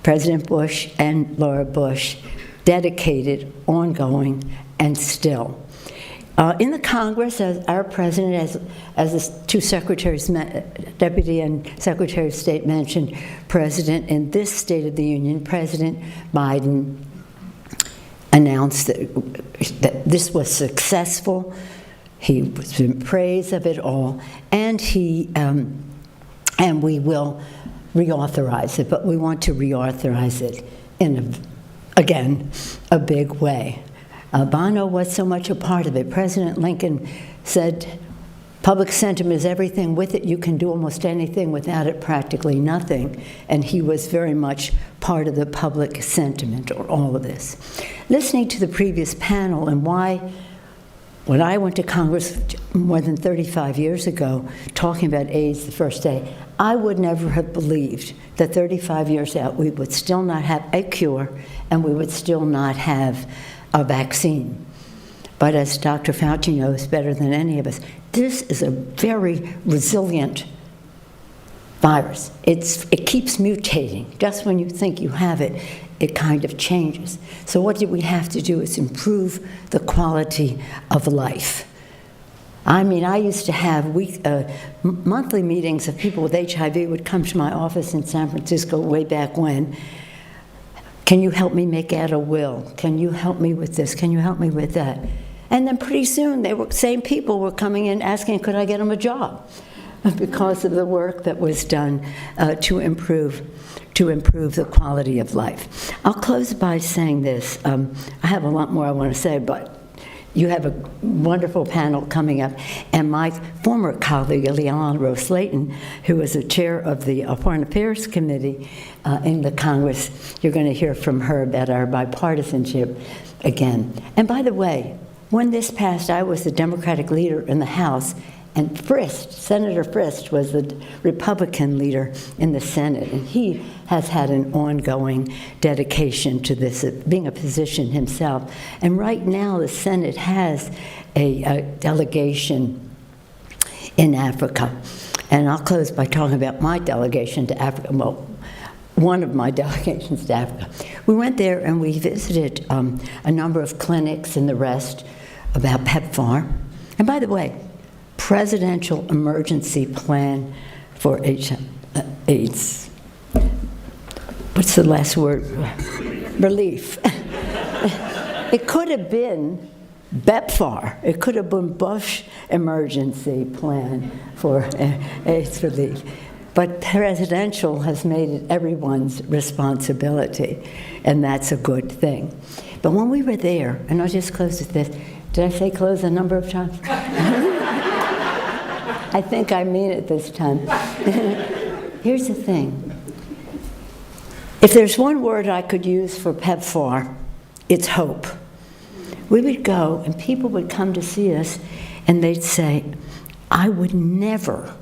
Speaker 20: President Bush and Laura Bush dedicated, ongoing, and still. In the Congress, as our president, as the two secretaries, Deputy and Secretary of State mentioned, President in this State of the Union, President Biden announced that this was successful. He was in praise of it all, and we will reauthorize it, but we want to reauthorize it in, again, a big way. Bono was so much a part of it. President Lincoln said, public sentiment is everything. With it, you can do almost anything. Without it, practically nothing. And he was very much part of the public sentiment, or all of this. Listening to the previous panel and why, when I went to Congress more than 35 years ago, talking about AIDS the first day, I would never have believed that 35 years out we would still not have a cure and we would still not have a vaccine. But as Dr. Fauci knows better than any of us, this is a very resilient virus. It keeps mutating. Just when you think you have it, it kind of changes. So what we have to do is improve the quality of life. I mean, I used to have monthly meetings of people with HIV would come to my office in San Francisco way back when. Can you help me make out a will? Can you help me with this? Can you help me with that? And then pretty soon, same people were coming in asking, could I get them a job? Because of the work that was done to improve the quality of life. I'll close by saying this. I have a lot more I want to say, but you have a wonderful panel coming up, and my former colleague, Leandro Slayton, who was the chair of the Foreign Affairs Committee in the Congress, you're going to hear from her about our bipartisanship again. And by the way, when this passed, I was the Democratic leader in the House, and Senator Frist was the Republican leader in the Senate, and he has had an ongoing dedication to this, being a physician himself. And right now, the Senate has a delegation in Africa. And I'll close by talking about my delegation to Africa. Well, one of my delegations to Africa. We went there and we visited a number of clinics and the rest about PEPFAR. And by the way, Presidential Emergency Plan for AIDS. What's the last word? Relief. It could have been PEPFAR. It could have been Bush Emergency Plan for AIDS relief. But presidential has made it everyone's responsibility, and that's a good thing. But when we were there, and I'll just close with this. Did I say close a number of times? I think I mean it this time. Here's the thing. If there's one word I could use for PEPFAR, it's hope. We would go, and people would come to see us, and they'd say, I would never.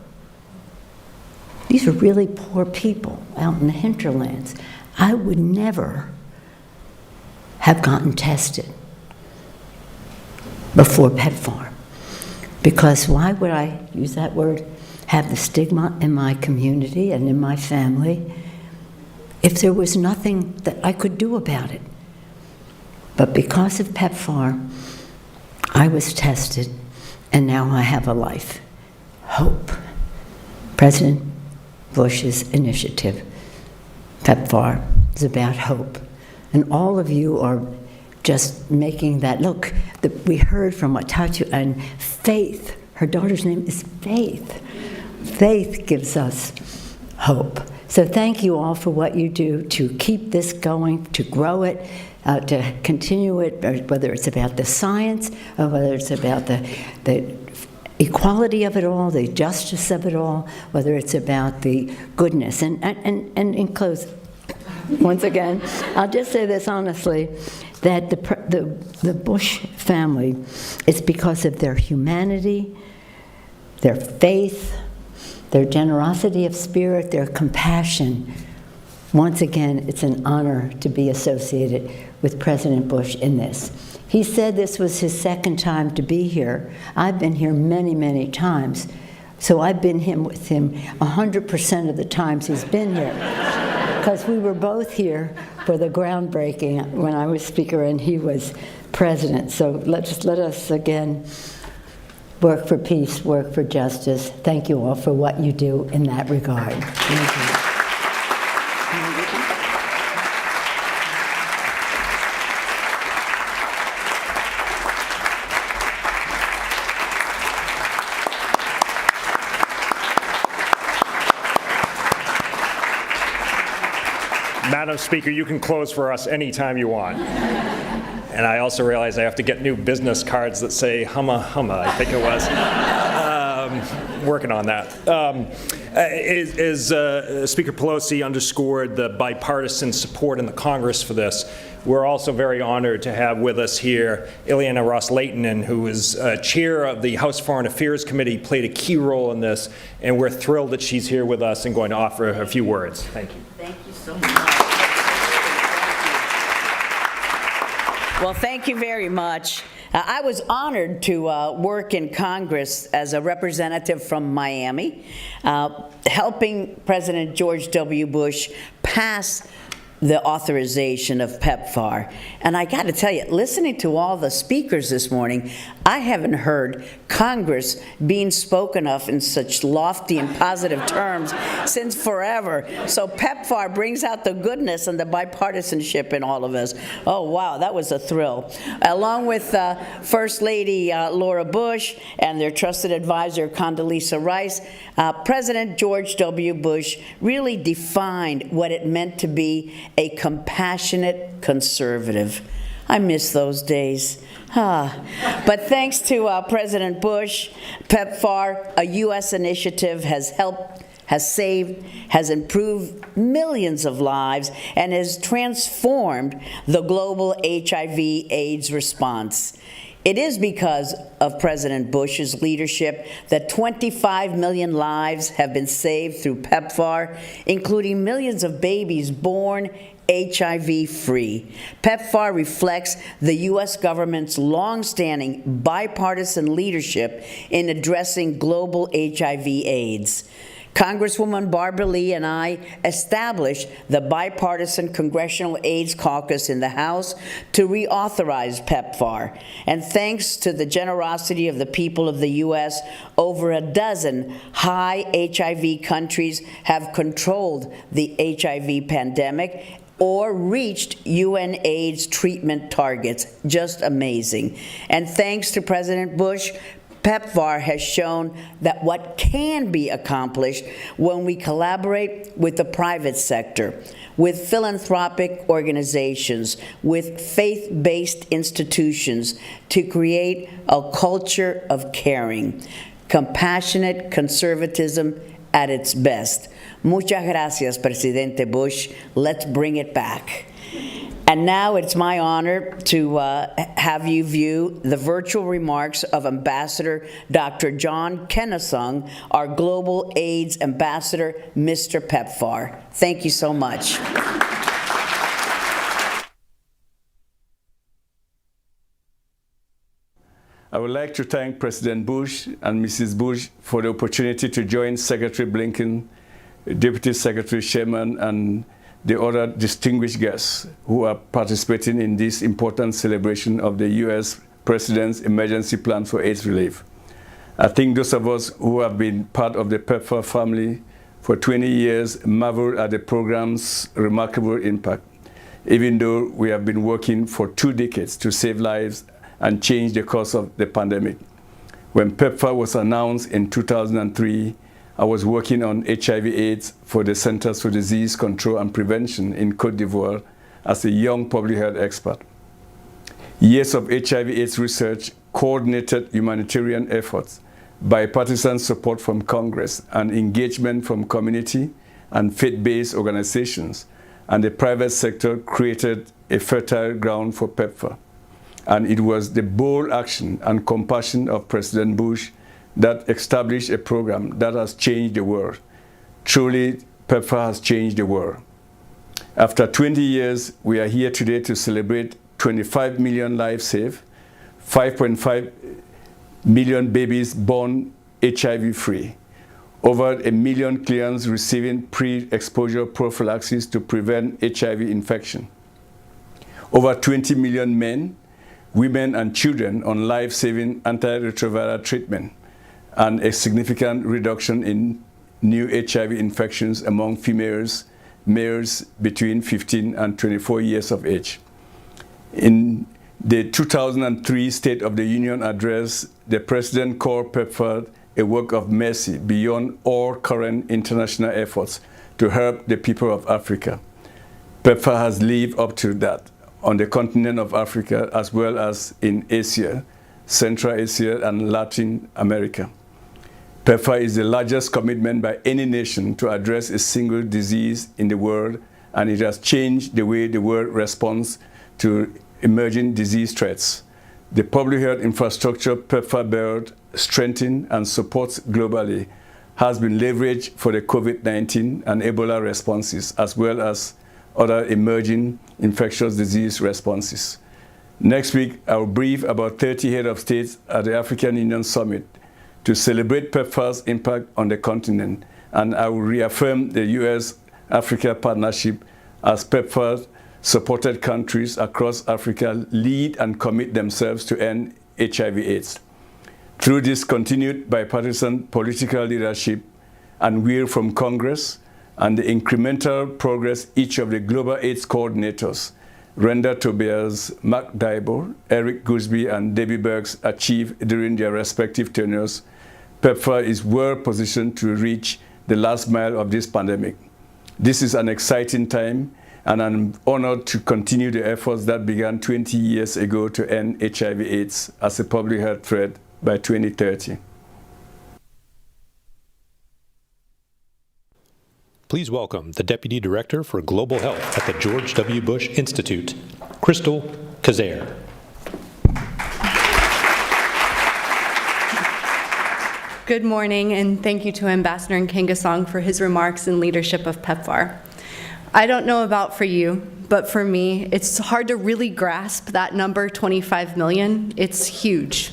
Speaker 20: These are really poor people out in the hinterlands. I would never have gotten tested before PEPFAR. Because why would I, use that word, have the stigma in my community and in my family if there was nothing that I could do about it? But because of PEPFAR, I was tested, and now I have a life. Hope. President Bush's initiative, PEPFAR, is about hope. And all of you are just making that, look, we heard from Watatu, and Faith, her daughter's name is Faith. Faith gives us hope. So thank you all for what you do to keep this going, to grow it, to continue it, whether it's about the science, or whether it's about the equality of it all, the justice of it all, whether it's about the goodness. And in close, once again, I'll just say this honestly, that the Bush family, it's because of their humanity, their faith, their generosity of spirit, their compassion. Once again, it's an honor to be associated with President Bush in this. He said this was his second time to be here. I've been here many, many times. So I've been with him 100% of the times he's been here. Because we were both here for the groundbreaking when I was speaker and he was president. So let us again work for peace, work for justice. Thank you all for what you do in that regard. Thank you.
Speaker 11: Madam Speaker, you can close for us anytime you want. And I also realize I have to get new business cards that say humma humma, I think it was. Working on that. As Speaker Pelosi underscored the bipartisan support in the Congress for this, we're also very honored to have with us here Ileana Ros-Lehtinen, who is chair of the House Foreign Affairs Committee, played a key role in this, and we're thrilled that she's here with us and going to offer a few words. Thank you.
Speaker 21: Thank you so much. Well, thank you very much. I was honored to work in Congress as a representative from Miami, helping President George W. Bush pass the authorization of PEPFAR. And I got to tell you, listening to all the speakers this morning, I haven't heard Congress being spoken of in such lofty and positive terms since forever. So PEPFAR brings out the goodness and the bipartisanship in all of us. Oh, wow, that was a thrill. Along with First Lady Laura Bush and their trusted advisor Condoleezza Rice, President George W. Bush really defined what it meant to be a compassionate conservative. I miss those days. But thanks to President Bush, PEPFAR, a U.S. initiative, has helped, has saved, has improved millions of lives, and has transformed the global HIV/AIDS response. It is because of President Bush's leadership that 25 million lives have been saved through PEPFAR, including millions of babies born HIV-free. PEPFAR reflects the U.S. government's long-standing bipartisan leadership in addressing global HIV/AIDS. Congresswoman Barbara Lee and I established the Bipartisan Congressional AIDS Caucus in the House to reauthorize PEPFAR. And thanks to the generosity of the people of the U.S., over a dozen high HIV countries have controlled the HIV pandemic or reached UN AIDS treatment targets. Just amazing. And thanks to President Bush, PEPFAR has shown that what can be accomplished when we collaborate with the private sector, with philanthropic organizations, with faith-based institutions to create a culture of caring, compassionate conservatism at its best. Muchas gracias, Presidente Bush. Let's bring it back. And now it's my honor to have you view the virtual remarks of Ambassador Dr. John Kennesung, our Global AIDS Ambassador, Mr. PEPFAR. Thank you so much.
Speaker 22: I would like to thank President Bush and Mrs. Bush for the opportunity to join Secretary Blinken, Deputy Secretary Sherman, and the other distinguished guests who are participating in this important celebration of the U.S. President's emergency plan for AIDS relief. I think those of us who have been part of the PEPFAR family for 20 years marvel at the program's remarkable impact, even though we have been working for 2 decades to save lives and change the course of the pandemic. When PEPFAR was announced in 2003, I was working on HIV/AIDS for the Centers for Disease Control and Prevention in Côte d'Ivoire as a young public health expert. Years of HIV/AIDS research, coordinated humanitarian efforts, bipartisan support from Congress, and engagement from community and faith-based organizations and the private sector created a fertile ground for PEPFAR. And it was the bold action and compassion of President Bush that established a program that has changed the world. Truly, PEPFAR has changed the world. After 20 years, we are here today to celebrate 25 million lives saved, 5.5 million babies born HIV-free, over 1 million clients receiving pre-exposure prophylaxis to prevent HIV infection, over 20 million men, women, and children on life-saving antiretroviral treatment, and a significant reduction in new HIV infections among females, males between 15 and 24 years of age. In the 2003 State of the Union address, the President called PEPFAR a work of mercy beyond all current international efforts to help the people of Africa. PEPFAR has lived up to that on the continent of Africa as well as in Asia, Central Asia, and Latin America. PEPFAR is the largest commitment by any nation to address a single disease in the world, and it has changed the way the world responds to emerging disease threats. The public health infrastructure PEPFAR built, strengthened, and supports globally has been leveraged for the COVID-19 and Ebola responses, as well as other emerging infectious disease responses. Next week, I will brief about 30 heads of states at the African Union Summit to celebrate PEPFAR's impact on the continent, and I will reaffirm the U.S.-Africa partnership as PEPFAR supported countries across Africa lead and commit themselves to end HIV/AIDS. Through this continued bipartisan political leadership and will from Congress and the incremental progress each of the global AIDS coordinators, Renda Tobias, Mark Dybel, Eric Gooseby, and Debbie Burks achieved during their respective tenures, PEPFAR is well positioned to reach the last mile of this pandemic. This is an exciting time, and I'm honored to continue the efforts that began 20 years ago to end HIV/AIDS as a public health threat by 2030.
Speaker 1: Please welcome the Deputy Director for Global Health at the George W. Bush Institute, Crystal Kazair.
Speaker 2: Good morning, and thank you to Ambassador Nkengasong for his remarks and leadership of PEPFAR. I don't know about for you, but for me, it's hard to really grasp that number, 25 million. It's huge.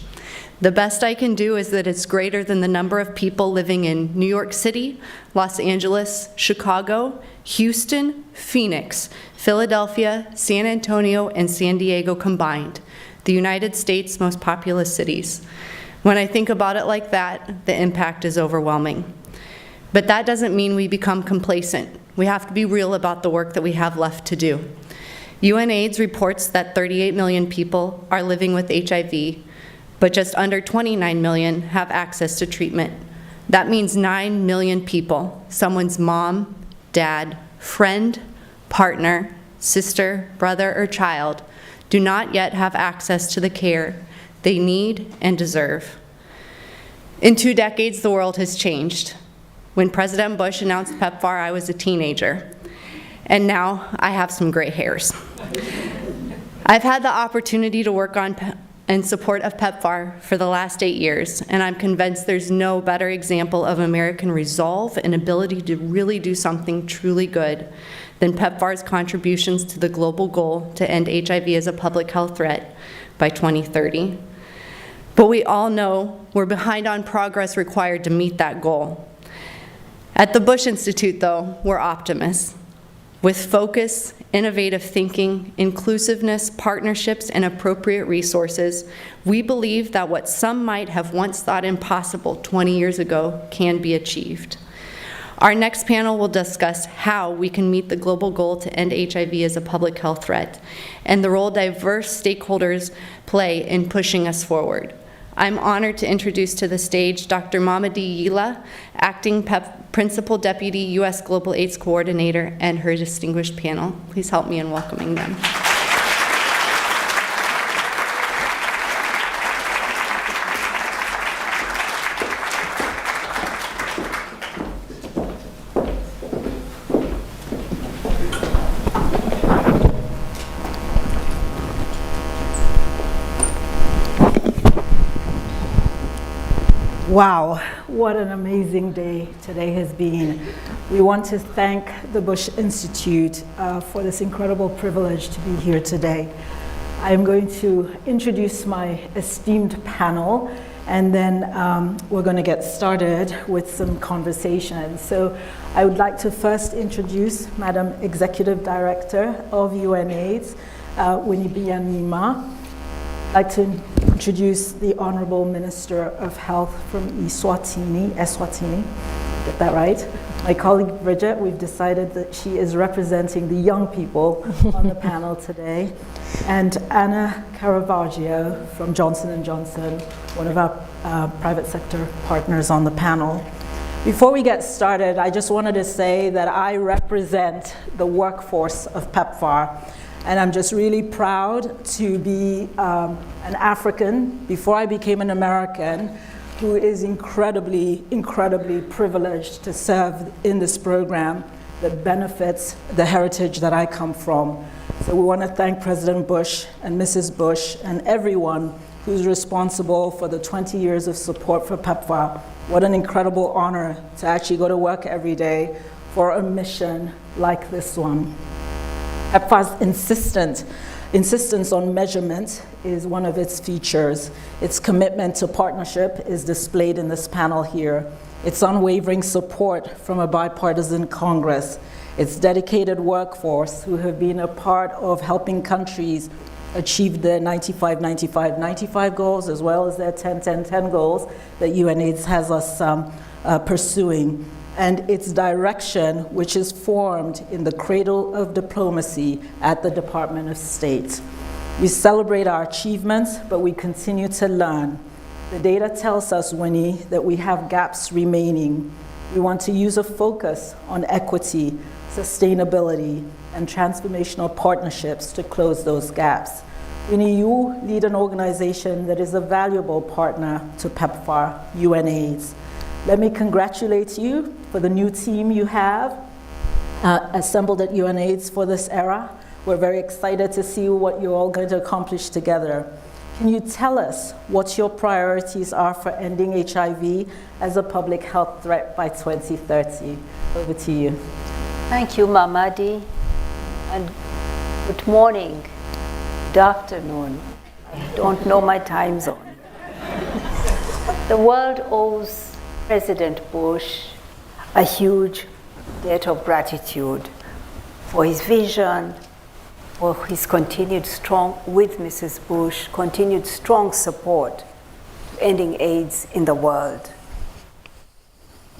Speaker 2: The best I can do is that it's greater than the number of people living in New York City, Los Angeles, Chicago, Houston, Phoenix, Philadelphia, San Antonio, and San Diego combined, the United States' most populous cities. When I think about it like that, the impact is overwhelming. But that doesn't mean we become complacent. We have to be real about the work that we have left to do. UNAIDS reports that 38 million people are living with HIV, but just under 29 million have access to treatment. That means 9 million people, someone's mom, dad, friend, partner, sister, brother, or child, do not yet have access to the care they need and deserve. In 2 decades, the world has changed. When President Bush announced PEPFAR, I was a teenager, and now I have some gray hairs. I've had the opportunity to work on in support of PEPFAR for the last 8 years, and I'm convinced there's no better example of American resolve and ability to really do something truly good than PEPFAR's contributions to the global goal to end HIV as a public health threat by 2030. But we all know we're behind on progress required to meet that goal. At the Bush Institute, though, we're optimists. With focus, innovative thinking, inclusiveness, partnerships, and appropriate resources, we believe that what some might have once thought impossible 20 years ago can be achieved. Our next panel will discuss how we can meet the global goal to end HIV as a public health threat and the role diverse stakeholders play in pushing us forward. I'm honored to introduce to the stage Dr. Mamadi Yila, Acting Principal Deputy U.S. Global AIDS Coordinator, and her distinguished panel. Please help me in welcoming them.
Speaker 3: Wow, what an amazing day today has been. We want to thank the Bush Institute for this incredible privilege to be here today. I'm going to introduce my esteemed panel, and then we're going to get started with some conversation. So I would like to first introduce Madam Executive Director of UNAIDS, Winnie-Byanyima. I'd like to introduce the Honorable Minister of Health from Eswatini. Get that right? My colleague Bridget, we've decided that she is representing the young people on the panel today. And Anna Caravaggio from Johnson & Johnson, one of our private sector partners on the panel. Before we get started, I just wanted to say that I represent the workforce of PEPFAR. And I'm just really proud to be an African, before I became an American, who is incredibly, incredibly privileged to serve in this program that benefits the heritage that I come from. So we want to thank President Bush and Mrs. Bush and everyone who's responsible for the 20 years of support for PEPFAR. What an incredible honor to actually go to work every day for a mission like this one. PEPFAR's insistence on measurement is one of its features. Its commitment to partnership is displayed in this panel here. Its unwavering support from a bipartisan Congress. Its dedicated workforce who have been a part of helping countries achieve their 95-95-95 goals, as well as their 10-10-10 goals that UNAIDS has us pursuing. And its direction, which is formed in the cradle of diplomacy at the Department of State. We celebrate our achievements, but we continue to learn. The data tells us, Winnie, that we have gaps remaining. We want to use a focus on equity, sustainability, and transformational partnerships to close those gaps. Winnie, you lead an organization that is a valuable partner to PEPFAR, UNAIDS. Let me congratulate you for the new team you have assembled at UNAIDS for this era. We're very excited to see what you're all going to accomplish together. Can you tell us what your priorities are for ending HIV as a public health threat by 2030? Over to you.
Speaker 4: Thank you, Mamadi, and good morning, good afternoon. I don't know my time zone. The world owes President Bush a huge debt of gratitude for his vision, for his continued strong, with Mrs. Bush, continued strong support to ending AIDS in the world.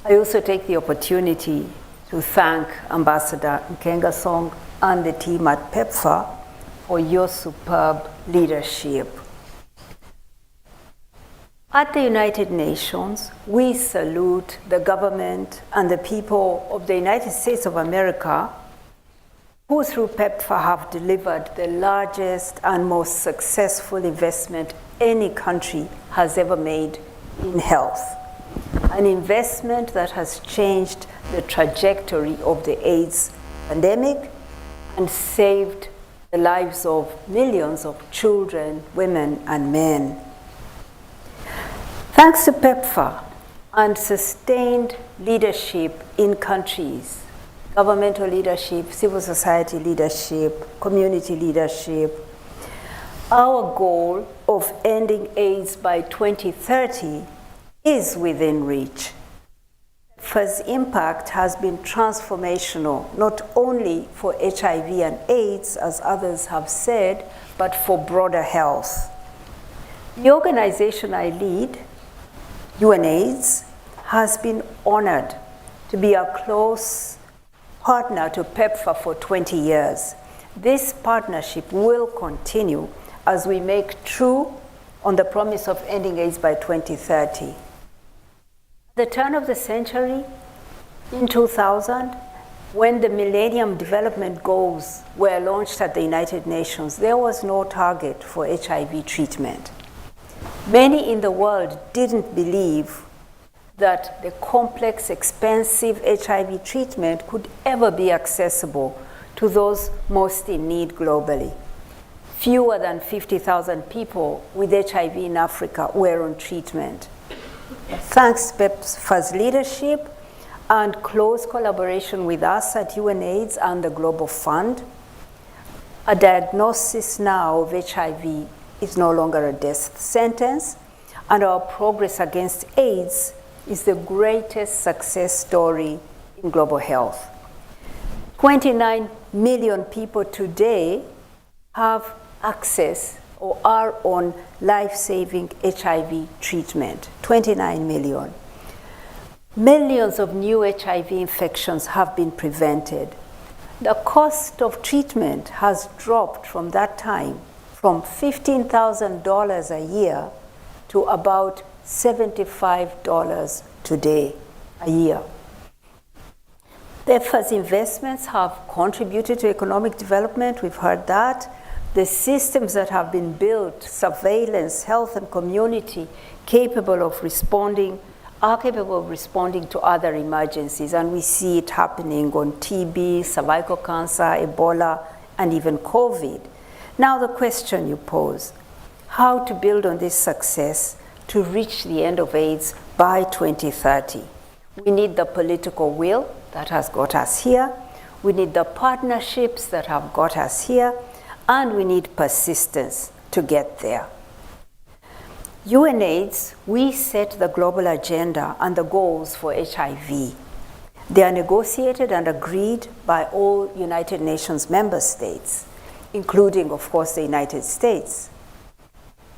Speaker 4: I also take the opportunity to thank Ambassador Nkengasong and the team at PEPFAR for your superb leadership. At the United Nations, we salute the government and the people of the United States of America, who through PEPFAR have delivered the largest and most successful investment any country has ever made in health. An investment that has changed the trajectory of the AIDS pandemic and saved the lives of millions of children, women, and men. Thanks to PEPFAR and sustained leadership in countries, governmental leadership, civil society leadership, community leadership, our goal of ending AIDS by 2030 is within reach. PEPFAR's impact has been transformational, not only for HIV and AIDS, as others have said, but for broader health. The organization I lead, UNAIDS, has been honored to be a close partner to PEPFAR for 20 years. This partnership will continue as we make true on the promise of ending AIDS by 2030. At the turn of the century, in 2000, when the Millennium Development Goals were launched at the United Nations, there was no target for HIV treatment. Many in the world didn't believe that the complex, expensive HIV treatment could ever be accessible to those most in need globally. Fewer than 50,000 people with HIV in Africa were on treatment. Thanks to PEPFAR's leadership and close collaboration with us at UNAIDS and the Global Fund, a diagnosis now of HIV is no longer a death sentence, and our progress against AIDS is the greatest success story in global health. 29 million people today have access or are on life-saving HIV treatment. 29 million. Millions of new HIV infections have been prevented. The cost of treatment has dropped from that time from $15,000 a year to about $75 today a year. PEPFAR's investments have contributed to economic development, we've heard that. The systems that have been built, surveillance, health, and community, are capable of responding to other emergencies, and we see it happening on TB, cervical cancer, Ebola, and even COVID. Now the question you pose, how to build on this success to reach the end of AIDS by 2030? We need the political will that has got us here, we need the partnerships that have got us here, and we need persistence to get there. UNAIDS, we set the global agenda and the goals for HIV. They are negotiated and agreed by all United Nations member states, including, of course, the United States.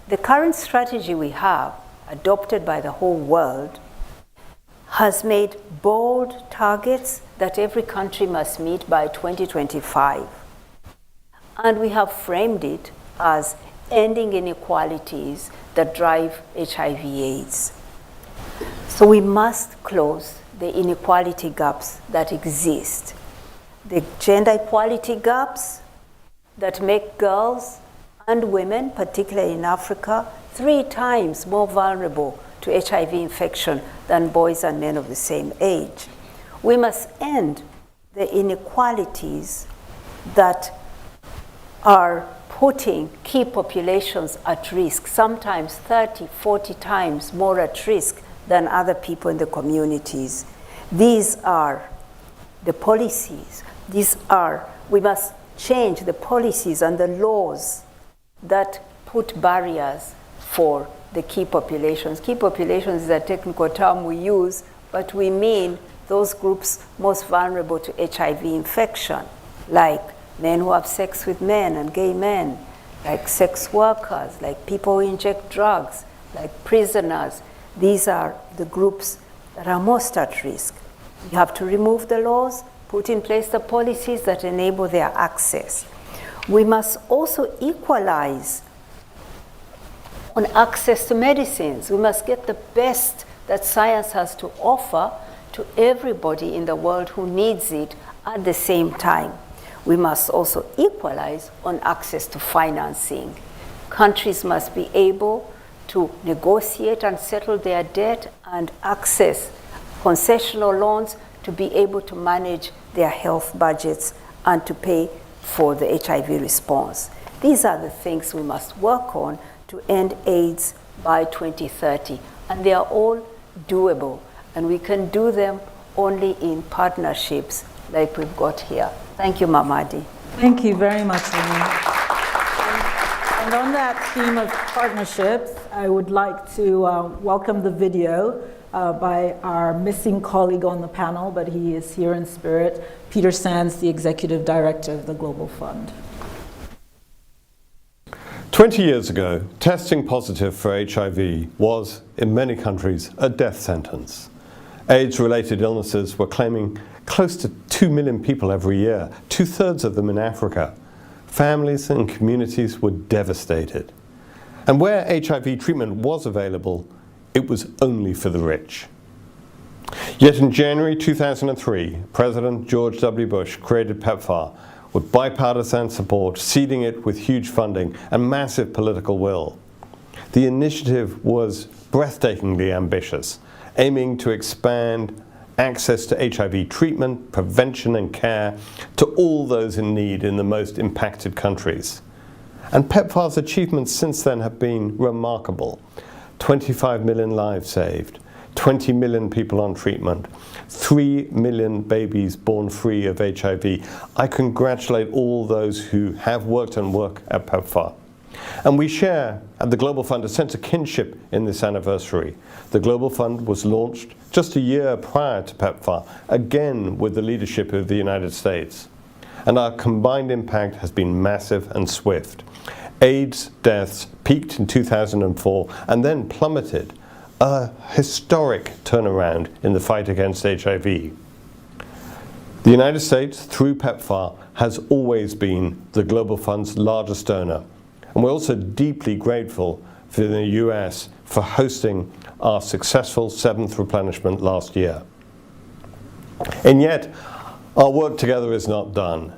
Speaker 4: The current strategy we have, adopted by the whole world, has made bold targets that every country must meet by 2025. And we have framed it as ending inequalities that drive HIV/AIDS. So we must close the inequality gaps that exist. The gender equality gaps that make girls and women, particularly in Africa, 3 times more vulnerable to HIV infection than boys and men of the same age. We must end the inequalities that are putting key populations at risk, sometimes 30, 40 times more at risk than other people in the communities. These are the policies. We must change the policies and the laws that put barriers for the key populations. Key populations is a technical term we use, but we mean those groups most vulnerable to HIV infection, like men who have sex with men and gay men, like sex workers, like people who inject drugs, like prisoners. These are the groups that are most at risk. You have to remove the laws, put in place the policies that enable their access. We must also equalize on access to medicines. We must get the best that science has to offer to everybody in the world who needs it at the same time. We must also equalize on access to financing. Countries must be able to negotiate and settle their debt and access concessional loans to be able to manage their health budgets and to pay for the HIV response. These are the things we must work on to end AIDS by 2030. And they are all doable. And we can do them only in partnerships like we've got here. Thank you, Mamadi.
Speaker 3: Thank you very much, Lynn. And on that theme of partnerships, I would like to welcome the video by our missing colleague on the panel, but he is here in spirit, Peter Sands, the Executive Director of the Global Fund.
Speaker 5: 20 years ago, testing positive for HIV was, in many countries, a death sentence. AIDS-related illnesses were claiming close to 2 million people every year, 2/3 of them in Africa. Families and communities were devastated. And where HIV treatment was available, it was only for the rich. Yet in January 2003, President George W. Bush created PEPFAR with bipartisan support, seeding it with huge funding and massive political will. The initiative was breathtakingly ambitious, aiming to expand access to HIV treatment, prevention and care to all those in need in the most impacted countries. And PEPFAR's achievements since then have been remarkable. 25 million lives saved, 20 million people on treatment, 3 million babies born free of HIV. I congratulate all those who have worked and work at PEPFAR. And we share at the Global Fund a sense of kinship in this anniversary. The Global Fund was launched just a year prior to PEPFAR, again with the leadership of the United States. And our combined impact has been massive and swift. AIDS deaths peaked in 2004 and then plummeted, a historic turnaround in the fight against HIV. The United States, through PEPFAR, has always been the Global Fund's largest donor. And we're also deeply grateful for the US for hosting our successful 7th replenishment last year. And yet, our work together is not done.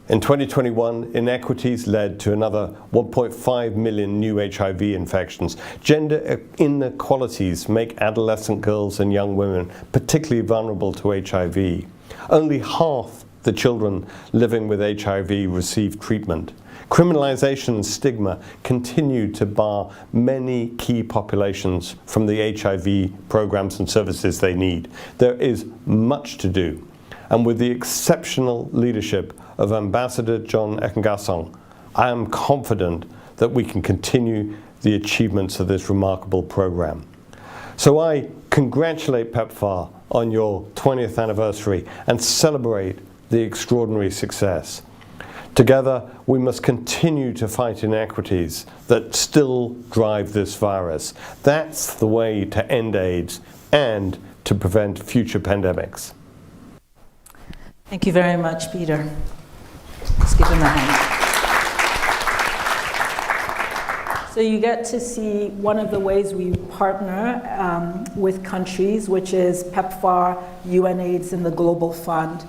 Speaker 5: In 2021, inequities led to another 1.5 million new HIV infections. Gender inequalities make adolescent girls and young women particularly vulnerable to HIV. Only half the children living with HIV receive treatment. Criminalization and stigma continue to bar many key populations from the HIV programs and services they need. There is much to do. And with the exceptional leadership of Ambassador John Ekengasong, I am confident that we can continue the achievements of this remarkable program. So I congratulate PEPFAR on your 20th anniversary and celebrate the extraordinary success. Together, we must continue to fight inequities that still drive this virus. That's the way to end AIDS and to prevent future pandemics.
Speaker 3: Thank you very much, Peter. Let's give him a hand. So you get to see one of the ways we partner with countries, which is PEPFAR, UNAIDS, and the Global Fund.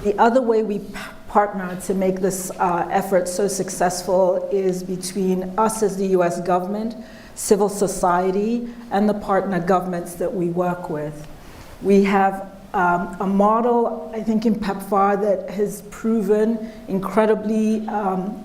Speaker 3: The other way we partner to make this effort so successful is between us as the US government, civil society, and the partner governments that we work with. We have a model, I think, in PEPFAR that has proven incredibly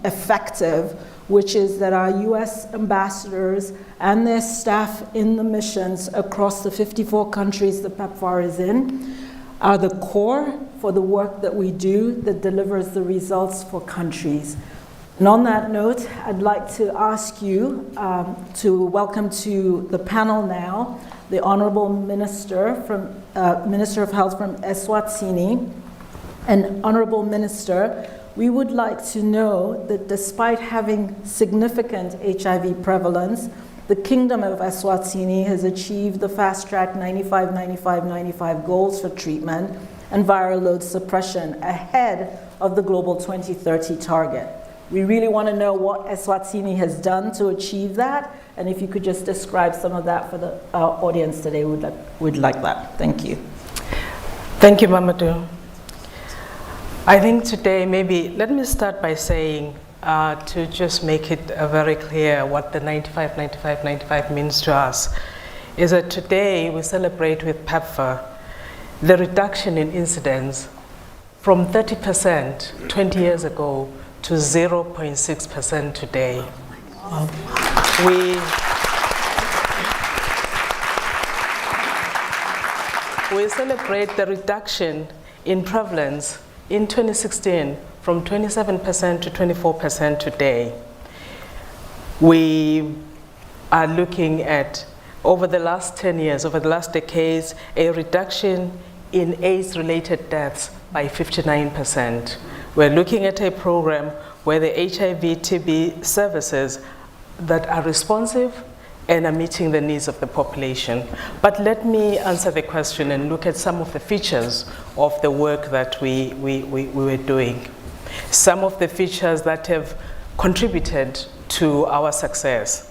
Speaker 3: effective, which is that our US ambassadors and their staff in the missions across the 54 countries that PEPFAR is in are the core for the work that we do that delivers the results for countries. And on that note, I'd like to ask you to welcome to the panel now the Honorable Minister of Health from Eswatini. And Honorable Minister, we would like to know that despite having significant HIV prevalence, the Kingdom of Eswatini has achieved the fast-track 95-95-95 goals for treatment and viral load suppression ahead of the global 2030 target. We really want to know what Eswatini has done to achieve that, and if you could just describe some of that for the audience today, we'd like that. Thank you.
Speaker 6: Thank you, Mamadou. I think today, maybe, let me start by saying, to just make it very clear what the 95-95-95 means to us, is that today we celebrate with PEPFAR the reduction in incidence from 30% 20 years ago to 0.6% today. We celebrate the reduction in prevalence in 2016 from 27% to 24% today. We are looking at, over the last 10 years, over the last decades, a reduction in AIDS-related deaths by 59%. We're looking at a program where the HIV/TB services that are responsive and are meeting the needs of the population. But let me answer the question and look at some of the features of the work that we were doing. Some of the features that have contributed to our success.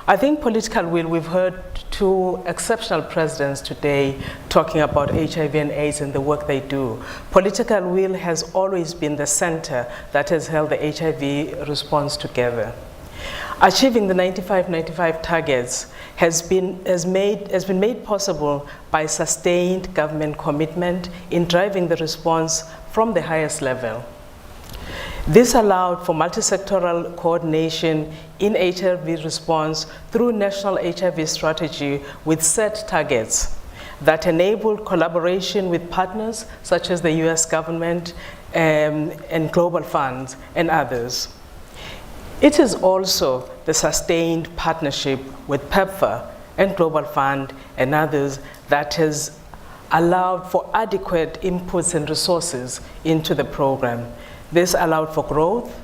Speaker 6: I think political will, we've heard two exceptional presidents today talking about HIV and AIDS and the work they do. Political will has always been the center that has held the HIV response together. Achieving the 95-95 targets has been made possible by sustained government commitment in driving the response from the highest level. This allowed for multi-sectoral coordination in HIV response through national HIV strategy with set targets that enabled collaboration with partners such as the US government and global funds and others. It is also the sustained partnership with PEPFAR and Global Fund and others that has allowed for adequate inputs and resources into the program. This allowed for growth,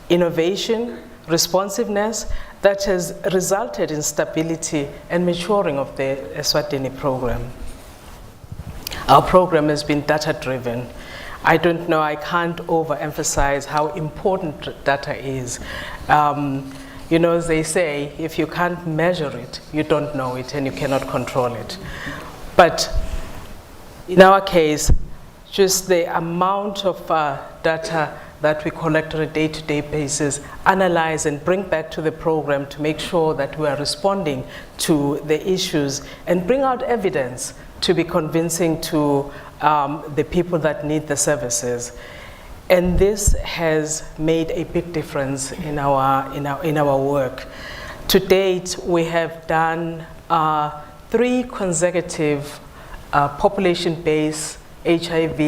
Speaker 6: innovation, responsiveness that has resulted in stability and maturing of the Eswatini program. Our program has been data-driven. I don't know, I can't overemphasize how important data is. You know, as they say, if you can't measure it, you don't know it and you cannot control it. But in our case, just the amount of data that we collect on a day-to-day basis, analyze and bring back to the program to make sure that we are responding to the issues and bring out evidence to be convincing to the people that need the services. And this has made a big difference in our work. To date, we have done 3 consecutive population-based HIV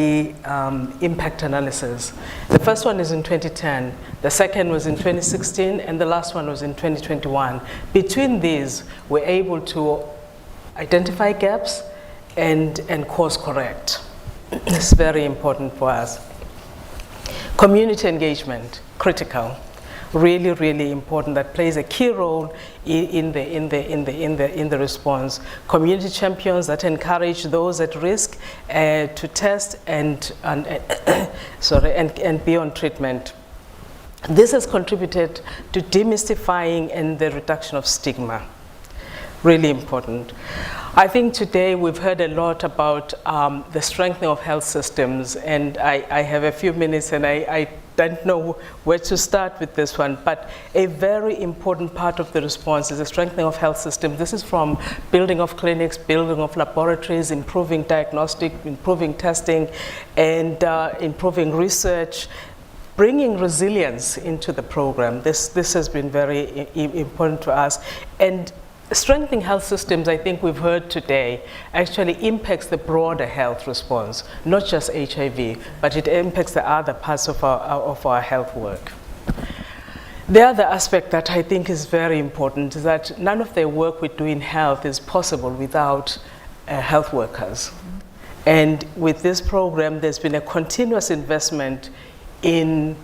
Speaker 6: impact analysis. The first one is in 2010, the second was in 2016, and the last one was in 2021. Between these, we're able to identify gaps and course correct. It's very important for us. Community engagement, critical. Really, really important. That plays a key role in the response. Community champions that encourage those at risk to test and be on treatment. This has contributed to demystifying and the reduction of stigma. Really important. I think today we've heard a lot about the strengthening of health systems, and I have a few minutes and I don't know where to start with this one, but a very important part of the response is the strengthening of health systems. This is from building of clinics, building of laboratories, improving diagnostic, improving testing, and improving research, bringing resilience into the program. This has been very important to us. And strengthening health systems, I think we've heard today, actually impacts the broader health response, not just HIV, but it impacts the other parts of our health work. The other aspect that I think is very important is that none of the work we do in health is possible without health workers. And with this program, there's been a continuous investment in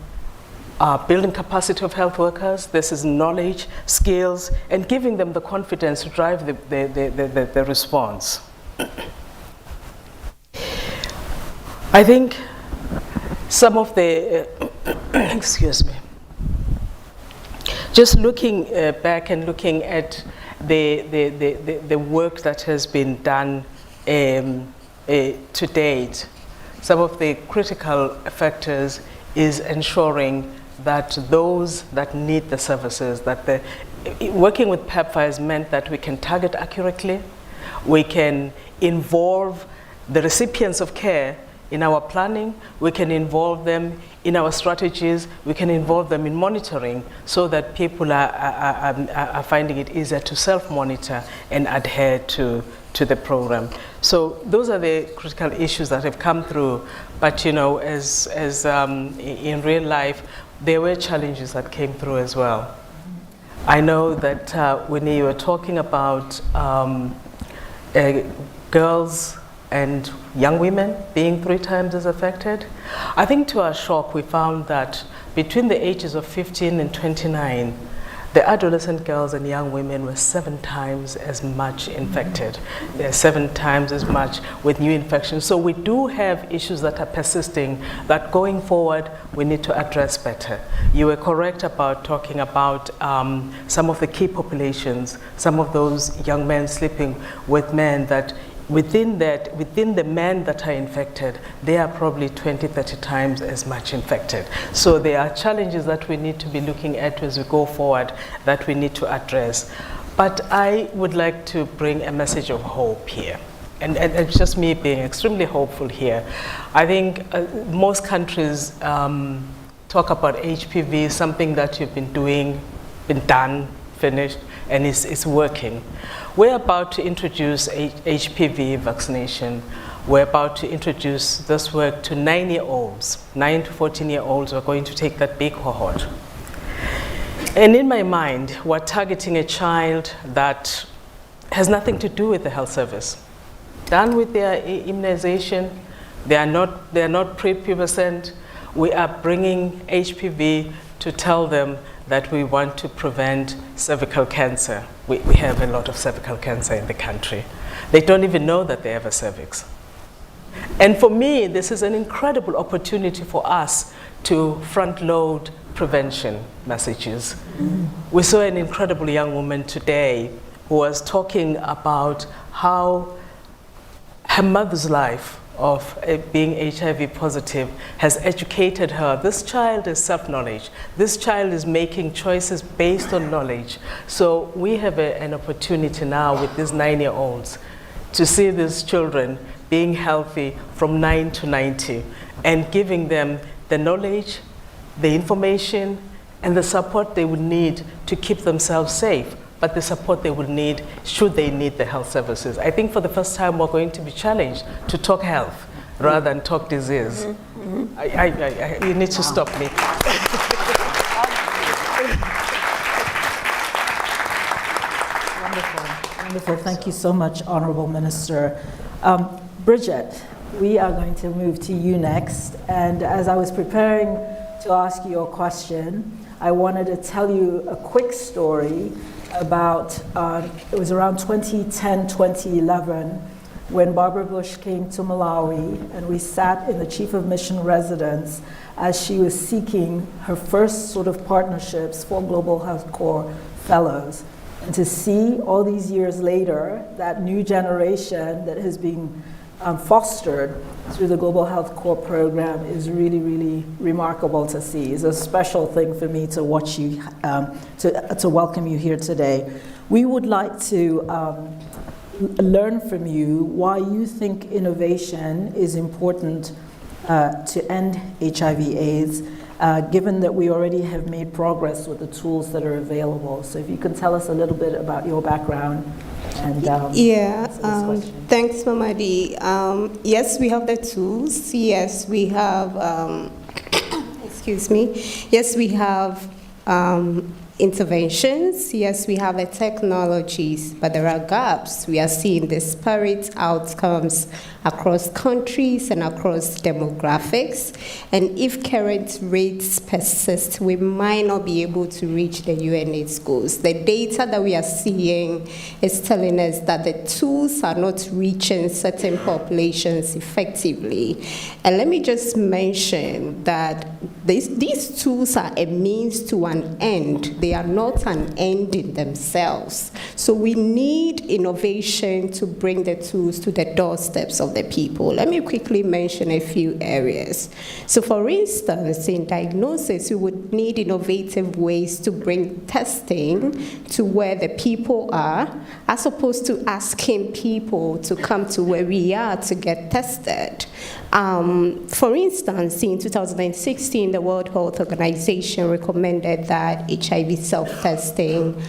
Speaker 6: building capacity of health workers. This is knowledge, skills, and giving them the confidence to drive the response. I think some of the, excuse me, just looking back and looking at the work that has been done to date, some of the critical factors is ensuring that those that need the services, that working with PEPFAR has meant that we can target accurately, we can involve the recipients of care in our planning, we can involve them in our strategies, we can involve them in monitoring so that people are finding it easier to self-monitor and adhere to the program. So those are the critical issues that have come through, but you know, as in real life, there were challenges that came through as well. I know that when you were talking about girls and young women being 3 times as affected, I think to our shock we found that between the ages of 15 and 29, the adolescent girls and young women were 7 times as much infected. They're 7 times as much with new infections. So we do have issues that are persisting that going forward we need to address better. You were correct about talking about some of the key populations, some of those young men sleeping with men that within the men that are infected, they are probably 20, 30 times as much infected. So there are challenges that we need to be looking at as we go forward that we need to address. But I would like to bring a message of hope here. And it's just me being extremely hopeful here. I think most countries talk about HPV, something that you've been doing, been done, finished, and it's working. We're about to introduce HPV vaccination. We're about to introduce this work to 9-year-olds. 9 to 14-year-olds are going to take that big cohort. And in my mind, we're targeting a child that has nothing to do with the health service. Done with their immunization, they are not prepubescent. We are bringing HPV to tell them that we want to prevent cervical cancer. We have a lot of cervical cancer in the country. They don't even know that they have a cervix. And for me, this is an incredible opportunity for us to front-load prevention messages. We saw an incredible young woman today who was talking about how her mother's life of being HIV positive has educated her. This child is self-knowledge. This child is making choices based on knowledge. So we have an opportunity now with these 9-year-olds to see these children being healthy from 9 to 90 and giving them the knowledge, the information, and the support they would need to keep themselves safe, but the support they would need should they need the health services. I think for the first time we're going to be challenged to talk health rather than talk disease. You need to stop me.
Speaker 3: Wonderful, wonderful. Thank you so much, Honorable Minister. Bridget, we are going to move to you next. And as I was preparing to ask you a question, I wanted to tell you a quick story about, it was around 2010, 2011, when Barbara Bush came to Malawi, and we sat in the Chief of Mission residence as she was seeking her first sort of partnerships for Global Health Corps fellows. And to see all these years later, that new generation that has been fostered through the Global Health Corps program is really, really remarkable to see. It's a special thing for me to watch you, to welcome you here today. We would like to learn from you why you think innovation is important to end HIV/AIDS, given that we already have made progress with the tools that are available. So if you can tell us a little bit about your background. And,
Speaker 9: thanks, Mamadi. Yes, we have the tools. Yes, we have, excuse me. Yes, we have interventions. Yes, we have the technologies, but there are gaps. We are seeing disparate outcomes across countries and across demographics. And if current rates persist, we might not be able to reach the UNAIDS goals. The data that we are seeing is telling us that the tools are not reaching certain populations effectively. And let me just mention that these tools are a means to an end. They are not an end in themselves. So we need innovation to bring the tools to the doorsteps of the people. Let me quickly mention a few areas. So for instance, in diagnosis, we would need innovative ways to bring testing to where the people are, as opposed to asking people to come to where we are to get tested. For instance, in 2016, the World Health Organization recommended that HIV self-testing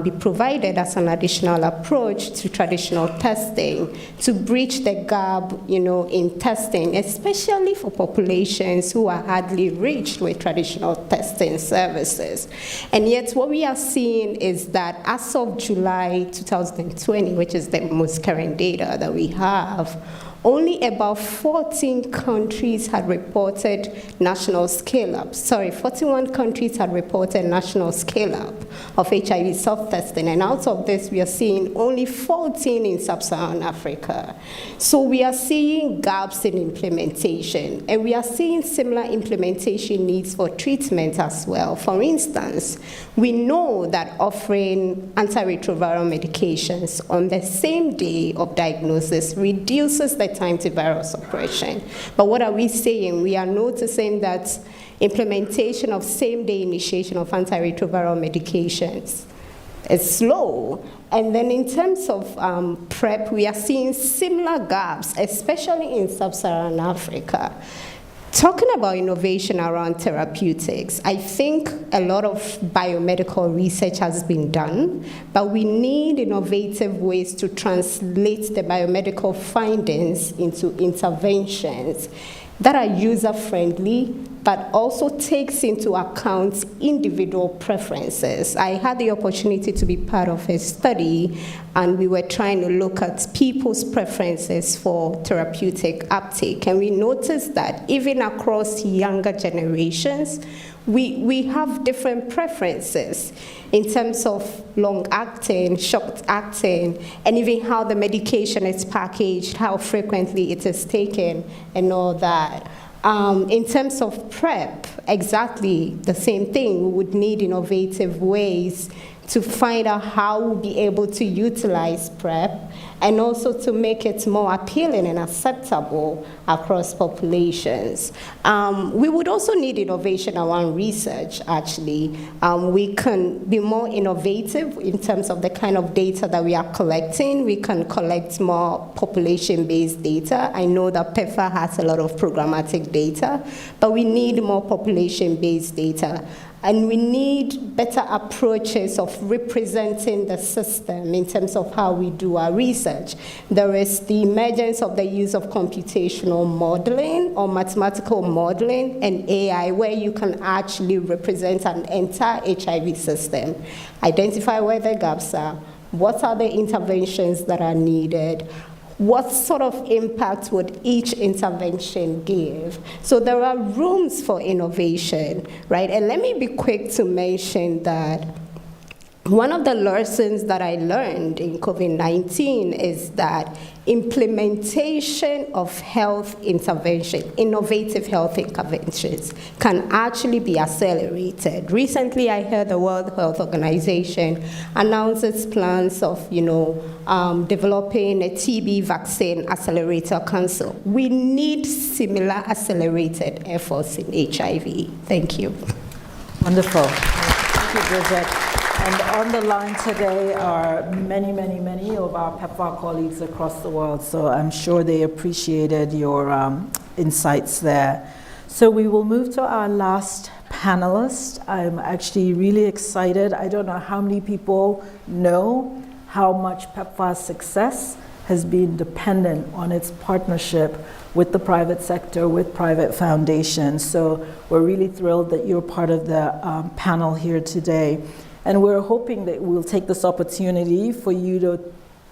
Speaker 9: be provided as an additional approach to traditional testing to bridge the gap, in testing, especially for populations who are hardly reached with traditional testing services. And yet what we are seeing is that as of July 2020, which is the most current data that we have, only about 14 countries had reported national scale-up. 41 countries had reported national scale-up of HIV self-testing, and out of this, we are seeing only 14 in sub-Saharan Africa. So we are seeing gaps in implementation, and we are seeing similar implementation needs for treatment as well. For instance, we know that offering antiretroviral medications on the same day of diagnosis reduces the time to viral suppression. But what are we saying? We are noticing that implementation of same-day initiation of antiretroviral medications is slow. And then in terms of PrEP, we are seeing similar gaps, especially in sub-Saharan Africa. Talking about innovation around therapeutics, I think a lot of biomedical research has been done, but we need innovative ways to translate the biomedical findings into interventions. that are user-friendly, but also takes into account individual preferences. I had the opportunity to be part of a study, and we were trying to look at people's preferences for therapeutic uptake. And we noticed that even across younger generations, we have different preferences in terms of long-acting, short-acting, and even how the medication is packaged, how frequently it is taken, and all that. In terms of PrEP, exactly the same thing. We would need innovative ways to find out how we'll be able to utilize PrEP and also to make it more appealing and acceptable across populations. We would also need innovation around research, actually. We can be more innovative in terms of the kind of data that we are collecting. We can collect more population-based data. I know that PEPFAR has a lot of programmatic data, but we need more population-based data. And we need better approaches of representing the system in terms of how we do our research. There is the emergence of the use of computational modeling or mathematical modeling and AI, where you can actually represent an entire HIV system, identify where the gaps are, what are the interventions that are needed, what sort of impact would each intervention give? So there are rooms for innovation, right? And let me be quick to mention that one of the lessons that I learned in COVID-19 is that implementation of health intervention, innovative health interventions, can actually be accelerated. Recently, I heard the World Health Organization announce its plans of, developing a TB vaccine accelerator council. We need similar accelerated efforts in HIV. Thank you.
Speaker 3: Wonderful. Thank you, Bridget. And on the line today are many, many, many of our PEPFAR colleagues across the world, so I'm sure they appreciated your insights there. So we will move to our last panelist. I'm actually really excited. I don't know how many people know how much PEPFAR's success has been dependent on its partnership with the private sector, with private foundations. So we're really thrilled that you're part of the panel here today. And we're hoping that we'll take this opportunity for you to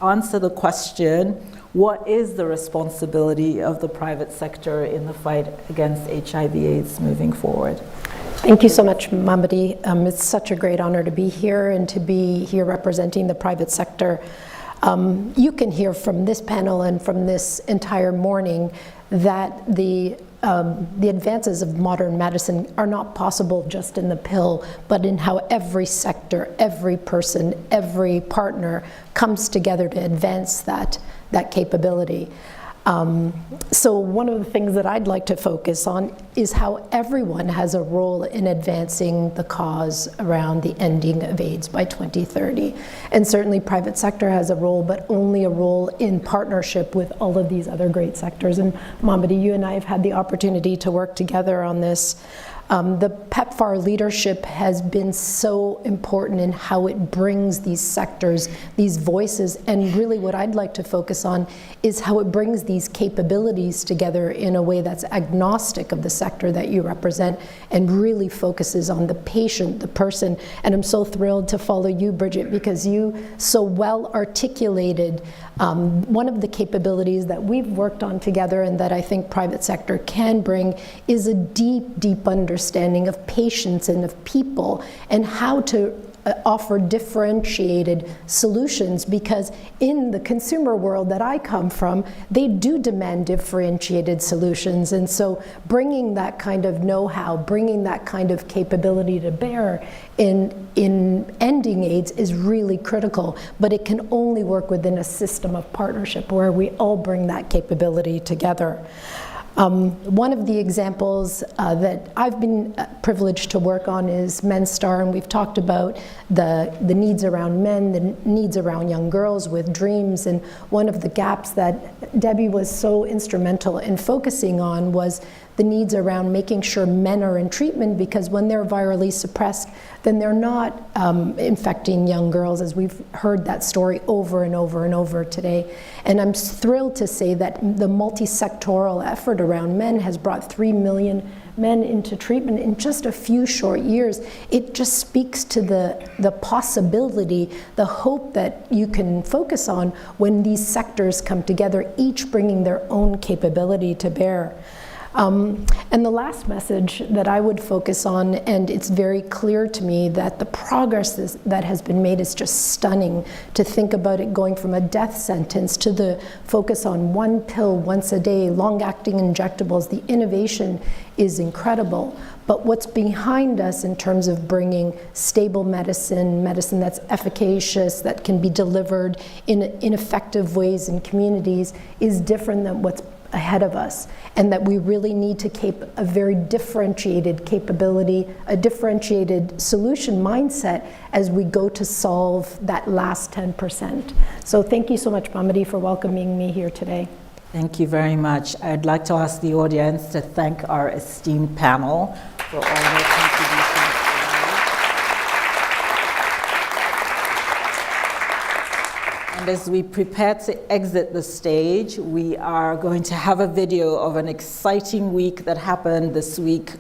Speaker 3: answer the question, what is the responsibility of the private sector in the fight against HIV/AIDS moving forward?
Speaker 7: Thank you so much, Mamadi. It's such a great honor to be here and to be here representing the private sector. You can hear from this panel and from this entire morning that the advances of modern medicine are not possible just in the pill, but in how every sector, every person, every partner comes together to advance that capability. So one of the things that I'd like to focus on is how everyone has a role in advancing the cause around the ending of AIDS by 2030. And certainly private sector has a role, but only a role in partnership with all of these other great sectors. And Mamadi, you and I have had the opportunity to work together on this. The PEPFAR leadership has been so important in how it brings these sectors, these voices, and really what I'd like to focus on is how it brings these capabilities together in a way that's agnostic of the sector that you represent and really focuses on the patient, the person. And I'm so thrilled to follow you, Bridget, because you so well articulated one of the capabilities that we've worked on together and that I think private sector can bring is a deep, deep understanding of patients and of people and how to offer differentiated solutions, because in the consumer world that I come from, they do demand differentiated solutions. And so bringing that kind of know-how, bringing that kind of capability to bear in ending AIDS is really critical, but it can only work within a system of partnership where we all bring that capability together. One of the examples that I've been privileged to work on is MenStar, and we've talked about the needs around men, the needs around young girls with dreams, and one of the gaps that Debbie was so instrumental in focusing on was the needs around making sure men are in treatment, because when they're virally suppressed, then they're not infecting young girls, as we've heard that story over and over and over today. And I'm thrilled to say that the multi-sectoral effort around men has brought 3 million men into treatment in just a few short years. It just speaks to the possibility, the hope that you can focus on when these sectors come together, each bringing their own capability to bear. And the last message that I would focus on, and it's very clear to me that the progress that has been made is just stunning, to think about it going from a death sentence to the focus on 1 pill once a day, long-acting injectables. The innovation is incredible. But what's behind us in terms of bringing stable medicine that's efficacious, that can be delivered in effective ways in communities, is different than what's ahead of us, and that we really need to keep a very differentiated capability, a differentiated solution mindset as we go to solve that last 10%. So thank you so much, Mamadi, for welcoming me here today.
Speaker 3: Thank you very much. I'd like to ask the audience to thank our esteemed panel for all their contributions. And as we prepare to exit the stage, we are going to have a video of an exciting week that happened this week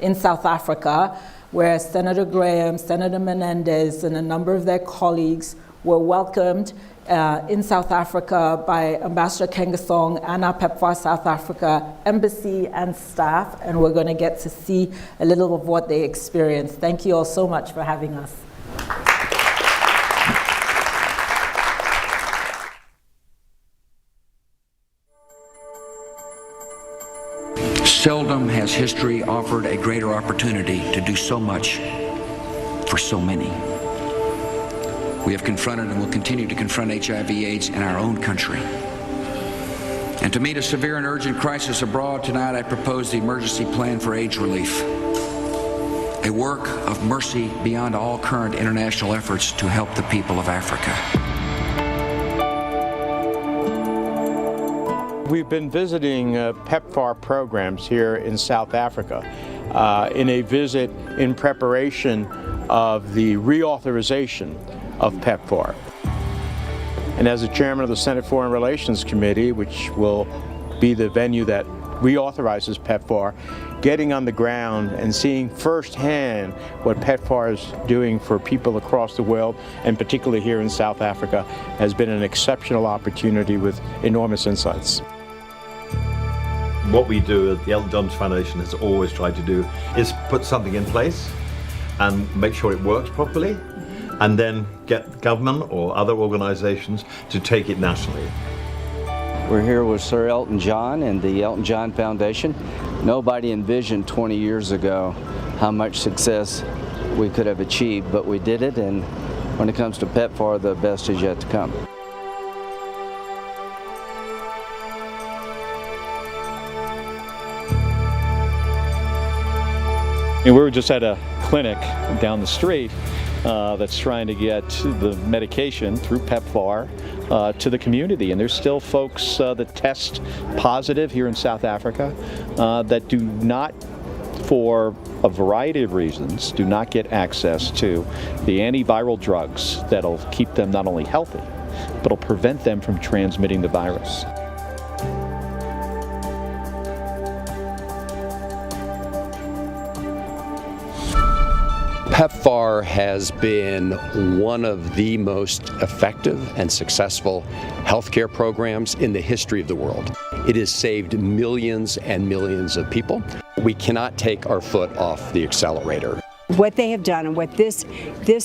Speaker 3: in South Africa, where Senator Graham, Senator Menendez, and a number of their colleagues were welcomed in South Africa by Ambassador Kengasong and our PEPFAR South Africa embassy and staff, and we're going to get to see a little of what they experienced. Thank you all so much for having us.
Speaker 8: Seldom has history offered a greater opportunity to do so much for so many. We have confronted and will continue to confront HIV/AIDS in our own country. And to meet a severe and urgent crisis abroad, tonight I propose the emergency plan for AIDS relief, a work of mercy beyond all current international efforts to help the people of Africa.
Speaker 10: We've been visiting PEPFAR programs here in South Africa in a visit in preparation of the reauthorization of PEPFAR. And as the chairman of the Senate Foreign Relations Committee, which will be the venue that reauthorizes PEPFAR, getting on the ground and seeing firsthand what PEPFAR is doing for people across the world, and particularly here in South Africa, has been an exceptional opportunity with enormous insights.
Speaker 23: What we do at the Elton John Foundation has always tried to do is put something in place and make sure it works properly, and then get government or other organizations to take it nationally.
Speaker 24: We're here with Sir Elton John and the Elton John Foundation. Nobody envisioned 20 years ago how much success we could have achieved, but we did it, and when it comes to PEPFAR, the best is yet to come.
Speaker 25: We were just at a clinic down the street that's trying to get the medication through PEPFAR to the community, and there's still folks that test positive here in South Africa that do not, for a variety of reasons, do not get access to the antiviral drugs that'll keep them not only healthy, but will prevent them from transmitting the virus.
Speaker 26: PEPFAR has been one of the most effective and successful healthcare programs in the history of the world. It has saved millions and millions of people. We cannot take our foot off the accelerator.
Speaker 27: What they have done and what this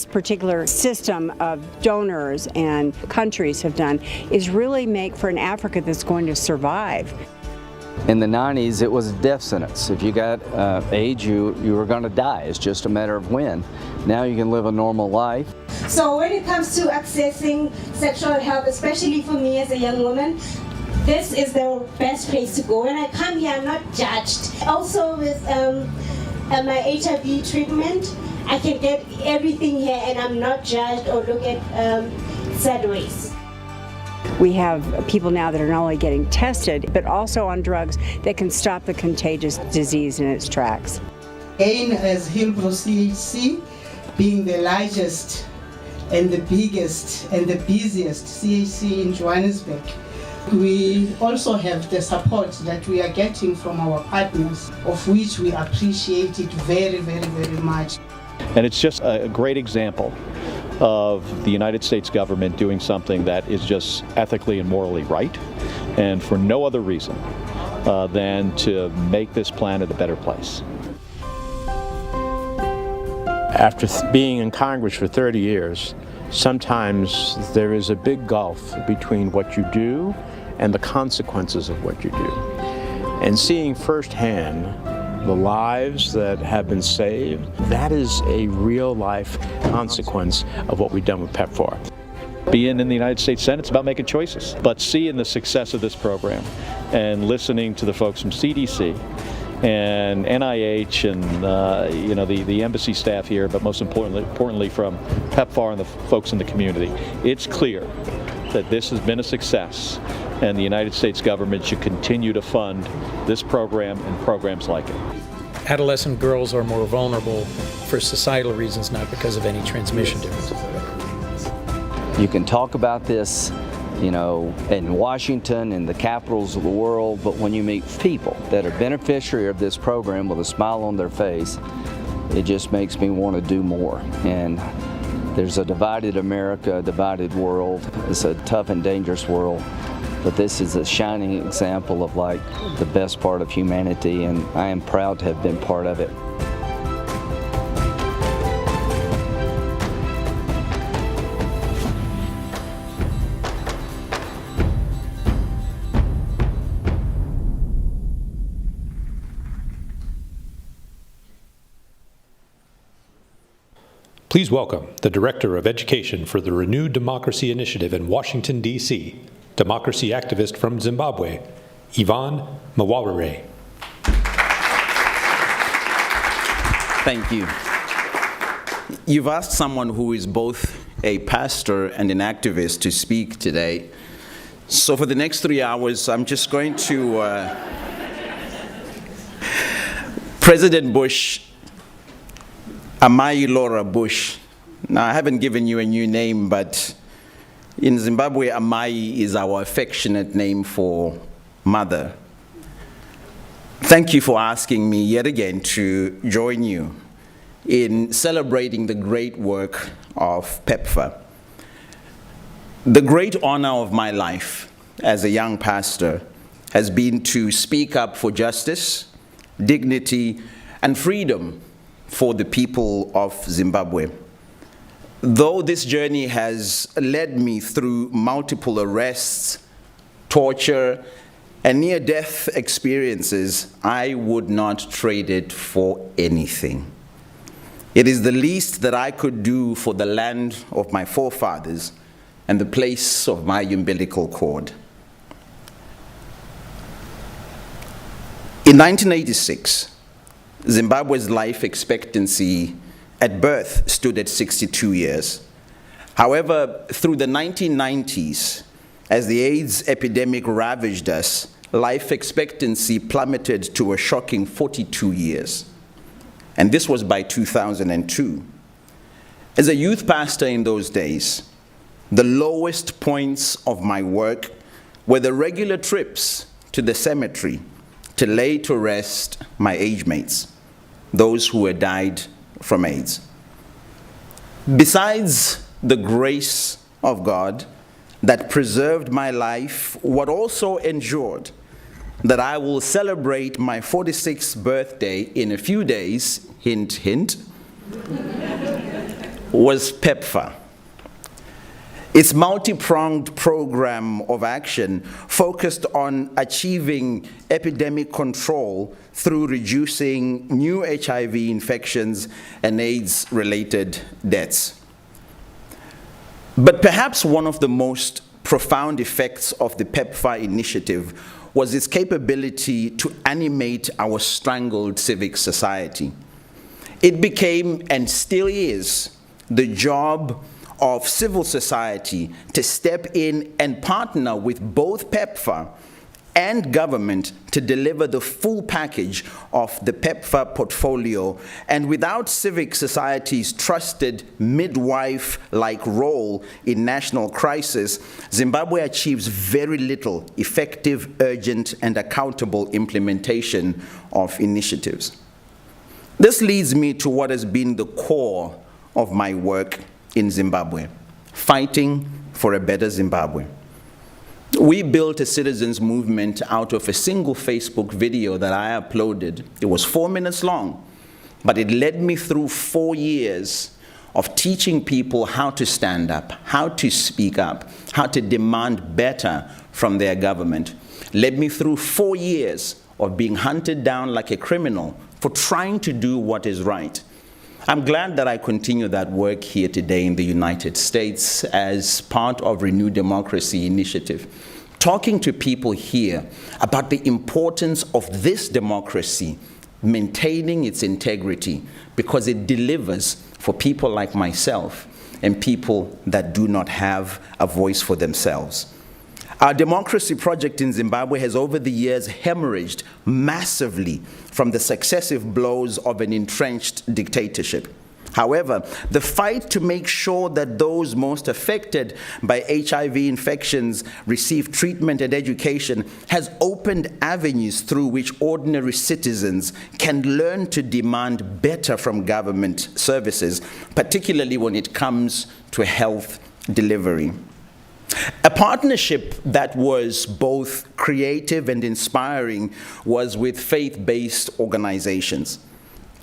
Speaker 27: particular system of donors and countries have done is really make for an Africa that's going to survive.
Speaker 24: In the 90s, it was a death sentence. If you got AIDS, you were going to die. It's just a matter of when. Now you can live a normal life.
Speaker 28: So when it comes to accessing sexual health, especially for me as a young woman, this is the best place to go. When I come here, I'm not judged. Also with my HIV treatment, I can get everything here and I'm not judged or look at sideways.
Speaker 27: We have people now that are not only getting tested, but also on drugs that can stop the contagious disease in its tracks.
Speaker 12: Again, as Hillbrow CHC, being the largest and the biggest and the busiest CHC in Johannesburg, we also have the support that we are getting from our partners, of which we appreciate it very, very, very much.
Speaker 25: And it's just a great example of the United States government doing something that is just ethically and morally right, and for no other reason than to make this planet a better place.
Speaker 10: After being in Congress for 30 years, sometimes there is a big gulf between what you do and the consequences of what you do. And seeing firsthand the lives that have been saved, that is a real life consequence of what we've done with PEPFAR.
Speaker 25: Being in the United States Senate, it's about making choices. But seeing the success of this program and listening to the folks from CDC and NIH and the embassy staff here, but most importantly from PEPFAR and the folks in the community, it's clear that this has been a success, and the United States government should continue to fund this program and programs like it.
Speaker 13: Adolescent girls are more vulnerable for societal reasons, not because of any transmission differences.
Speaker 24: You can talk about this, in Washington and the capitals of the world, but when you meet people that are beneficiary of this program with a smile on their face, it just makes me want to do more. And there's a divided America, a divided world. It's a tough and dangerous world, but this is a shining example of the best part of humanity, and I am proud to have been part of it.
Speaker 1: Please welcome the Director of Education for the Renewed Democracy Initiative in Washington, D.C., democracy activist from Zimbabwe, Yvonne Mwawarire.
Speaker 14: Thank you. You've asked someone who is both a pastor and an activist to speak today. So for the next 3 hours, I'm just going to... President Bush, Amai Laura Bush. Now, I haven't given you a new name, but in Zimbabwe, Amai is our affectionate name for mother. Thank you for asking me yet again to join you in celebrating the great work of PEPFAR. The great honor of my life as a young pastor has been to speak up for justice, dignity, and freedom for the people of Zimbabwe. Though this journey has led me through multiple arrests, torture, and near-death experiences, I would not trade it for anything. It is the least that I could do for the land of my forefathers and the place of my umbilical cord. In 1986, Zimbabwe's life expectancy at birth stood at 62 years. However, through the 1990s, as the AIDS epidemic ravaged us, life expectancy plummeted to a shocking 42 years. And this was by 2002. As a youth pastor in those days, the lowest points of my work were the regular trips to the cemetery to lay to rest my age mates, those who had died from AIDS. Besides the grace of God that preserved my life, what also ensured that I will celebrate my 46th birthday in a few days, hint, hint, was PEPFAR. Its multi-pronged program of action focused on achieving epidemic control through reducing new HIV infections and AIDS-related deaths. But perhaps one of the most profound effects of the PEPFAR initiative was its capability to animate our strangled civic society. It became, and still is, the job of civil society to step in and partner with both PEPFAR and government to deliver the full package of the PEPFAR portfolio. And without civic society's trusted midwife-like role in national crisis, Zimbabwe achieves very little effective, urgent, and accountable implementation of initiatives. This leads me to what has been the core of my work in Zimbabwe, fighting for a better Zimbabwe. We built a citizens movement out of a single Facebook video that I uploaded. It was 4 minutes long, but it led me through 4 years of teaching people how to stand up, how to speak up, how to demand better from their government. Led me through 4 years of being hunted down like a criminal for trying to do what is right. I'm glad that I continue that work here today in the United States as part of Renew Democracy initiative, talking to people here about the importance of this democracy maintaining its integrity because it delivers for people like myself and people that do not have a voice for themselves. Our democracy project in Zimbabwe has over the years hemorrhaged massively from the successive blows of an entrenched dictatorship. However, the fight to make sure that those most affected by HIV infections receive treatment and education has opened avenues through which ordinary citizens can learn to demand better from government services, particularly when it comes to health delivery. A partnership that was both creative and inspiring was with faith-based organizations.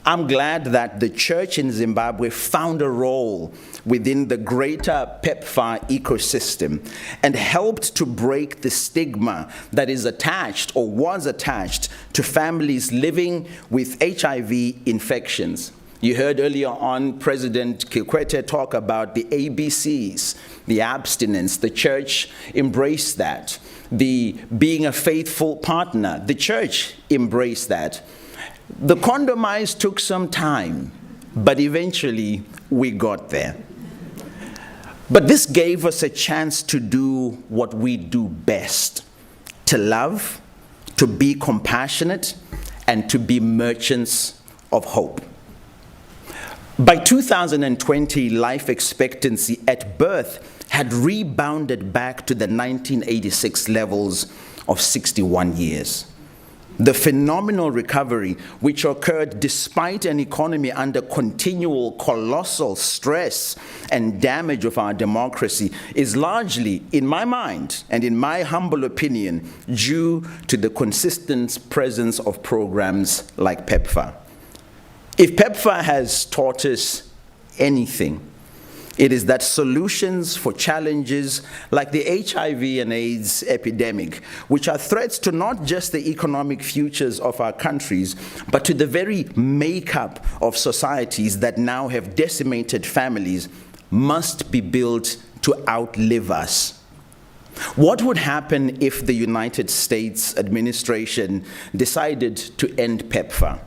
Speaker 14: I'm glad that the church in Zimbabwe found a role within the greater PEPFAR ecosystem and helped to break the stigma that is attached or was attached to families living with HIV infections. You heard earlier on President Kikwete talk about the ABCs, the abstinence. The church embraced that. The being a faithful partner, the church embraced that. The compromise took some time, but eventually we got there. But this gave us a chance to do what we do best, to love, to be compassionate, and to be merchants of hope. By 2020, life expectancy at birth had rebounded back to the 1986 levels of 61 years. The phenomenal recovery, which occurred despite an economy under continual colossal stress and damage of our democracy, is largely, in my mind and in my humble opinion, due to the consistent presence of programs like PEPFAR. If PEPFAR has taught us anything, it is that solutions for challenges like the HIV and AIDS epidemic, which are threats to not just the economic futures of our countries, but to the very makeup of societies that now have decimated families, must be built to outlive us. What would happen if the United States administration decided to end PEPFAR?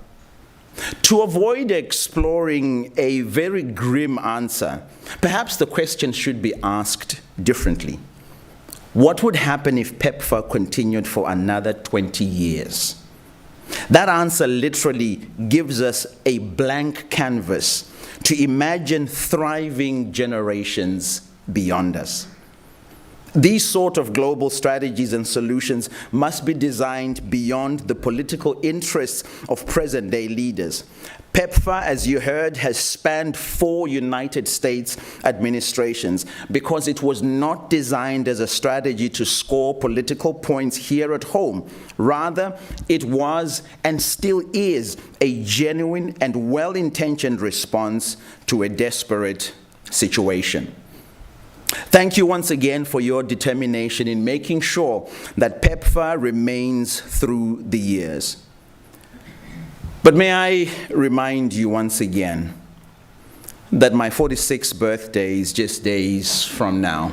Speaker 14: To avoid exploring a very grim answer, perhaps the question should be asked differently. What would happen if PEPFAR continued for another 20 years? That answer literally gives us a blank canvas to imagine thriving generations beyond us. These sort of global strategies and solutions must be designed beyond the political interests of present-day leaders. PEPFAR, as you heard, has spanned 4 United States administrations because it was not designed as a strategy to score political points here at home. Rather, it was and still is a genuine and well-intentioned response to a desperate situation. Thank you once again for your determination in making sure that PEPFAR remains through the years. But may I remind you once again that my 46th birthday is just days from now.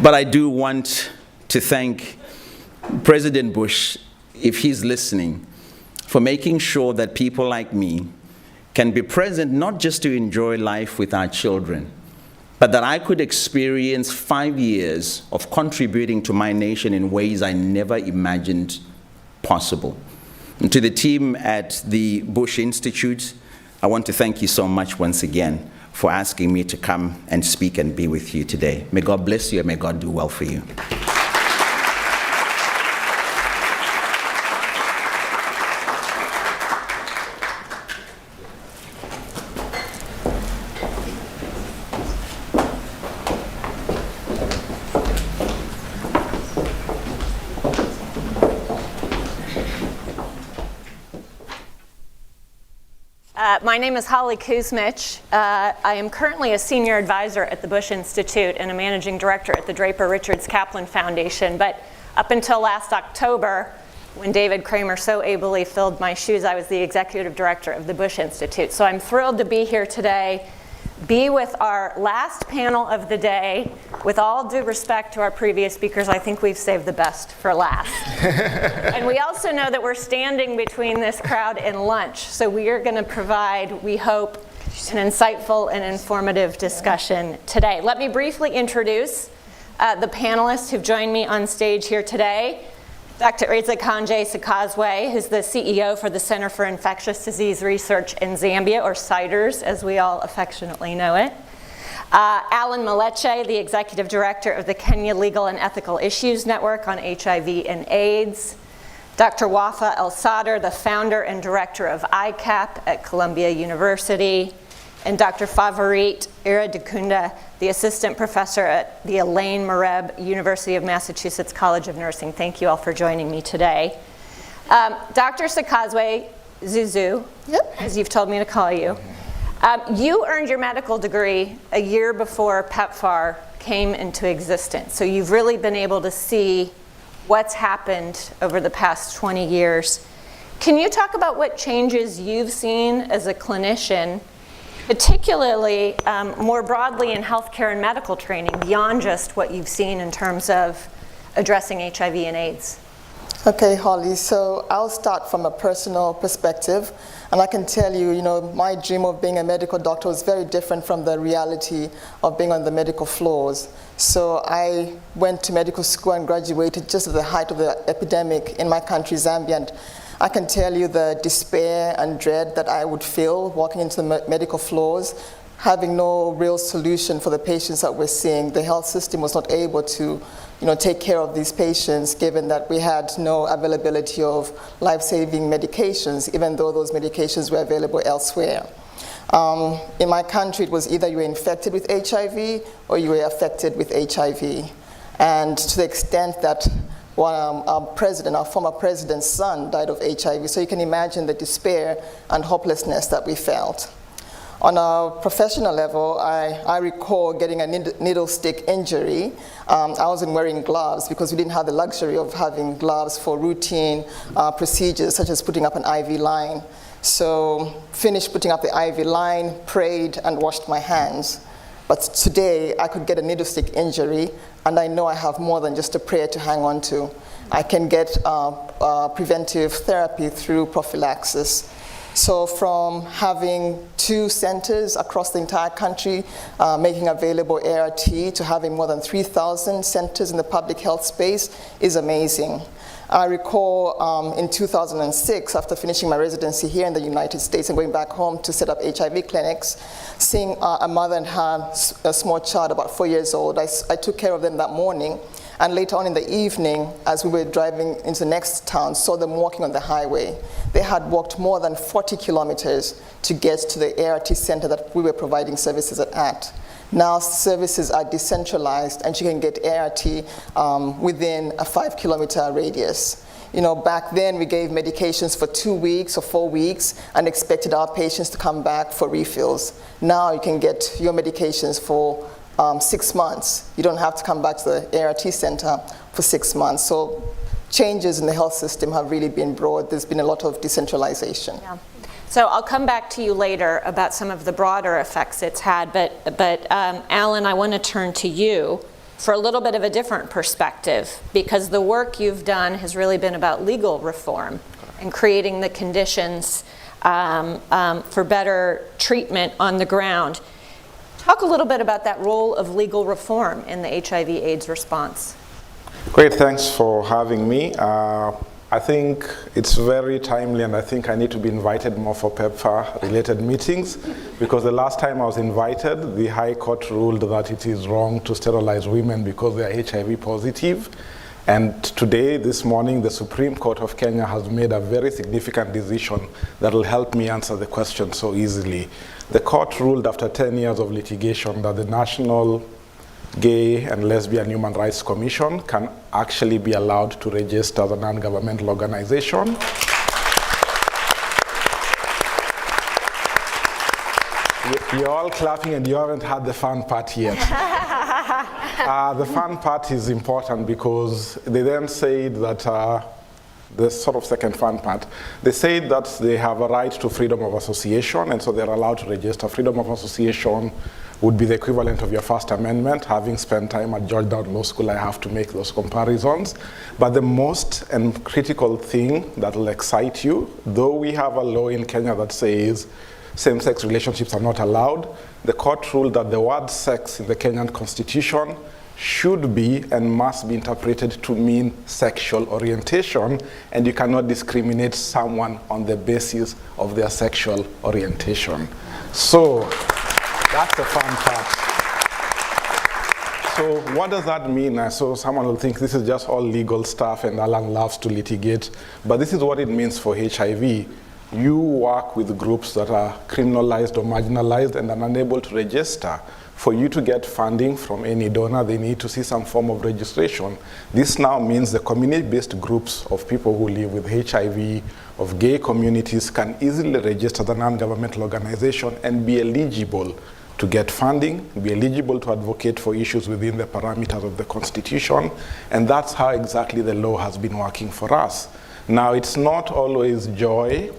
Speaker 14: But I do want to thank President Bush, if he's listening, for making sure that people like me can be present not just to enjoy life with our children, but that I could experience 5 years of contributing to my nation in ways I never imagined possible. And to the team at the Bush Institute, I want to thank you so much once again for asking me to come and speak and be with you today. May God bless you and may God do well for you.
Speaker 11: My name is Holly Kuzmich. I am currently a senior advisor at the Bush Institute and a managing director at the Draper Richards Kaplan Foundation. But up until last October, when David Kramer so ably filled my shoes, I was the executive director of the Bush Institute. So I'm thrilled to be here today, be with our last panel of the day. With all due respect to our previous speakers, I think we've saved the best for last. And we also know that we're standing between this crowd and lunch, so we are going to provide, we hope, an insightful and informative discussion today. Let me briefly introduce the panelists who've joined me on stage here today. Dr. Ezekanjay Sikazwe, who's the CEO for the Center for Infectious Disease Research in Zambia, or CIDRS, as we all affectionately know it. Alan Maleche, the Executive Director of the Kenya Legal and Ethical Issues Network on HIV and AIDS. Dr. Wafa El-Sadr, the founder and director of ICAP at Columbia University. And Dr. Favorit Iradikunda, the assistant professor at the Elaine Mareb University of Massachusetts College of Nursing. Thank you all for joining me today. Dr. Sikazwe Zuzu, as you've told me to call you, you earned your medical degree a year before PEPFAR came into existence. So you've really been able to see what's happened over the past 20 years. Can you talk about what changes you've seen as a clinician, particularly more broadly in healthcare and medical training, beyond just what you've seen in terms of addressing HIV and AIDS?
Speaker 15: Okay, Holly, so I'll start from a personal perspective, and I can tell you, my dream of being a medical doctor was very different from the reality of being on the medical floors. So I went to medical school and graduated just at the height of the epidemic in my country, Zambia, and I can tell you the despair and dread that I would feel walking into the medical floors, having no real solution for the patients that we're seeing. The health system was not able to take care of these patients, given that we had no availability of life-saving medications, even though those medications were available elsewhere. In my country, it was either you were infected with HIV or you were affected with HIV. And to the extent that our former president's son died of HIV, so you can imagine the despair and hopelessness that we felt. On a professional level, I recall getting a needle stick injury. I wasn't wearing gloves because we didn't have the luxury of having gloves for routine procedures, such as putting up an IV line. So finished putting up the IV line, prayed, and washed my hands. But today, I could get a needle stick injury, and I know I have more than just a prayer to hang on to. I can get preventive therapy through prophylaxis. So from having 2 centers across the entire country making available ART to having more than 3,000 centers in the public health space is amazing. I recall in 2006, after finishing my residency here in the United States and going back home to set up HIV clinics, seeing a mother and her a small child about 4 years old. I took care of them that morning, and later on in the evening, as we were driving into the next town, saw them walking on the highway. They had walked more than 40 kilometers to get to the ART center that we were providing services at. Now services are decentralized, and you can get ART within a 5-kilometer radius. Back then we gave medications for 2 weeks or 4 weeks and expected our patients to come back for refills. Now you can get your medications for 6 months. You don't have to come back to the ART center for 6 months. So changes in the health system have really been broad. There's been a lot of decentralization.
Speaker 11: Yeah. So I'll come back to you later about some of the broader effects it's had, but Alan, I want to turn to you for a little bit of a different perspective, because the work you've done has really been about legal reform and creating the conditions for better treatment on the ground. Talk a little bit about that role of legal reform in the HIV/AIDS response.
Speaker 2: Great, thanks for having me. I think it's very timely, and I think I need to be invited more for PEPFAR related meetings, because the last time I was invited, the High Court ruled that it is wrong to sterilize women because they are HIV positive. And today, this morning, the Supreme Court of Kenya has made a very significant decision that will help me answer the question so easily. The court ruled after 10 years of litigation that the National Gay and Lesbian Human Rights Commission can actually be allowed to register as a non-governmental organization. You're all clapping and you haven't had the fun part yet. The fun part is important because they then said that, the sort of second fun part, they said that they have a right to freedom of association, and so they're allowed to register. Freedom of association would be the equivalent of your First Amendment. Having spent time at Georgetown Law School, I have to make those comparisons. But the most and critical thing that will excite you, though we have a law in Kenya that says same-sex relationships are not allowed, the court ruled that the word sex in the Kenyan Constitution should be and must be interpreted to mean sexual orientation, and you cannot discriminate someone on the basis of their sexual orientation. So that's the fun part. So what does that mean? So someone will think this is just all legal stuff and Alan loves to litigate, but this is what it means for HIV. You work with groups that are criminalized or marginalized and are unable to register. For you to get funding from any donor, they need to see some form of registration. This now means the community-based groups of people who live with HIV, of gay communities, can easily register as a non-governmental organization and be eligible to get funding, be eligible to advocate for issues within the parameters of the Constitution, and that's how exactly the law has been working for us. Now, it's not always joy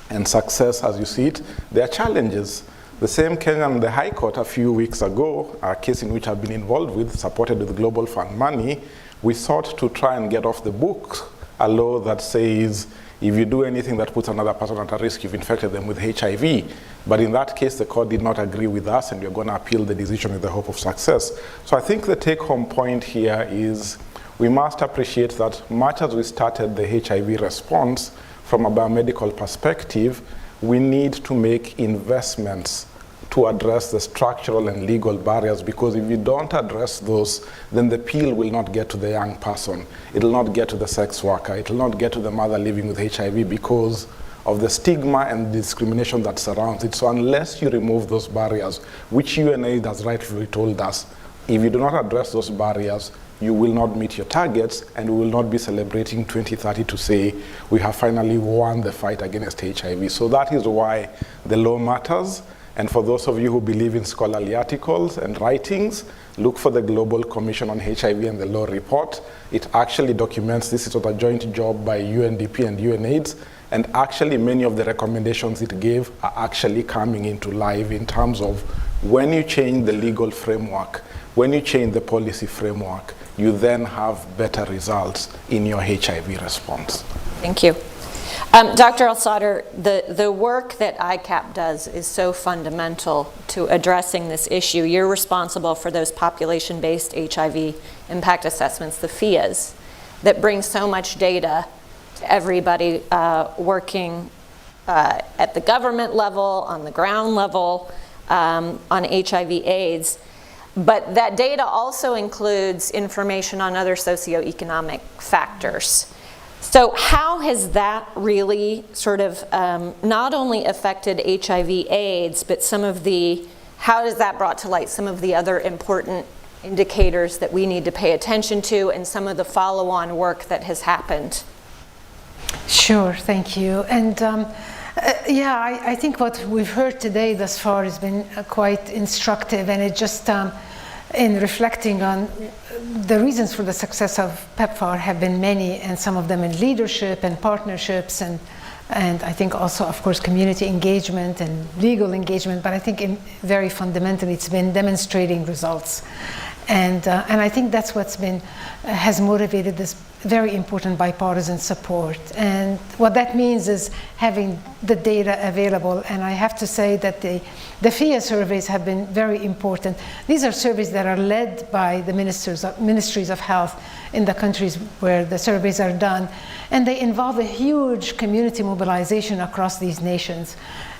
Speaker 2: and success as you see it. There are challenges. The same Kenyan, the High Court a few weeks ago, a case in which I've been involved with, supported with Global Fund money, we sought to try and get off the books a law that says if you do anything that puts another person at risk, you've infected them with HIV. But in that case, the court did not agree with us, and we're going to appeal the decision with the hope of success. So I think the take-home point here is we must appreciate that much as we started the HIV response from a biomedical perspective, we need to make investments to address the structural and legal barriers, because if you don't address those, then the pill will not get to the young person. It will not get to the sex worker. It will not get to the mother living with HIV because of the stigma and discrimination that surrounds it. So unless you remove those barriers, which UNAIDS has rightfully told us, if you do not address those barriers, you will not meet your targets, and we will not be celebrating 2030 to say we have finally won the fight against HIV. So that is why the law matters. And for those of you who believe in scholarly articles and writings, look for the Global Commission on HIV and the Law report. It actually documents this. It was a joint job by UNDP and UNAIDS, and actually many of the recommendations it gave are actually coming into life in terms of when you change the legal framework, when you change the policy framework, you then have better results in your HIV response.
Speaker 11: Thank you. Dr. Al-Sadr, the work that ICAP does is so fundamental to addressing this issue. You're responsible for those population-based HIV impact assessments, the FIAs, that bring so much data to everybody working at the government level, on the ground level, on HIV/AIDS. But that data also includes information on other socioeconomic factors. So how has that really sort of not only affected HIV/AIDS, but how has that brought to light some of the other important indicators that we need to pay attention to and some of the follow-on work that has happened?
Speaker 16: Sure, thank you. And yeah, I think what we've heard today thus far has been quite instructive, and it just, in reflecting on the reasons for the success of PEPFAR have been many, and some of them in leadership and partnerships, and I think also, of course, community engagement and legal engagement, but I think very fundamentally it's been demonstrating results. And I think that's what's has motivated very important bipartisan support. And what that means is having the data available. And I have to say that the FIA surveys have been very important. These are surveys that are led by the ministries of health in the countries where the surveys are done. And they involve a huge community mobilization across these nations.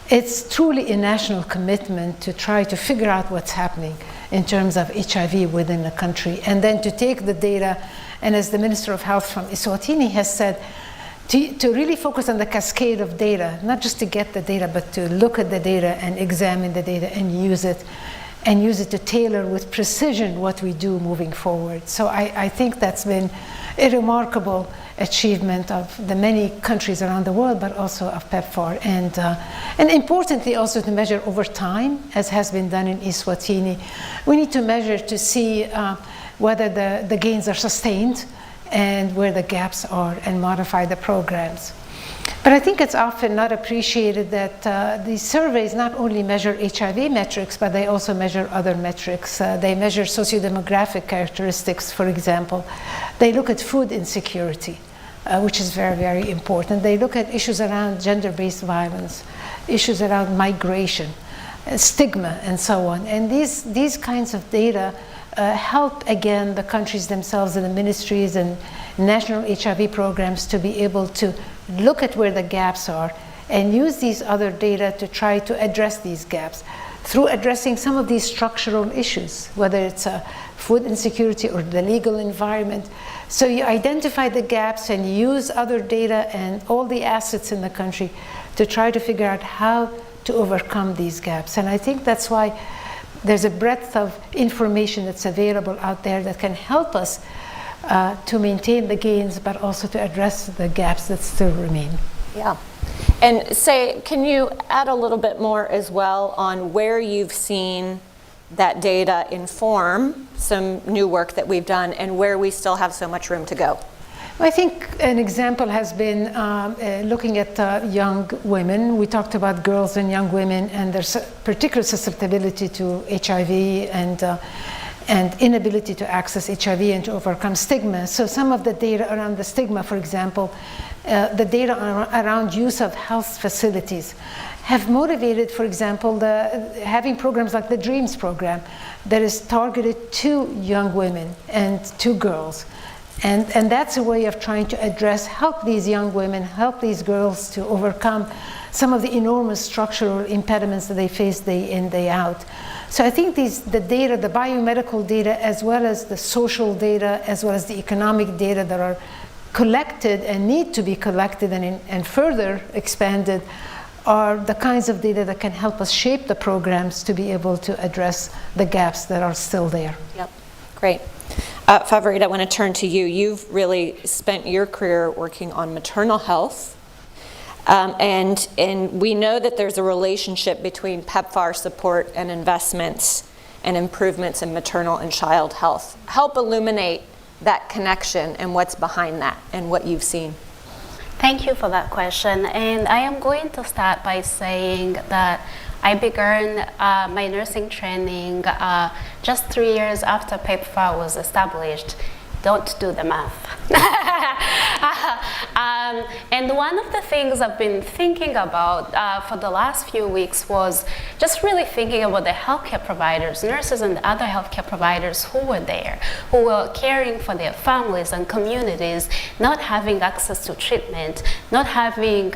Speaker 16: It's truly a national commitment to try to figure out what's happening in terms of HIV within the country, and then to take the data, and as the Minister of Health from Eswatini has said, to really focus on the cascade of data, not just to get the data, but to look at the data and examine the data and use it to tailor with precision what we do moving forward. So I think that's been a remarkable achievement of the many countries around the world, but also of PEPFAR. And importantly also to measure over time, as has been done in Eswatini. We need to measure to see whether the gains are sustained and where the gaps are, and modify the programs. But I think it's often not appreciated that these surveys not only measure HIV metrics, but they also measure other metrics. They measure sociodemographic characteristics, for example. They look at food insecurity, which is very, very important. They look at issues around gender-based violence, issues around migration, stigma, and so on. And these kinds of data help, again, the countries themselves and the ministries and national HIV programs to be able to look at where the gaps are and use these other data to try to address these gaps through addressing some of these structural issues, whether it's food insecurity or the legal environment. So you identify the gaps and use other data and all the assets in the country to try to figure out how to overcome these gaps. And I think that's why there's a breadth of information that's available out there that can help us to maintain the gains, but also to address the gaps that still remain.
Speaker 11: Yeah. And can you add a little bit more as well on where you've seen that data inform some new work that we've done and where we still have so much room to go?
Speaker 16: I think an example has been looking at young women. We talked about girls and young women and their particular susceptibility to HIV and inability to access HIV and to overcome stigma. So some of the data around the stigma, for example, the data around use of health facilities have motivated, for example, having programs like the DREAMS program that is targeted to young women and to girls. And that's a way of trying to help these young women, help these girls to overcome some of the enormous structural impediments that they face day in, day out. So I think the data, the biomedical data, as well as the social data, as well as the economic data that are collected and need to be collected and further expanded, are the kinds of data that can help us shape the programs to be able to address the gaps that are still there.
Speaker 11: Yep, great. Favourite, I want to turn to you. You've really spent your career working on maternal health, and we know that there's a relationship between PEPFAR support and investments and improvements in maternal and child health. Help illuminate that connection and what's behind that and what you've seen.
Speaker 4: Thank you for that question, and I am going to start by saying that I began my nursing training just 3 years after PEPFAR was established. Don't do the math. And one of the things I've been thinking about for the last few weeks was just really thinking about the healthcare providers, nurses and other healthcare providers who were there, who were caring for their families and communities, not having access to treatment, not having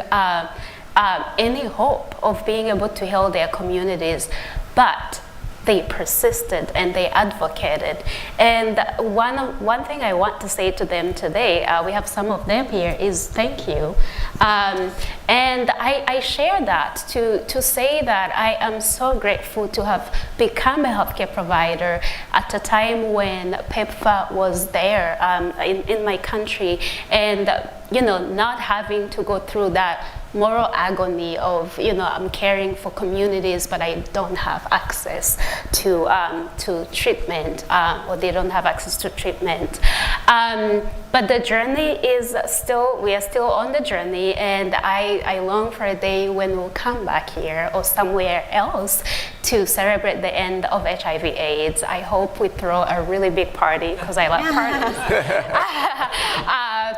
Speaker 4: any hope of being able to heal their communities, but they persisted and they advocated. And one thing I want to say to them today, we have some of them here, is thank you. And I share that to say that I am so grateful to have become a healthcare provider at a time when PEPFAR was there in my country, and not having to go through that moral agony of, I'm caring for communities, but I don't have access to treatment, or they don't have access to treatment. But the journey is we are still on the journey, and I long for a day when we'll come back here or somewhere else to celebrate the end of HIV/AIDS. I hope we throw a really big party, because I love parties.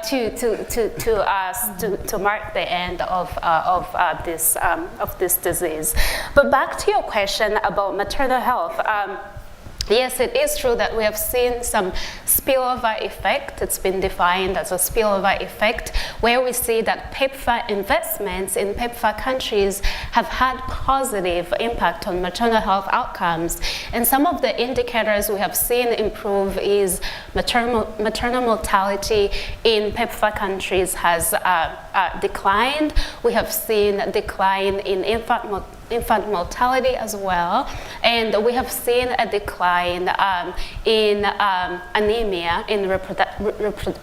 Speaker 4: to mark the end of this disease. But back to your question about maternal health. Yes, it is true that we have seen some spillover effect. It's been defined as a spillover effect, where we see that PEPFAR investments in PEPFAR countries have had positive impact on maternal health outcomes. And some of the indicators we have seen improve is maternal mortality in PEPFAR countries has declined. We have seen a decline in infant mortality as well, and we have seen a decline in anemia in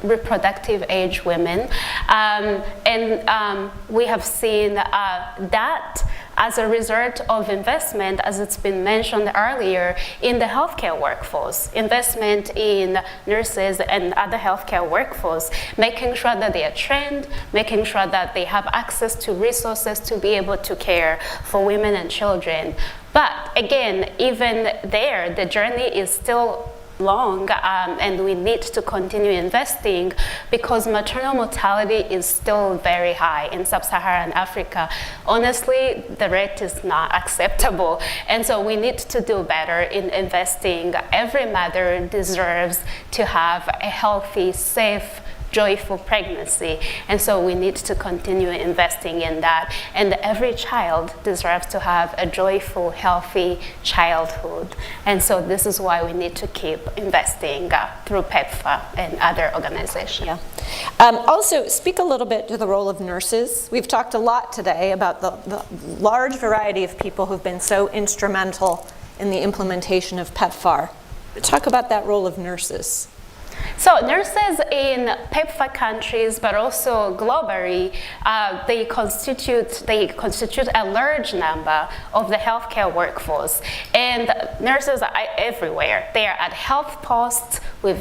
Speaker 4: reproductive age women, and we have seen that as a result of investment, as it's been mentioned earlier, in the healthcare workforce, investment in nurses and other healthcare workforce, making sure that they are trained, making sure that they have access to resources to be able to care for women and children. But again, even there, the journey is still long, and we need to continue investing because maternal mortality is still very high in sub-Saharan Africa. Honestly, the rate is not acceptable, and so we need to do better in investing. Every mother deserves to have a healthy, safe, joyful pregnancy, and so we need to continue investing in that. And every child deserves to have a joyful, healthy childhood, and so this is why we need to keep investing through PEPFAR and other organizations.
Speaker 11: Yeah. Also, speak a little bit to the role of nurses. We've talked a lot today about the large variety of people who've been so instrumental in the implementation of PEPFAR. Talk about that role of nurses.
Speaker 4: So nurses in PEPFAR countries, but also globally, they constitute a large number of the healthcare workforce. And nurses are everywhere. They are at health posts. We've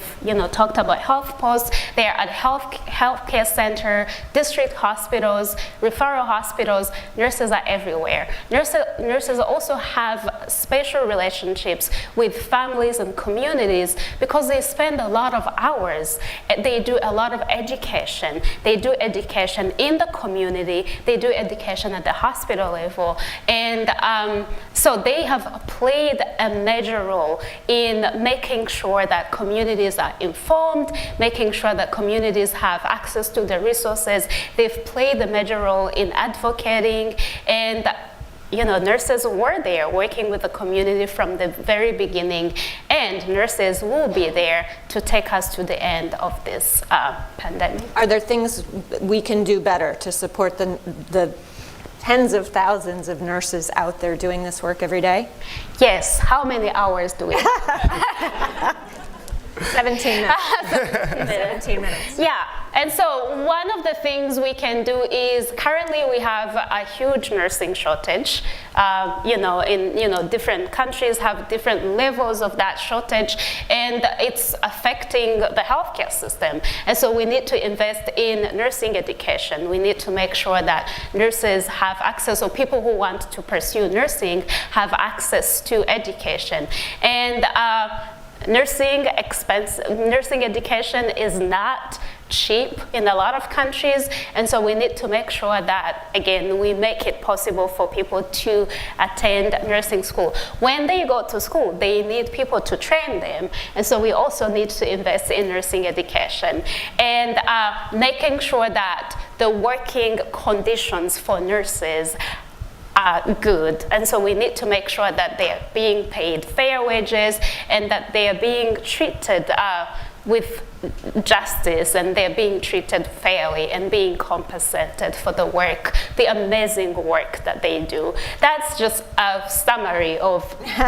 Speaker 4: talked about health posts. They are at healthcare center, district hospitals, referral hospitals. Nurses are everywhere. Nurses also have special relationships with families and communities because they spend a lot of hours. They do a lot of education. They do education in the community. They do education at the hospital level. And so they have played a major role in making sure that communities are informed, making sure that communities have access to the resources. They've played a major role in advocating, and nurses were there working with the community from the very beginning, and nurses will be there to take us to the end of this pandemic.
Speaker 11: Are there things we can do better to support the tens of thousands of nurses out there doing this work every day?
Speaker 4: Yes. How many hours do we have?
Speaker 11: 17 minutes. 17 minutes.
Speaker 4: Yeah, and so one of the things we can do is currently we have a huge nursing shortage. Different countries have different levels of that shortage, and it's affecting the healthcare system. And so we need to invest in nursing education. We need to make sure that nurses have access, or people who want to pursue nursing have access to education. And nursing education is not cheap in a lot of countries, and so we need to make sure that, again, we make it possible for people to attend nursing school. When they go to school, they need people to train them, and so we also need to invest in nursing education and making sure that the working conditions for nurses are good. And so we need to make sure that they are being paid fair wages and that they are being treated with justice, and they're being treated fairly and being compensated for the work, the amazing work that they do. That's just a summary of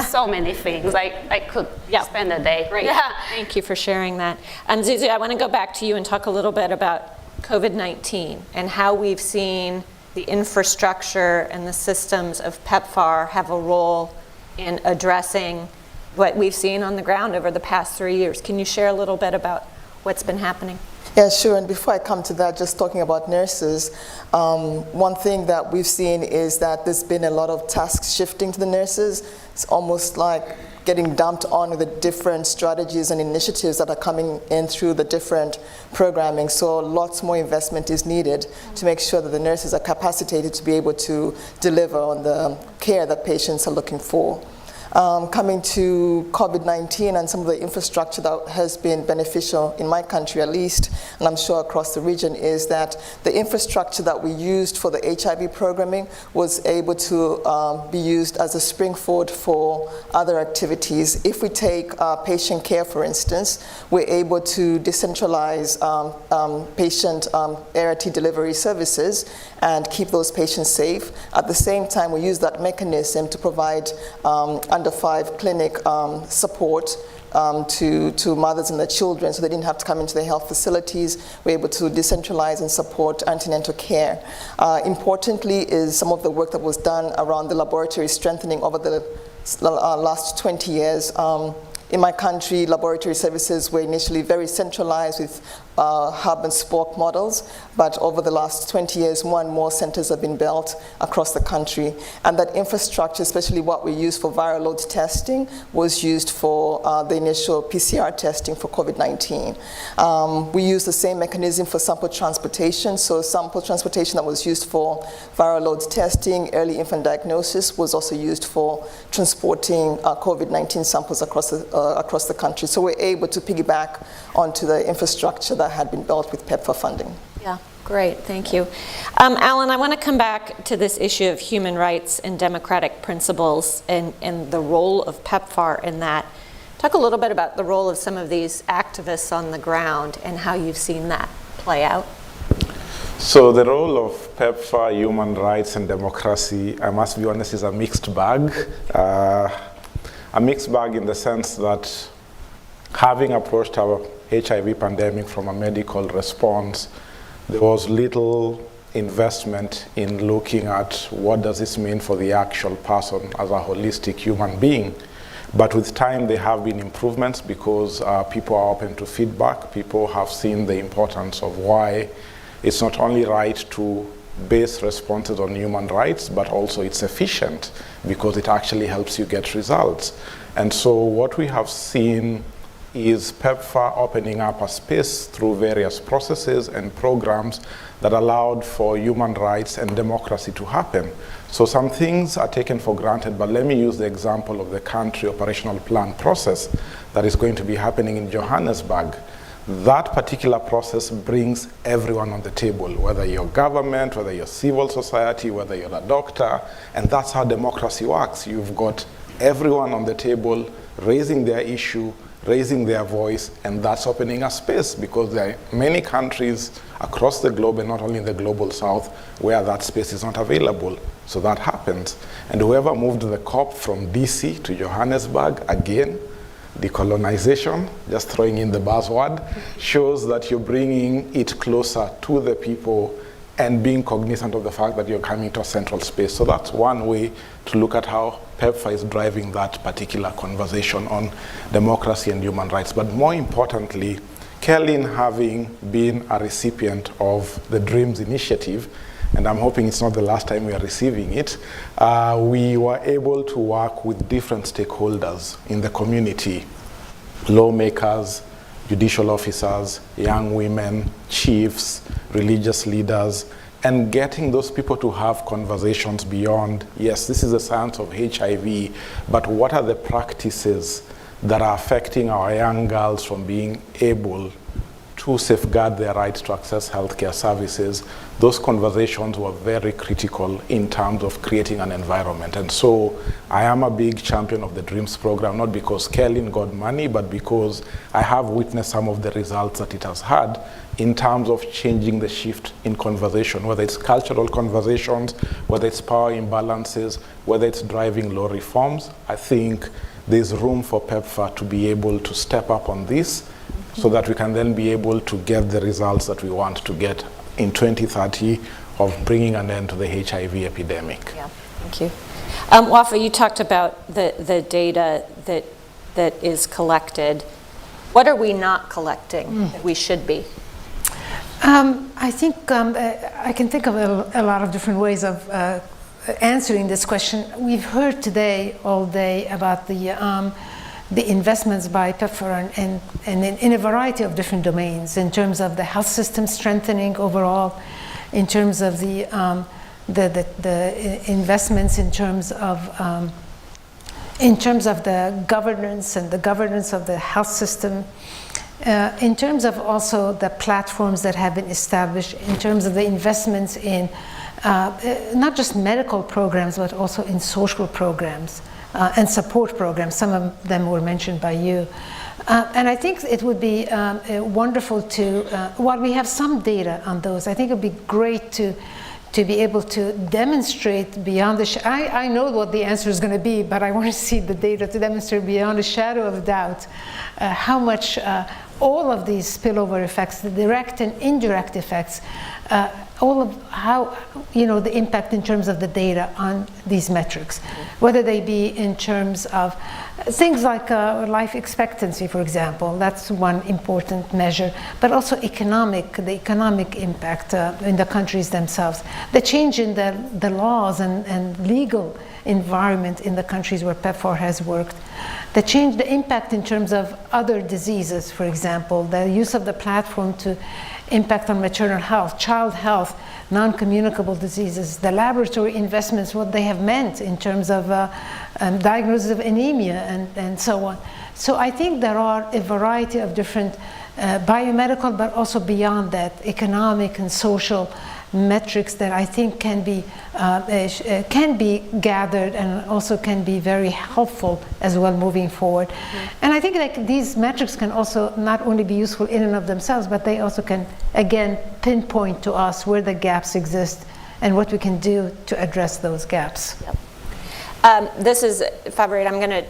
Speaker 4: so many things. I could spend a day.
Speaker 11: Great. Yeah. Thank you for sharing that. And Zuzu, I want to go back to you and talk a little bit about COVID-19 and how we've seen the infrastructure and the systems of PEPFAR have a role in addressing what we've seen on the ground over the past 3 years. Can you share a little bit about what's been happening?
Speaker 15: Yeah, sure. And before I come to that, just talking about nurses, one thing that we've seen is that there's been a lot of tasks shifting to the nurses. It's almost like getting dumped on with the different strategies and initiatives that are coming in through the different programming. So lots more investment is needed to make sure that the nurses are capacitated to be able to deliver on the care that patients are looking for. Coming to COVID-19 and some of the infrastructure that has been beneficial in my country at least, and I'm sure across the region, is that the infrastructure that we used for the HIV programming was able to be used as a springboard for other activities. If we take patient care, for instance, we're able to decentralize patient ART delivery services and keep those patients safe. At the same time, we use that mechanism to provide under 5 clinic support to mothers and their children, so they didn't have to come into the health facilities. We're able to decentralize and support antenatal care. Importantly is some of the work that was done around the laboratory strengthening over the last 20 years. In my country, laboratory services were initially very centralized with hub and spoke models, but over the last 20 years, more and more centers have been built across the country. And that infrastructure, especially what we use for viral load testing, was used for the initial PCR testing for COVID-19. We use the same mechanism for sample transportation. So sample transportation that was used for viral load testing, early infant diagnosis, was also used for transporting COVID-19 samples across the country. So we're able to piggyback onto the infrastructure that had been built with PEPFAR funding.
Speaker 11: Yeah, great, thank you. Alan, I want to come back to this issue of human rights and democratic principles and the role of PEPFAR in that. Talk a little bit about the role of some of these activists on the ground and how you've seen that play out.
Speaker 2: So the role of PEPFAR, human rights and democracy, I must be honest, is a mixed bag. A mixed bag in the sense that having approached our HIV pandemic from a medical response, there was little investment in looking at what does this mean for the actual person as a holistic human being. But with time, there have been improvements because people are open to feedback. People have seen the importance of why it's not only right to base responses on human rights, but also it's efficient because it actually helps you get results. And so what we have seen is PEPFAR opening up a space through various processes and programs that allowed for human rights and democracy to happen. So some things are taken for granted, but let me use the example of the country operational plan process that is going to be happening in Johannesburg. That particular process brings everyone on the table, whether you're government, whether you're civil society, whether you're a doctor, and that's how democracy works. You've got everyone on the table raising their issue, raising their voice, and that's opening a space because there are many countries across the globe, and not only in the global south, where that space is not available. So that happens. And whoever moved the COP from DC to Johannesburg, again, decolonization, just throwing in the buzzword, shows that you're bringing it closer to the people and being cognizant of the fact that you're coming to a central space. So that's one way to look at how PEPFAR is driving that particular conversation on democracy and human rights. But more importantly, Kerlin, having been a recipient of the DREAMS initiative, and I'm hoping it's not the last time we are receiving it, we were able to work with different stakeholders in the community, lawmakers, judicial officers, young women, chiefs, religious leaders, and getting those people to have conversations beyond, yes, this is the science of HIV, but what are the practices that are affecting our young girls from being able to safeguard their right to access healthcare services? Those conversations were very critical in terms of creating an environment. And so I am a big champion of the DREAMS program, not because Kerlin got money, but because I have witnessed some of the results that it has had in terms of changing the shift in conversation, whether it's cultural conversations, whether it's power imbalances, whether it's driving law reforms. I think there's room for PEPFAR to be able to step up on this so that we can then be able to get the results that we want to get in 2030 of bringing an end to the HIV epidemic.
Speaker 11: Yeah, thank you. Wafa, you talked about the data that is collected. What are we not collecting that we should be?
Speaker 16: I think I can think of a lot of different ways of answering this question. We've heard today all day about the investments by PEPFAR and in a variety of different domains, in terms of the health system strengthening overall, in terms of the investments in terms of the governance and the governance of the health system, in terms of also the platforms that have been established, in terms of the investments in not just medical programs, but also in social programs and support programs. Some of them were mentioned by you. And I think it would be wonderful to, while we have some data on those, I think it would be great to be able to demonstrate beyond the, I know what the answer is going to be, but I want to see the data to demonstrate beyond a shadow of doubt how much all of these spillover effects, the direct and indirect effects, all of how, the impact in terms of the data on these metrics, whether they be in terms of things like life expectancy, for example, that's one important measure, but also the economic impact in the countries themselves, the change in the laws and legal environment in the countries where PEPFAR has worked, the impact in terms of other diseases, for example, the use of the platform to impact on maternal health, child health, non-communicable diseases, the laboratory investments, what they have meant in terms of diagnosis of anemia and so on. So I think there are a variety of different biomedical, but also beyond that, economic and social metrics that I think can be gathered and also can be very helpful as well moving forward. And I think that these metrics can also not only be useful in and of themselves, but they also can, again, pinpoint to us where the gaps exist and what we can do to address those gaps.
Speaker 11: This is, Fabrice, I'm going to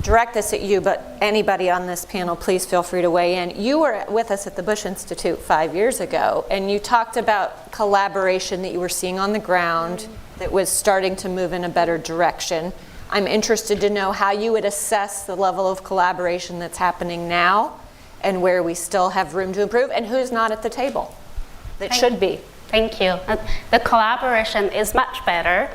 Speaker 11: direct this at you, but anybody on this panel, please feel free to weigh in. You were with us at the Bush Institute 5 years ago, and you talked about collaboration that you were seeing on the ground that was starting to move in a better direction. I'm interested to know how you would assess the level of collaboration that's happening now and where we still have room to improve and who's not at the table that should be.
Speaker 4: Thank you. The collaboration is much better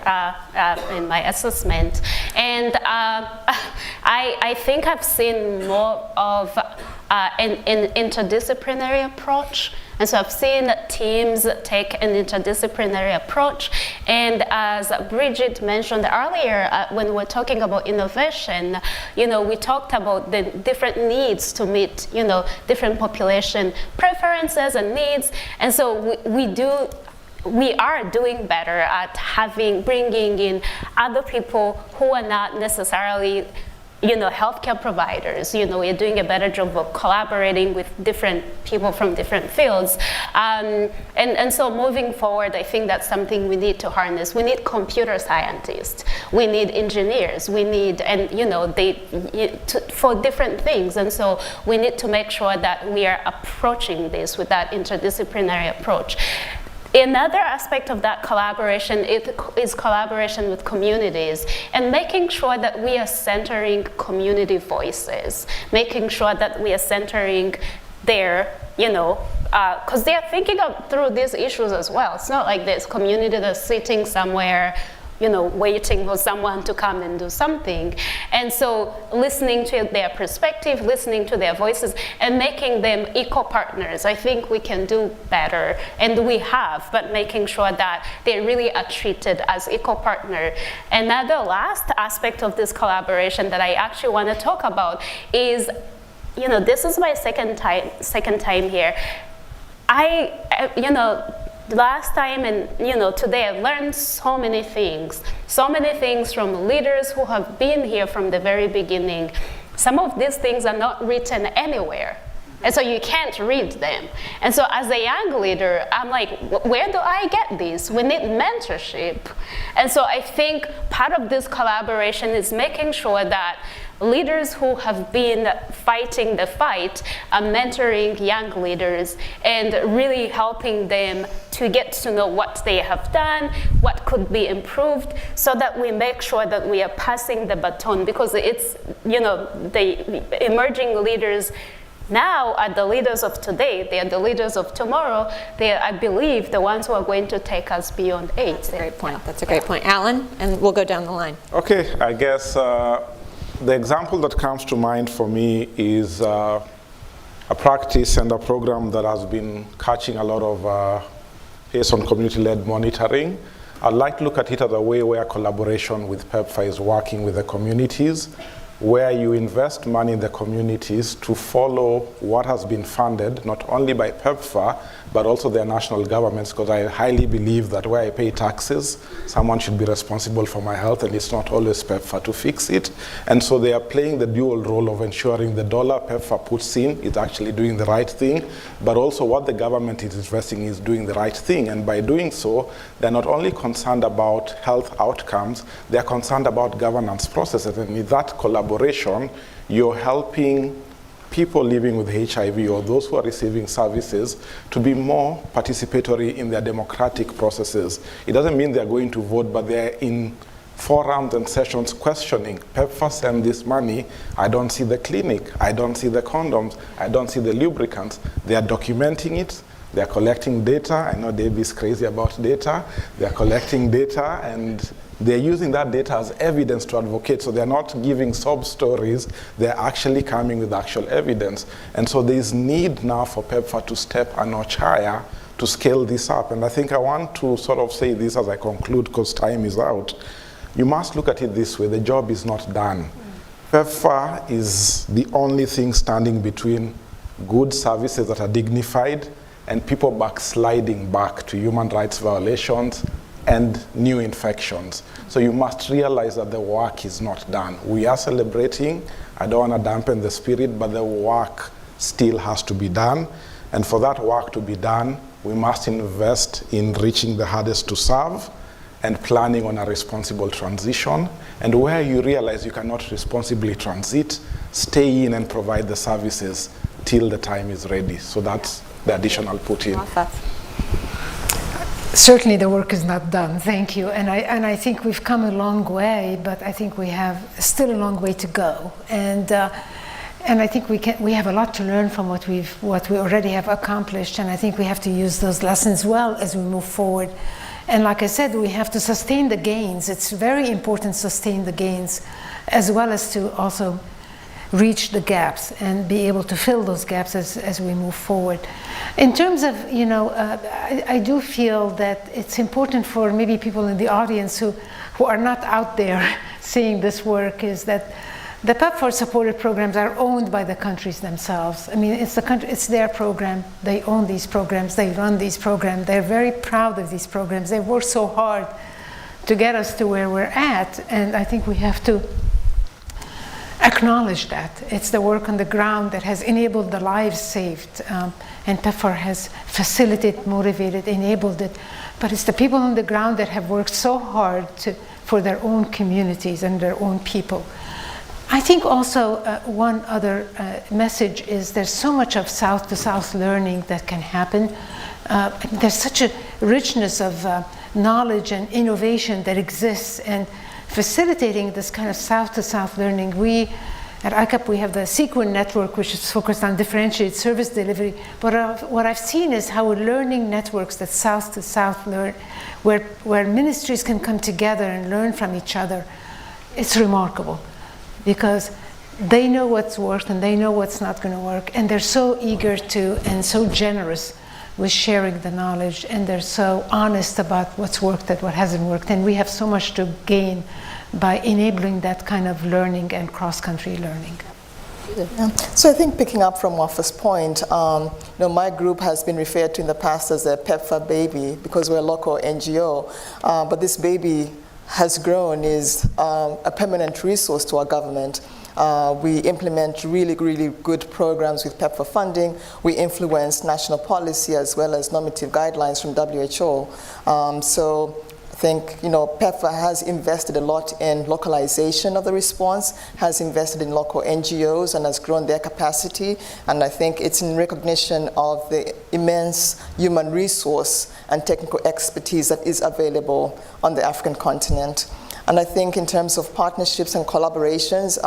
Speaker 4: in my assessment. And I think I've seen more of an interdisciplinary approach. And so I've seen teams take an interdisciplinary approach. And as Bridget mentioned earlier, when we're talking about innovation, we talked about the different needs to meet, different population preferences and needs. And so we are doing better at bringing in other people who are not necessarily healthcare providers. We're doing a better job of collaborating with different people from different fields. And so moving forward, I think that's something we need to harness. We need computer scientists. We need engineers. We need, for different things. And so we need to make sure that we are approaching this with that interdisciplinary approach. Another aspect of that collaboration is collaboration with communities and making sure that we are centering community voices, making sure that we are centering their, because they are thinking through these issues as well. It's not like this community that's sitting somewhere, waiting for someone to come and do something. And so listening to their perspective, listening to their voices, and making them equal partners. I think we can do better, and we have, but making sure that they really are treated as equal partner. Another last aspect of this collaboration that I actually want to talk about is, this is my second time here. Last time and today I learned so many things from leaders who have been here from the very beginning. Some of these things are not written anywhere, and so you can't read them. And so as a young leader, I'm like, where do I get this? We need mentorship. And so I think part of this collaboration is making sure that leaders who have been fighting the fight are mentoring young leaders and really helping them to get to know what they have done, what could be improved, so that we make sure that we are passing the baton, because it's, the emerging leaders now are the leaders of today. They are the leaders of tomorrow. They are, I believe, the ones who are going to take us beyond AIDS.
Speaker 11: That's a great point. That's a great point. Alan, and we'll go down the line.
Speaker 2: Okay, I guess the example that comes to mind for me is a practice and a program that has been catching a lot of pace on community-led monitoring. I'd like to look at it as a way where collaboration with PEPFAR is working with the communities, where you invest money in the communities to follow what has been funded, not only by PEPFAR, but also their national governments, because I highly believe that where I pay taxes, someone should be responsible for my health, and it's not always PEPFAR to fix it. And so they are playing the dual role of ensuring the dollar PEPFAR puts in is actually doing the right thing, but also what the government is investing is doing the right thing. And by doing so, they're not only concerned about health outcomes, they're concerned about governance processes. And in that collaboration, you're helping people living with HIV or those who are receiving services to be more participatory in their democratic processes. It doesn't mean they're going to vote, but they're in forums and sessions questioning, PEPFAR send this money, I don't see the clinic, I don't see the condoms, I don't see the lubricants. They are documenting it, they're collecting data. I know Dave is crazy about data. They're collecting data and they're using that data as evidence to advocate. So they're not giving sob stories, they're actually coming with actual evidence. And so there's need now for PEPFAR to step a notch higher to scale this up. And I think I want to sort of say this as I conclude, because time is out. You must look at it this way, the job is not done. PEPFAR is the only thing standing between good services that are dignified and people backsliding back to human rights violations and new infections. So you must realize that the work is not done. We are celebrating, I don't want to dampen the spirit, but the work still has to be done. And for that work to be done, we must invest in reaching the hardest to serve and planning on a responsible transition. And where you realize you cannot responsibly transit, stay in and provide the services till the time is ready. So that's the additional put in.
Speaker 16: Certainly the work is not done, thank you. And I think we've come a long way, but I think we have still a long way to go. And I think we have a lot to learn from what we already have accomplished, and I think we have to use those lessons well as we move forward. And like I said, we have to sustain the gains. It's very important to sustain the gains, as well as to also reach the gaps and be able to fill those gaps as we move forward. In terms of, I do feel that it's important for maybe people in the audience who are not out there seeing this work, is that the PEPFAR supported programs are owned by the countries themselves. I mean, it's their program. They own these programs. They run these programs. They're very proud of these programs. They work so hard to get us to where we're at, and I think we have to acknowledge that. It's the work on the ground that has enabled the lives saved, and PEPFAR has facilitated, motivated, enabled it. But it's the people on the ground that have worked so hard for their own communities and their own people. I think also one other message is there's so much of South-to-South learning that can happen. There's such a richness of knowledge and innovation that exists, and facilitating this kind of South-to-South learning. We, at ICAP, we have the Sequin network, which is focused on differentiated service delivery. But what I've seen is how learning networks that South-to-South learn, where ministries can come together and learn from each other, it's remarkable, because they know what's worked and they know what's not going to work, and they're so eager to and so generous with sharing the knowledge, and they're so honest about what's worked and what hasn't worked. And we have so much to gain by enabling that kind of learning and cross-country learning.
Speaker 15: Yeah. So I think picking up from Wafa's point, my group has been referred to in the past as a PEPFAR baby because we're a local NGO, but this baby has grown, is a permanent resource to our government. We implement really, really good programs with PEPFAR funding. We influence national policy as well as normative guidelines from WHO. So I think, PEPFAR has invested a lot in localization of the response, has invested in local NGOs and has grown their capacity. And I think it's in recognition of the immense human resource and technical expertise that is available on the African continent. And I think in terms of partnerships and collaborations,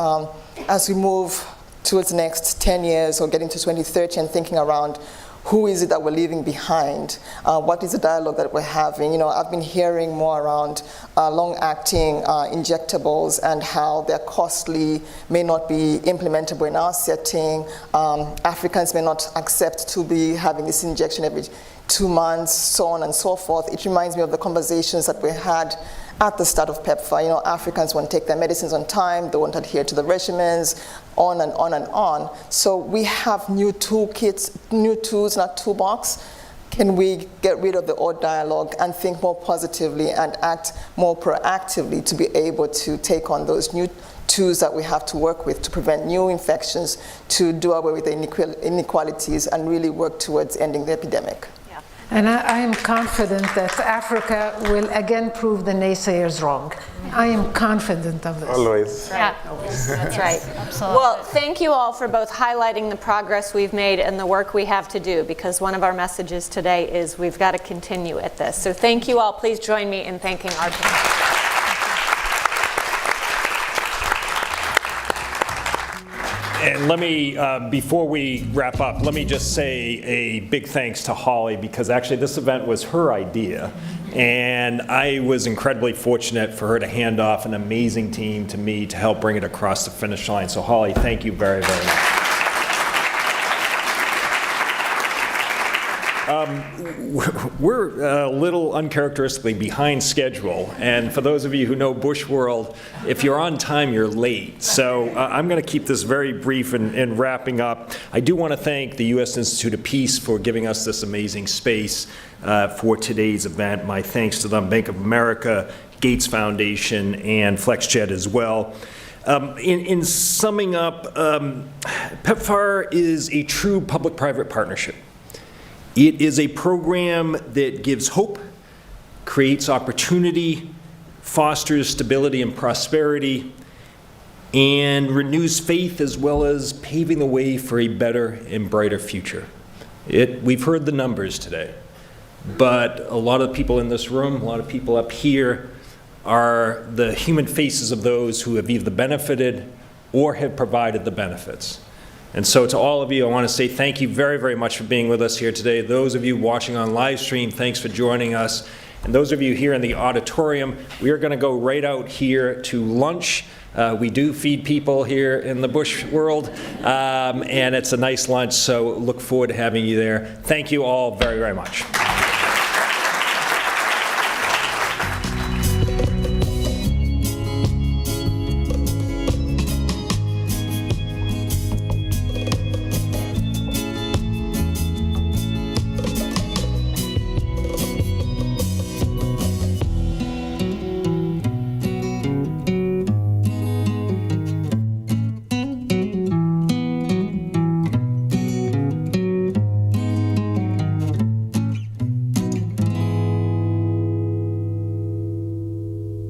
Speaker 15: as we move towards the next 10 years or getting to 2030 and thinking around who is it that we're leaving behind? What is the dialogue that we're having? You know, I've been hearing more around long-acting injectables and how they're costly, may not be implementable in our setting. Africans may not accept to be having this injection every 2 months, so on and so forth. It reminds me of the conversations that we had at the start of PEPFAR. You know, Africans won't take their medicines on time, they won't adhere to the regimens, on and on and on. So we have new toolkits, new tools in our toolbox. Can we get rid of the old dialogue and think more positively and act more proactively to be able to take on those new tools that we have to work with to prevent new infections, to do away with the inequalities and really work towards ending the epidemic?
Speaker 16: And I am confident that Africa will again prove the naysayers wrong. I am confident of this.
Speaker 2: Always.
Speaker 11: Yeah, that's right. Absolutely. Well, thank you all for both highlighting the progress we've made and the work we have to do, because one of our messages today is we've got to continue at this. So thank you all. Please join me in thanking our panel.
Speaker 5: And let me, before we wrap up, let me just say a big thanks to Holly, because actually this event was her idea. And I was incredibly fortunate for her to hand off an amazing team to me to help bring it across the finish line. So Holly, thank you very, very much. We're a little uncharacteristically behind schedule, and for those of you who know Bush World, if you're on time, you're late. So I'm going to keep this very brief in wrapping up. I do want to thank the U.S. Institute of Peace for giving us this amazing space for today's event. My thanks to them, Bank of America, Gates Foundation, and FlexJet as well. In summing up, PEPFAR is a true public-private partnership. It is a program that gives hope, creates opportunity, fosters stability and prosperity, and renews faith, as well as paving the way for a better and brighter future. We've heard the numbers today, but a lot of people in this room, a lot of people up here, are the human faces of those who have either benefited or have provided the benefits. And so to all of you, I want to say thank you very, very much for being with us here today. Those of you watching on live stream, thanks for joining us. And those of you here in the auditorium, we are going to go right out here to lunch. We do feed people here in the Bush World, and it's a nice lunch, so look forward to having you there. Thank you all very, very much.